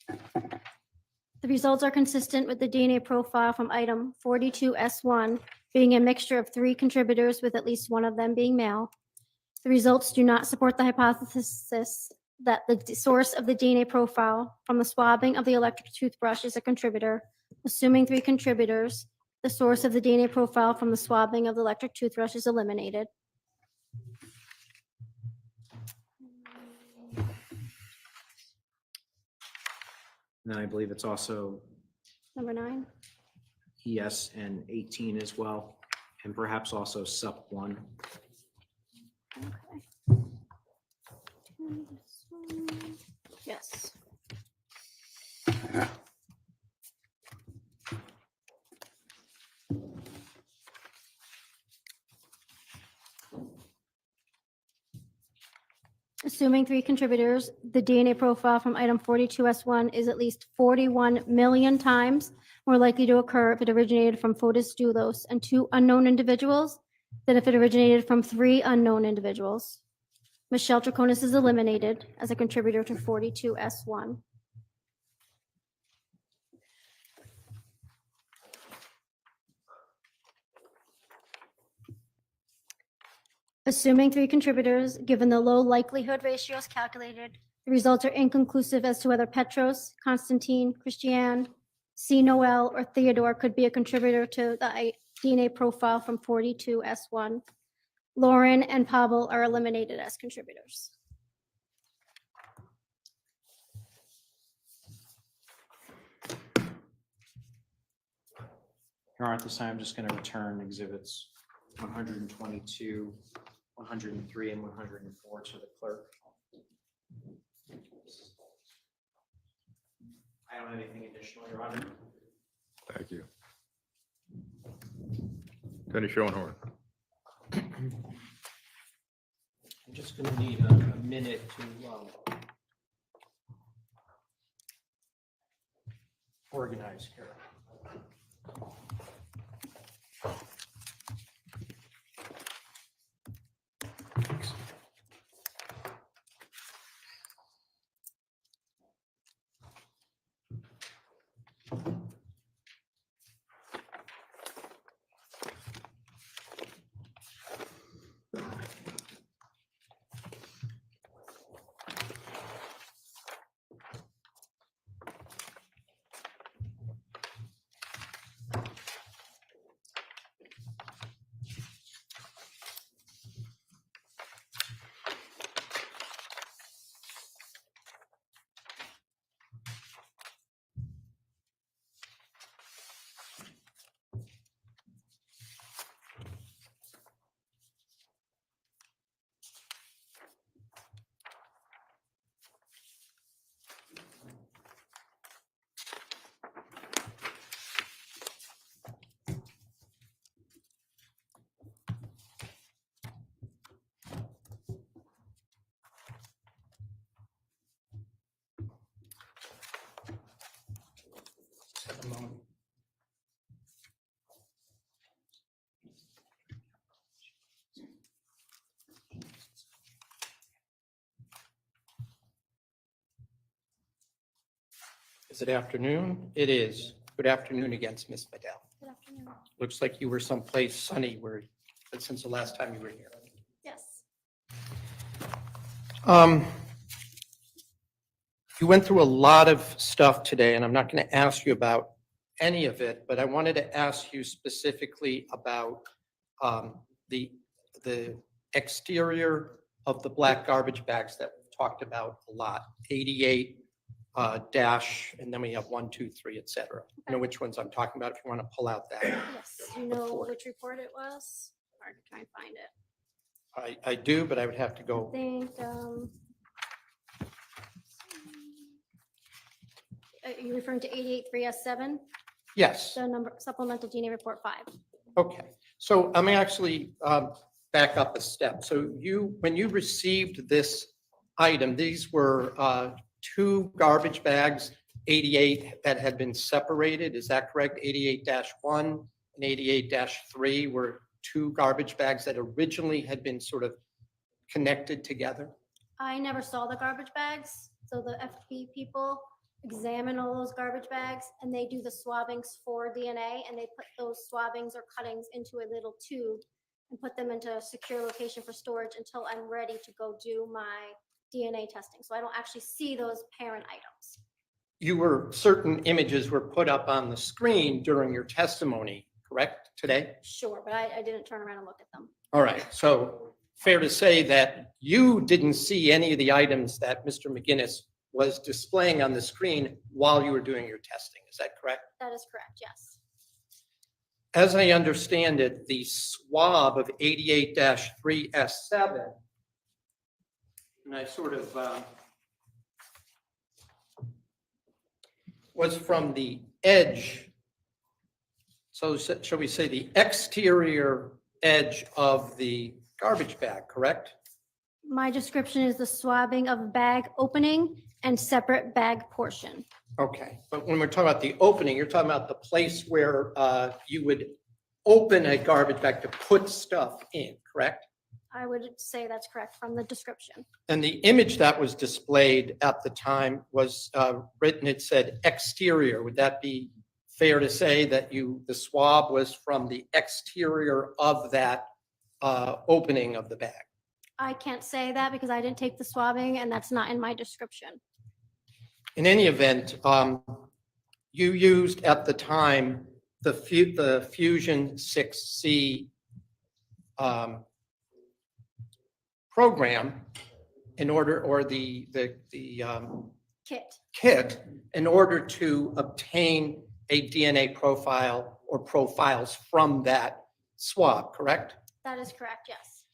The results are consistent with the DNA profile from item 42S1 being a mixture of 3 contributors with at least one of them being male. The results do not support the hypothesis that the source of the DNA profile from the swabbing of the electric toothbrush is a contributor. Assuming 3 contributors, the source of the DNA profile from the swabbing of the electric toothbrush is eliminated. And then I believe it's also Number 9. ES and 18 as well, and perhaps also SUP 1. Yes. Assuming 3 contributors, the DNA profile from item 42S1 is at least 41 million times more likely to occur if it originated from Folis Dulos and 2 unknown individuals than if it originated from 3 unknown individuals. Michelle Troconis is eliminated as a contributor to 42S1. Assuming 3 contributors, given the low likelihood ratios calculated The results are inconclusive as to whether Petros, Constantine, Christiane, C. Noel, or Theodore could be a contributor to the DNA profile from 42S1. Lauren and Pavel are eliminated as contributors. Your Honor, at this time, I'm just going to return exhibits 122, 103, and 104 to the clerk. I don't have anything additional, Your Honor. Thank you. Attorney Schoenhorn. I'm just going to need a minute to organize here. Just have a moment. Is it afternoon? It is. Good afternoon again, Ms. Fidel. Good afternoon. Looks like you were someplace sunny where, since the last time you were here. Yes. You went through a lot of stuff today, and I'm not going to ask you about any of it, but I wanted to ask you specifically about the exterior of the black garbage bags that we've talked about a lot, 88 dash, and then we have 1, 2, 3, et cetera. You know which ones I'm talking about if you want to pull out that. Yes. Do you know which report it was? Hard to try and find it. I do, but I would have to I go. think, are you referring to 883S7? Yes. The number supplemental DNA report 5. Okay, so I'm actually back up a step. So when you received this item, these were 2 garbage bags, 88 that had been separated. Is that correct? 88-1 and 88-3 were 2 garbage bags that originally had been sort of connected together. I never saw the garbage bags, so the FP people examine all those garbage bags and they do the swabbings for DNA, and they put those swabbings or cuttings into a little tube and put them into a secure location for storage until I'm ready to go do my DNA testing. So I don't actually see those parent items. Certain images were put up on the screen during your testimony, correct, today? Sure, but I didn't turn around and look at them. All right, so fair to say that you didn't see any of the items that Mr. McGinnis was displaying on the screen while you were doing your testing. Is that correct? That is correct, yes. As I understand it, the swab of 88-3S7, and I sort of was from the edge. So shall we say the exterior edge of the garbage bag, correct? My description is the swabbing of bag opening and separate bag portion. Okay, but when we're talking about the opening, you're talking about the place where you would open a garbage bag to put stuff in, correct? I would say that's correct from the description. And the image that was displayed at the time was written, it said exterior. Would that be fair to say that the swab was from the exterior of that opening of the bag? I can't say that because I didn't take the swabbing and that's not in my description. In any event, you used at the time the Fusion 6C program in order, or the kit in order to obtain a DNA profile or profiles from that swab, correct? That is correct, yes.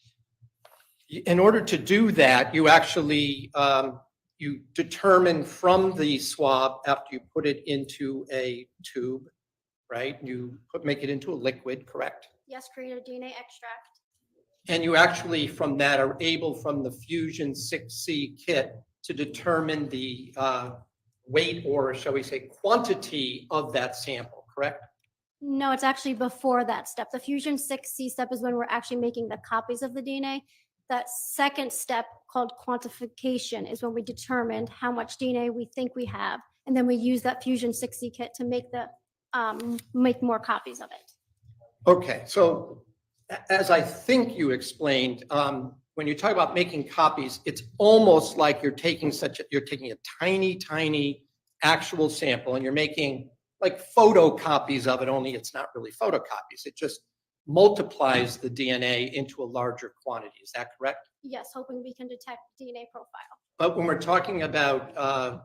In order to do that, you actually, you determine from the swab after you put it into a tube, right? You make it into a liquid, correct? Yes, create a DNA extract. And you actually, from that, are able from the Fusion 6C kit to determine the weight, or shall we say quantity of that sample, correct? No, it's actually before that step. The Fusion 6C step is when we're actually making the copies of the DNA. That second step, called quantification, is when we determine how much DNA we think we have, and then we use that Fusion 6C kit to make the make more copies of it. Okay, so as I think you explained, when you talk about making copies, it's almost like you're taking a tiny, tiny actual sample and you're making like photocopies of it, only it's not really photocopies. It just multiplies the DNA into a larger quantity. Is that correct? Yes, hoping we can detect DNA profile. But when we're talking about a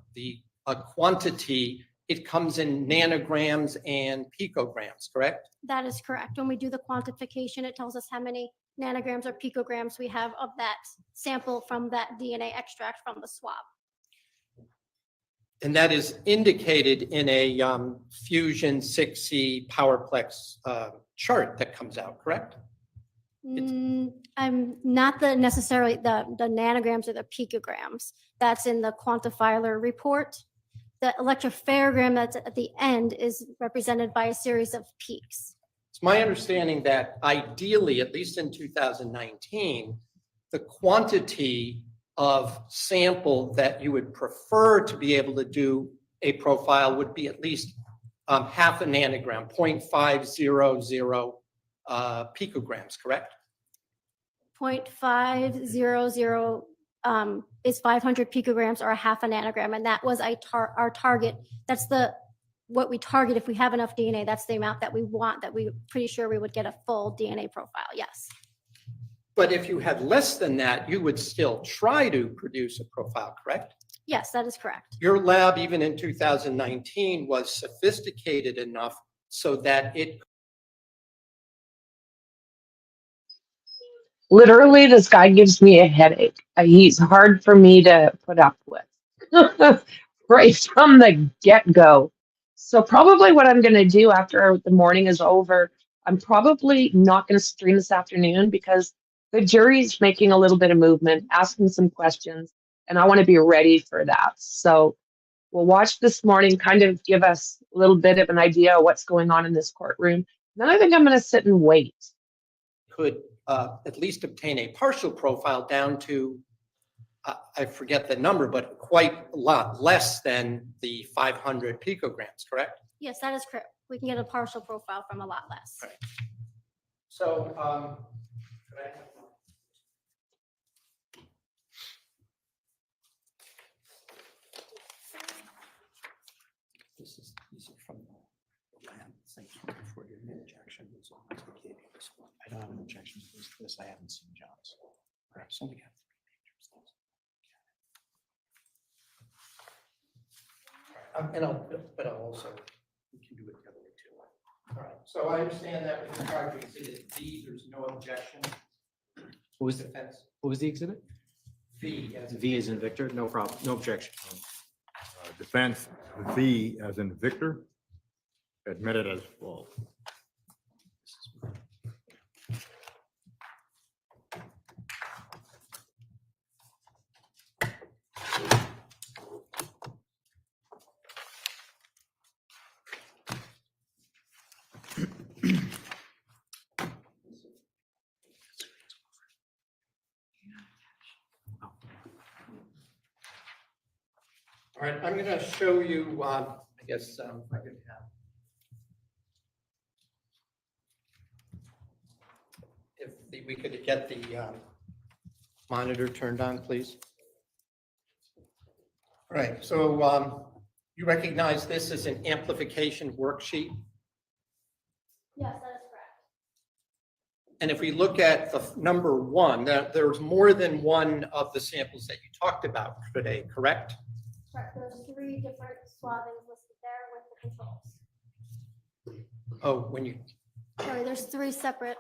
quantity, it comes in nanograms and picograms, correct? That is correct. When we do the quantification, it tells us how many nanograms or picograms we have of that sample from that DNA extract from the swab. And that is indicated in a Fusion 6C PowerPlex chart that comes out, correct? I'm not necessarily the nanograms or the picograms. That's in the quantifier report. The electropharogram that's at the end is represented by a series of peaks. It's my understanding that ideally, at least in 2019, the quantity of sample that you would prefer to be able to do a profile would be at least half a nanogram, 0.500 picograms, correct? 0.500 is 500 picograms or a half a nanogram, and that was our target. That's what we target. If we have enough DNA, that's the amount that we want, that we're pretty sure we would get a full DNA profile, yes. But if you had less than that, you would still try to produce a profile, correct? Yes, that is correct. Your lab, even in 2019, was sophisticated enough so that it. Literally, this guy gives me a headache. He's hard for me to put up with right from the get-go. So probably what I'm going to do after the morning is over, I'm probably not going to stream this afternoon because the jury's making a little bit of movement, asking some questions, and I want to be ready for that. So we'll watch this morning, kind of give us a little bit of an idea of what's going on in this courtroom. Then I think I'm going to sit and wait. Could at least obtain a partial profile down to, I forget the number, but quite a lot less than the 500 picograms, correct? Yes, that is correct. We can get a partial profile from a lot less. Right. So, could I have These are from the lab. Thank you for your injection. As long as we gave you this one. I don't have an objection to this. I haven't seen John's. Perhaps only have 3 pictures. but I'll also, We can do it the other way too. all right. So I understand that with regard to exhibit D, there's no objection. What was the Defense exhibit? V as V is in Victor. No problem. No objection. Defense V as in Victor, admitted as false. All right, I'm going to show you, I guess, if I could have. If we could get the monitor turned on, please? All right, so you recognize this as an amplification worksheet? Yes, that is correct. And if we look at the number one, there's more than one of the samples that you talked about today, correct? Correct. There's 3 different swabbings listed there with the controls. Oh, when you, Sorry, there's 3 separate.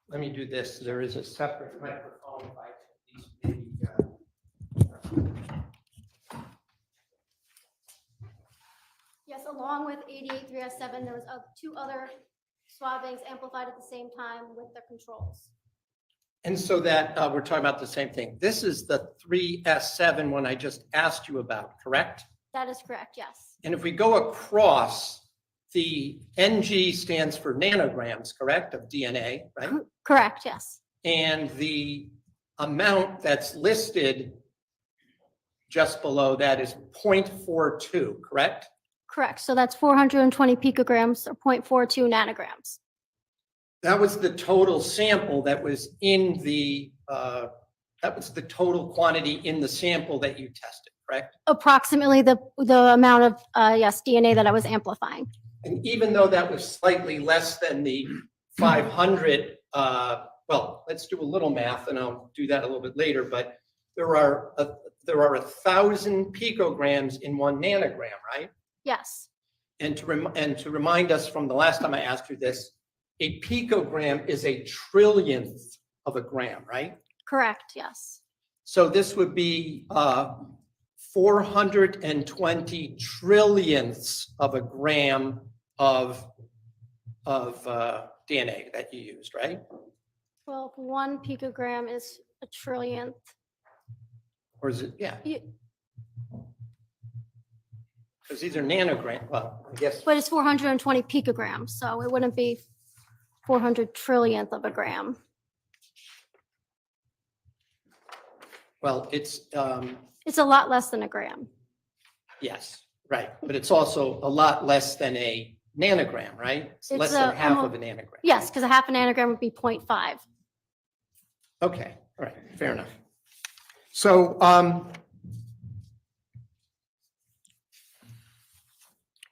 let me do this. There is a separate microphone. If I can at least maybe, Yes, along with 883S7, there was 2 other swabbings amplified at the same time with the controls. And so that we're talking about the same thing. This is the 3S7 one I just asked you about, correct? That is correct, yes. And if we go across, the NG stands for nanograms, correct, of DNA, right? Correct, yes. And the amount that's listed just below that is 0.42, correct? Correct. So that's 420 picograms or 0.42 nanograms. That was the total sample that was in the, that was the total quantity in the sample that you tested, correct? Approximately the amount of, yes, DNA that I was amplifying. And even though that was slightly less than the 500, well, let's do a little math and I'll do that a little bit later, but there are 1,000 picograms in 1 nanogram, right? Yes, And to remind us from the last time I asked you this, a picogram is a trillionth of a gram, right? correct, yes. So this would be 420 trillionths of a gram of DNA that you used, right? Well, 1 picogram is a trillionth. Or is it, yeah, You- because these are nanograms, well, I guess, But it's 420 picograms, so it wouldn't be 400 trillionth of a gram. well, it's, It's a lot less than a gram. yes, right. But it's also a lot less than a nanogram, right? It's less It's than a- half almo- of a nanogram. Yes, because a half a nanogram would be 0.5. Okay, all right, fair enough. So,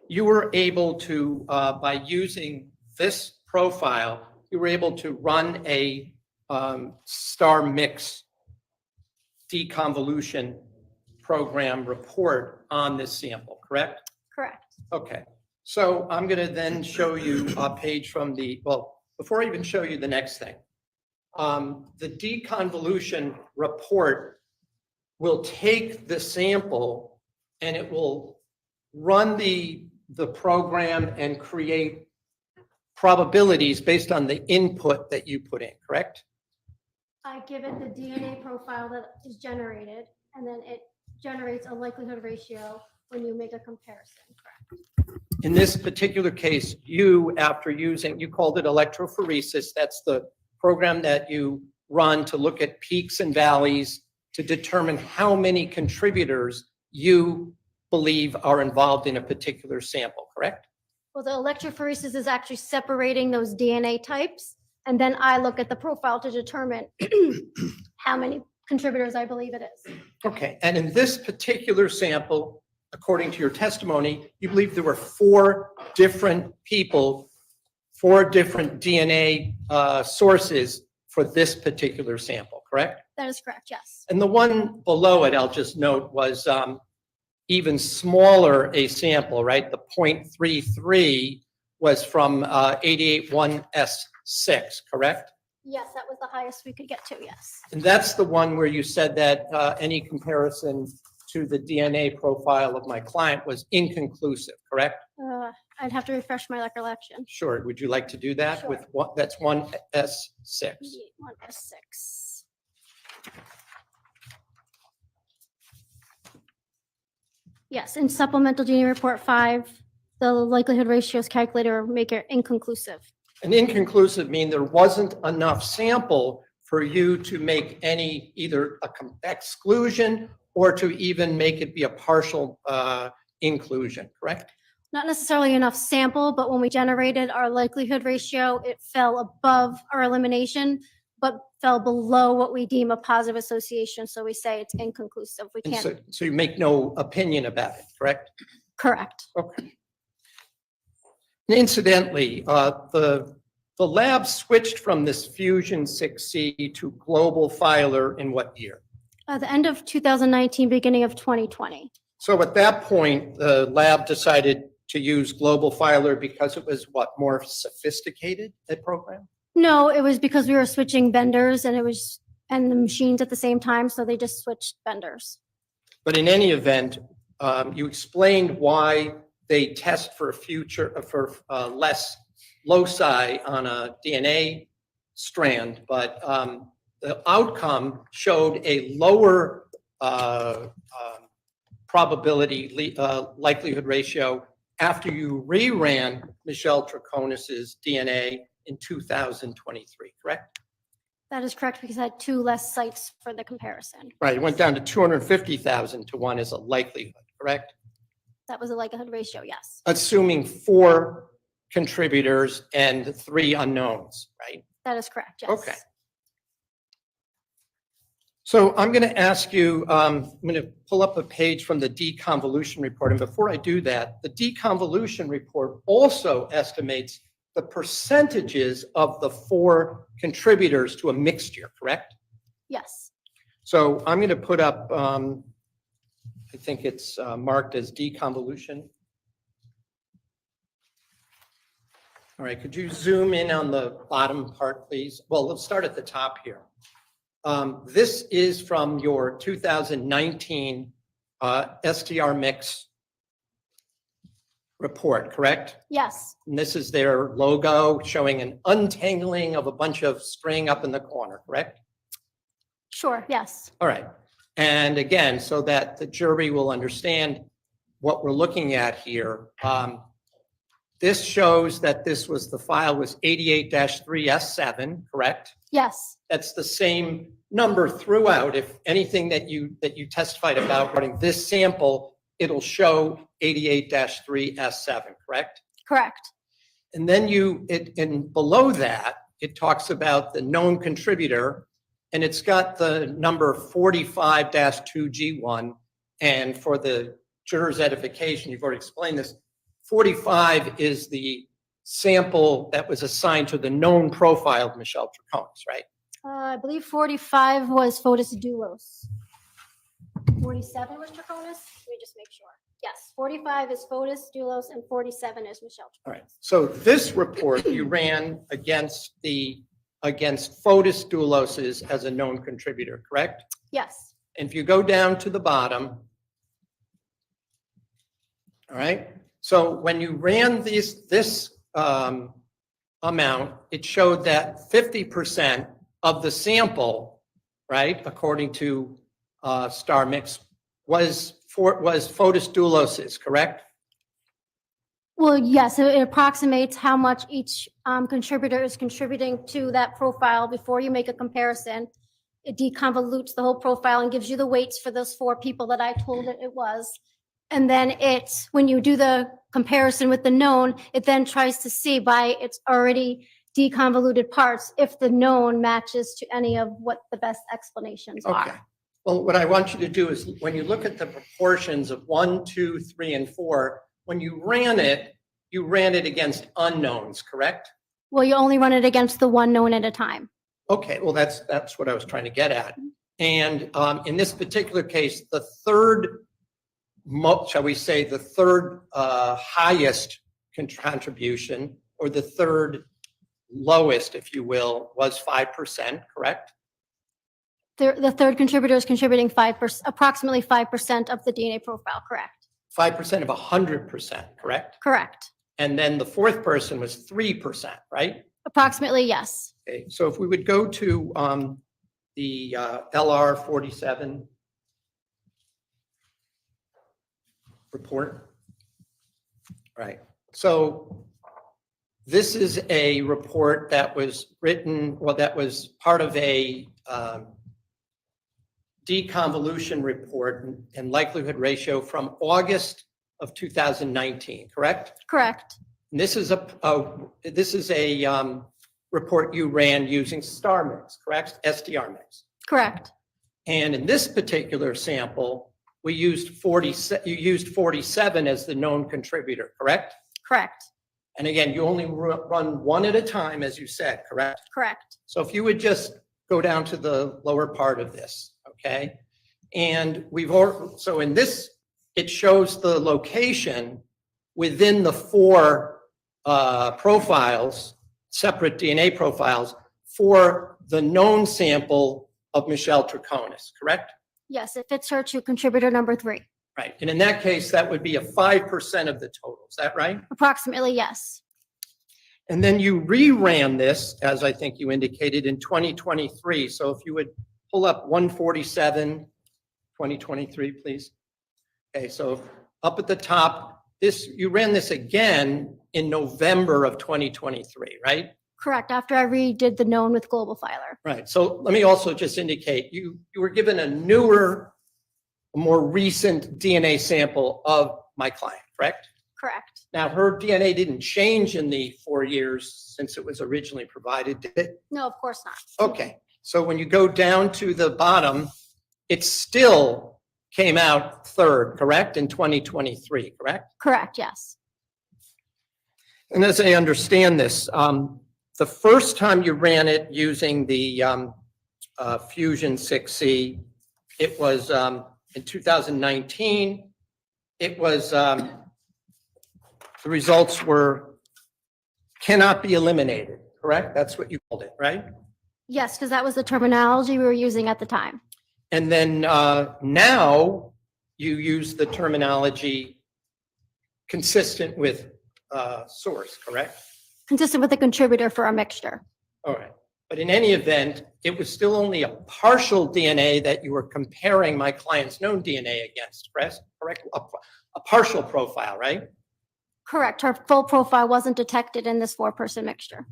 you were able to, by using this profile, you were able to run a star mix deconvolution program report on this sample, correct? Correct. Okay, so I'm going to then show you a page from the, well, before I even show you the next thing. The deconvolution report will take the sample and it will run the program and create probabilities based on the input that you put in, correct? I give it the DNA profile that is generated, and then it generates a likelihood ratio when you make a comparison, correct? In this particular case, you, after using, you called it electrophoresis. That's the program that you run to look at peaks and valleys to determine how many contributors you believe are involved in a particular sample, correct? Well, the electrophoresis is actually separating those DNA types, and then I look at the profile to determine how many contributors I believe it is. Okay, and in this particular sample, according to your testimony, you believe there were 4 different people, 4 different DNA sources for this particular sample, correct? That is correct, yes. And the one below it, I'll just note, was even smaller a sample, right? The 0.33 was from 881S6, correct? Yes, that was the highest we could get to, yes. And that's the one where you said that any comparison to the DNA profile of my client was inconclusive, correct? I'd have to refresh my recollection. Sure. Would you like to do that Sure. with what? That's 1S6. 881S6. Yes, in supplemental DNA report 5, the likelihood ratios calculator make it inconclusive. An inconclusive mean there wasn't enough sample for you to make any either a exclusion or to even make it be a partial inclusion, correct? Not necessarily enough sample, but when we generated our likelihood ratio, it fell above our elimination, but fell below what we deem a positive association, so we say it's inconclusive. We And can't, so you make no opinion about it, correct? correct. Okay. Incidentally, the lab switched from this Fusion 6C to Global Filer in what year? The end of 2019, beginning of 2020. So at that point, the lab decided to use Global Filer because it was what, more sophisticated, that program? No, it was because we were switching vendors and the machines at the same time, so they just switched vendors. But in any event, you explained why they test for less loci on a DNA strand, but the outcome showed a lower probability likelihood ratio after you reran Michelle Troconis's DNA in 2023, correct? That is correct, because I had 2 less sites for the comparison. Right, it went down to 250,000 to 1 as a likelihood, correct? That was a likelihood ratio, yes. Assuming 4 contributors and 3 unknowns, right? That is correct, yes. Okay. So I'm going to ask you, I'm going to pull up a page from the deconvolution report. And before I do that, the deconvolution report also estimates the percentages of the 4 contributors to a mixture, correct? Yes. So I'm going to put up, I think it's marked as deconvolution. All right, could you zoom in on the bottom part, please? Well, let's start at the top here. This is from your 2019 STR mix report, correct? Yes. And this is their logo showing an untangling of a bunch of string up in the corner, correct? Sure, yes. All right. And again, so that the jury will understand what we're looking at here, this shows that the file was 88-3S7, correct? Yes. That's the same number throughout. If anything that you testified about regarding this sample, it'll show 88-3S7, correct? Correct. And then and below that, it talks about the known contributor, and it's got the number 45-2G1. And for the juror's edification, you've already explained this, 45 is the sample that was assigned to the known profile of Michelle Troconis, right? I believe 45 was Folis Dulos. 47 was Troconis? Let me just make sure. Yes, 45 is Folis Dulos and 47 is Michelle Troconis. All right. So this report you ran against Folis Dulos as a known contributor, correct? Yes. And if you go down to the bottom, all right. So when you ran this amount, it showed that 50% of the sample, right, according to Star Mix, was Folis Dulos's, correct? Well, yes, it approximates how much each contributor is contributing to that profile before you make a comparison. It deconvolutes the whole profile and gives you the weights for those 4 people that I told it was. And then when you do the comparison with the known, it then tries to see by its already deconvoluted parts if the known matches to any of what the best explanations Okay. are. Well, what I want you to do is when you look at the proportions of 1, 2, 3, and 4, when you ran it against unknowns, correct? Well, you only run it against the one known at a time. Okay, well, that's what I was trying to get at. And in this particular case, the third, shall we say, the third highest contribution, or the third lowest, if you will, was 5%, correct? The third contributor is contributing approximately 5% of the DNA profile, correct? 5% of 100%, correct? Correct. And then the fourth person was 3%, right? Approximately, yes. Okay, so if we would go to the LR 47 report. Right. So this is a report that was written, well, that was part of a deconvolution report and likelihood ratio from August of 2019, correct? Correct. And this is a report you ran using star mix, correct? STR mix. Correct. And in this particular sample, we used 47 as the known contributor, correct? Correct. And again, you only run one at a time, as you said, correct? Correct. So if you would just go down to the lower part of this, okay? And so in this, it shows the location within the 4 profiles, separate DNA profiles for the known sample of Michelle Troconis, correct? Yes, it fits her to contributor number 3. Right. And in that case, that would be a 5% of the total. Is that right? Approximately, yes. And then you reran this, as I think you indicated, in 2023. So if you would pull up 147, 2023, please. Okay, so up at the top, you ran this again in November of 2023, right? Correct. After I redid the known with global filer. Right. So let me also just indicate you were given a newer, more recent DNA sample of my client, correct? Correct. Now, her DNA didn't change in the 4 years since it was originally provided, did it? No, of course not. Okay, so when you go down to the bottom, it still came out 3rd, correct, in 2023, correct? Correct, yes. And as I understand this, the first time you ran it using the Fusion 6C, it was in 2019. It was, the results were cannot be eliminated, correct? That's what you called it, right? Yes, because that was the terminology we were using at the time. And then now you use the terminology consistent with source, correct? Consistent with the contributor for our mixture. All right. But in any event, it was still only a partial DNA that you were comparing my client's known DNA against, correct? A partial profile, right? Correct. Her full profile wasn't detected in this 4-person mixture.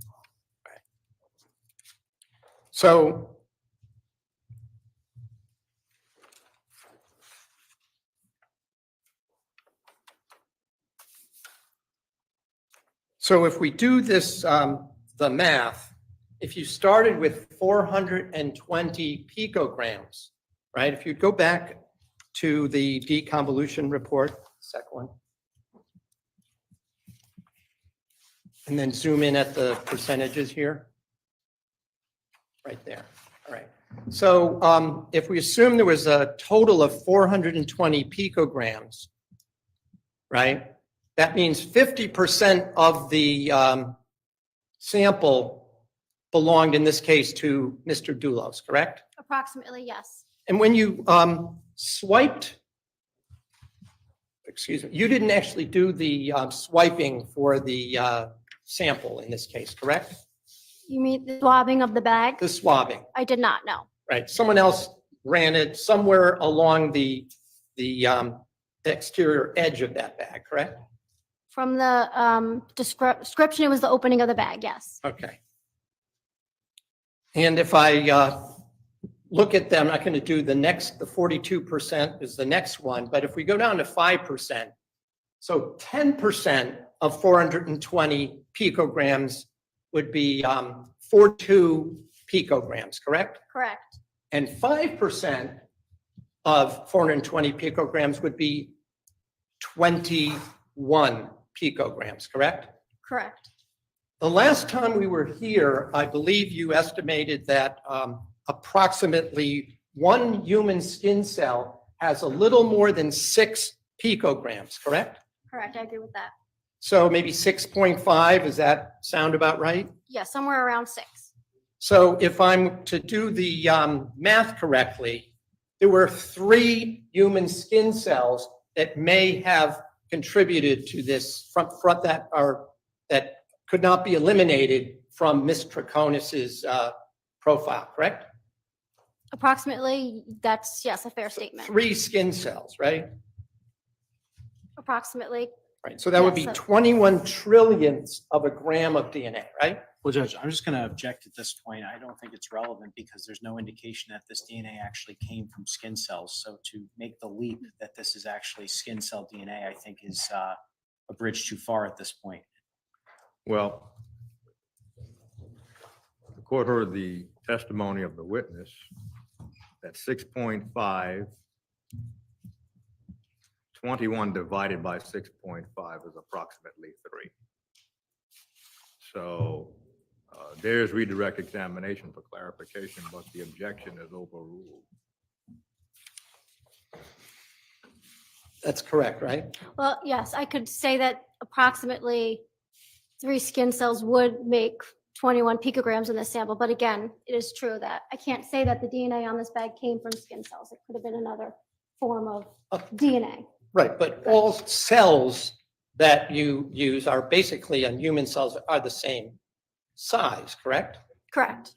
So if we do this, the math, if you started with 420 picograms, right? If you go back to the deconvolution report, second one, and then zoom in at the percentages here, right there. All right. So if we assume there was a total of 420 picograms, right? That means 50% of the sample belonged, in this case, to Mr. Dulos, correct? Approximately, yes. And when you swiped, excuse me, you didn't actually do the swiping for the sample in this case, correct? You mean the swabbing of the bag? The swabbing, I did not know. right? Someone else ran it somewhere along the exterior edge of that bag, correct? From the description, it was the opening of the bag, yes. Okay. And if I look at them, I'm not going to do the 42% is the next one, but if we go down to 5%, so 10% of 420 picograms would be 42 picograms, correct? Correct. And 5% of 420 picograms would be 21 picograms, correct? Correct. The last time we were here, I believe you estimated that approximately 1 human skin cell has a little more than 6 picograms, correct? Correct. I agree with that. So maybe 6.5, does that sound about right? Yeah, somewhere around 6. So if I'm to do the math correctly, there were 3 human skin cells that may have contributed to this front that could not be eliminated from Ms. Troconis's profile, correct? Approximately, that's, yes, a fair statement. 3 skin cells, right? Approximately. Right, so that would be Yes, 21 trillionths of a gram of DNA, right? Well, Judge, I'm just going to object at this point. I don't think it's relevant because there's no indication that this DNA actually came from skin cells. So to make the leap that this is actually skin cell DNA, I think is a bridge too far at this point. Well, Quarter of the testimony of the witness, that 6.5, 21 divided by 6.5 is approximately 3. So there's redirect examination for clarification, but the objection is overruled. That's correct, right? Well, yes, I could say that approximately 3 skin cells would make 21 picograms in the sample, but again, it is true that I can't say that the DNA on this bag came from skin cells. It could have been another form of DNA. Right, but all cells that you use are basically, on human cells, are the same size, correct? Correct.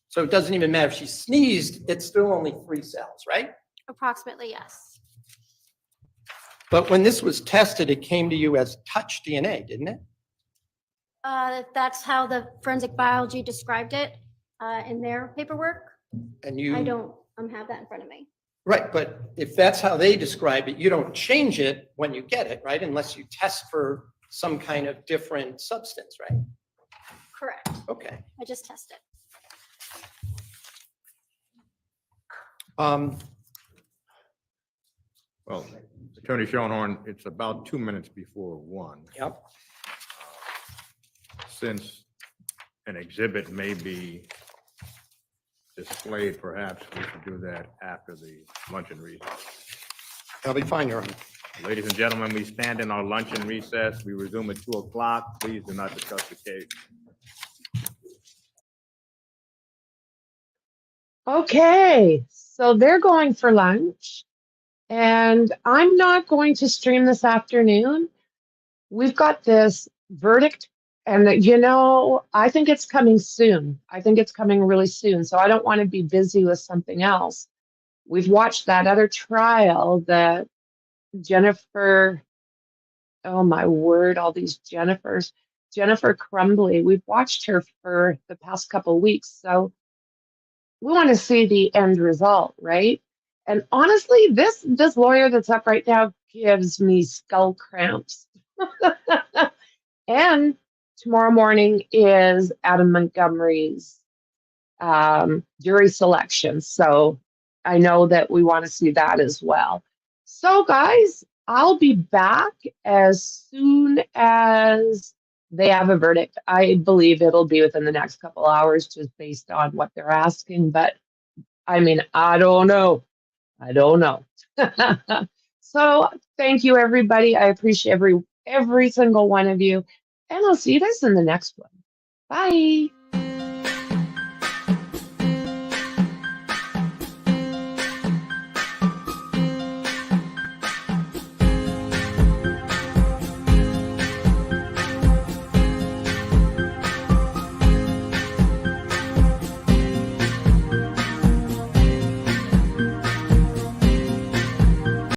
So it doesn't even matter if she sneezed, it's still only 3 cells, right? Approximately, yes. But when this was tested, it came to you as touch DNA, didn't it? That's how the forensic biology described it in their paperwork. And you. I don't have that in front of me. Right, but if that's how they describe it, you don't change it when you get it, right? Unless you test for some kind of different substance, right? Correct. Okay. I just tested. Well, Attorney Schoenhorn, it's about 2 minutes before 1. Yep. Since an exhibit may be displayed, perhaps we should do that after the luncheon recess. That'll be fine, Your Honor. Ladies and gentlemen, we stand in our luncheon recess. We resume at 2 o'clock. Please do not discuss the case. Okay, so they're going for lunch, and I'm not going to stream this afternoon. We've got this verdict, and I think it's coming soon. I think it's coming really soon, so I don't want to be busy with something else. We've watched that other trial that Jennifer, oh my word, all these Jennifers, Jennifer Crumbly. We've watched her for the past couple of weeks, so we want to see the end result, right? And honestly, this lawyer that's up right now gives me skull cramps. And tomorrow morning is Adam Montgomery's jury selection. So I know that we want to see that as well. So guys, I'll be back as soon as they have a verdict. I believe it'll be within the next couple hours just based on what they're asking. But I mean, I don't know. So thank you, everybody. I appreciate every single one of you. And I'll see you guys in the next one. Bye.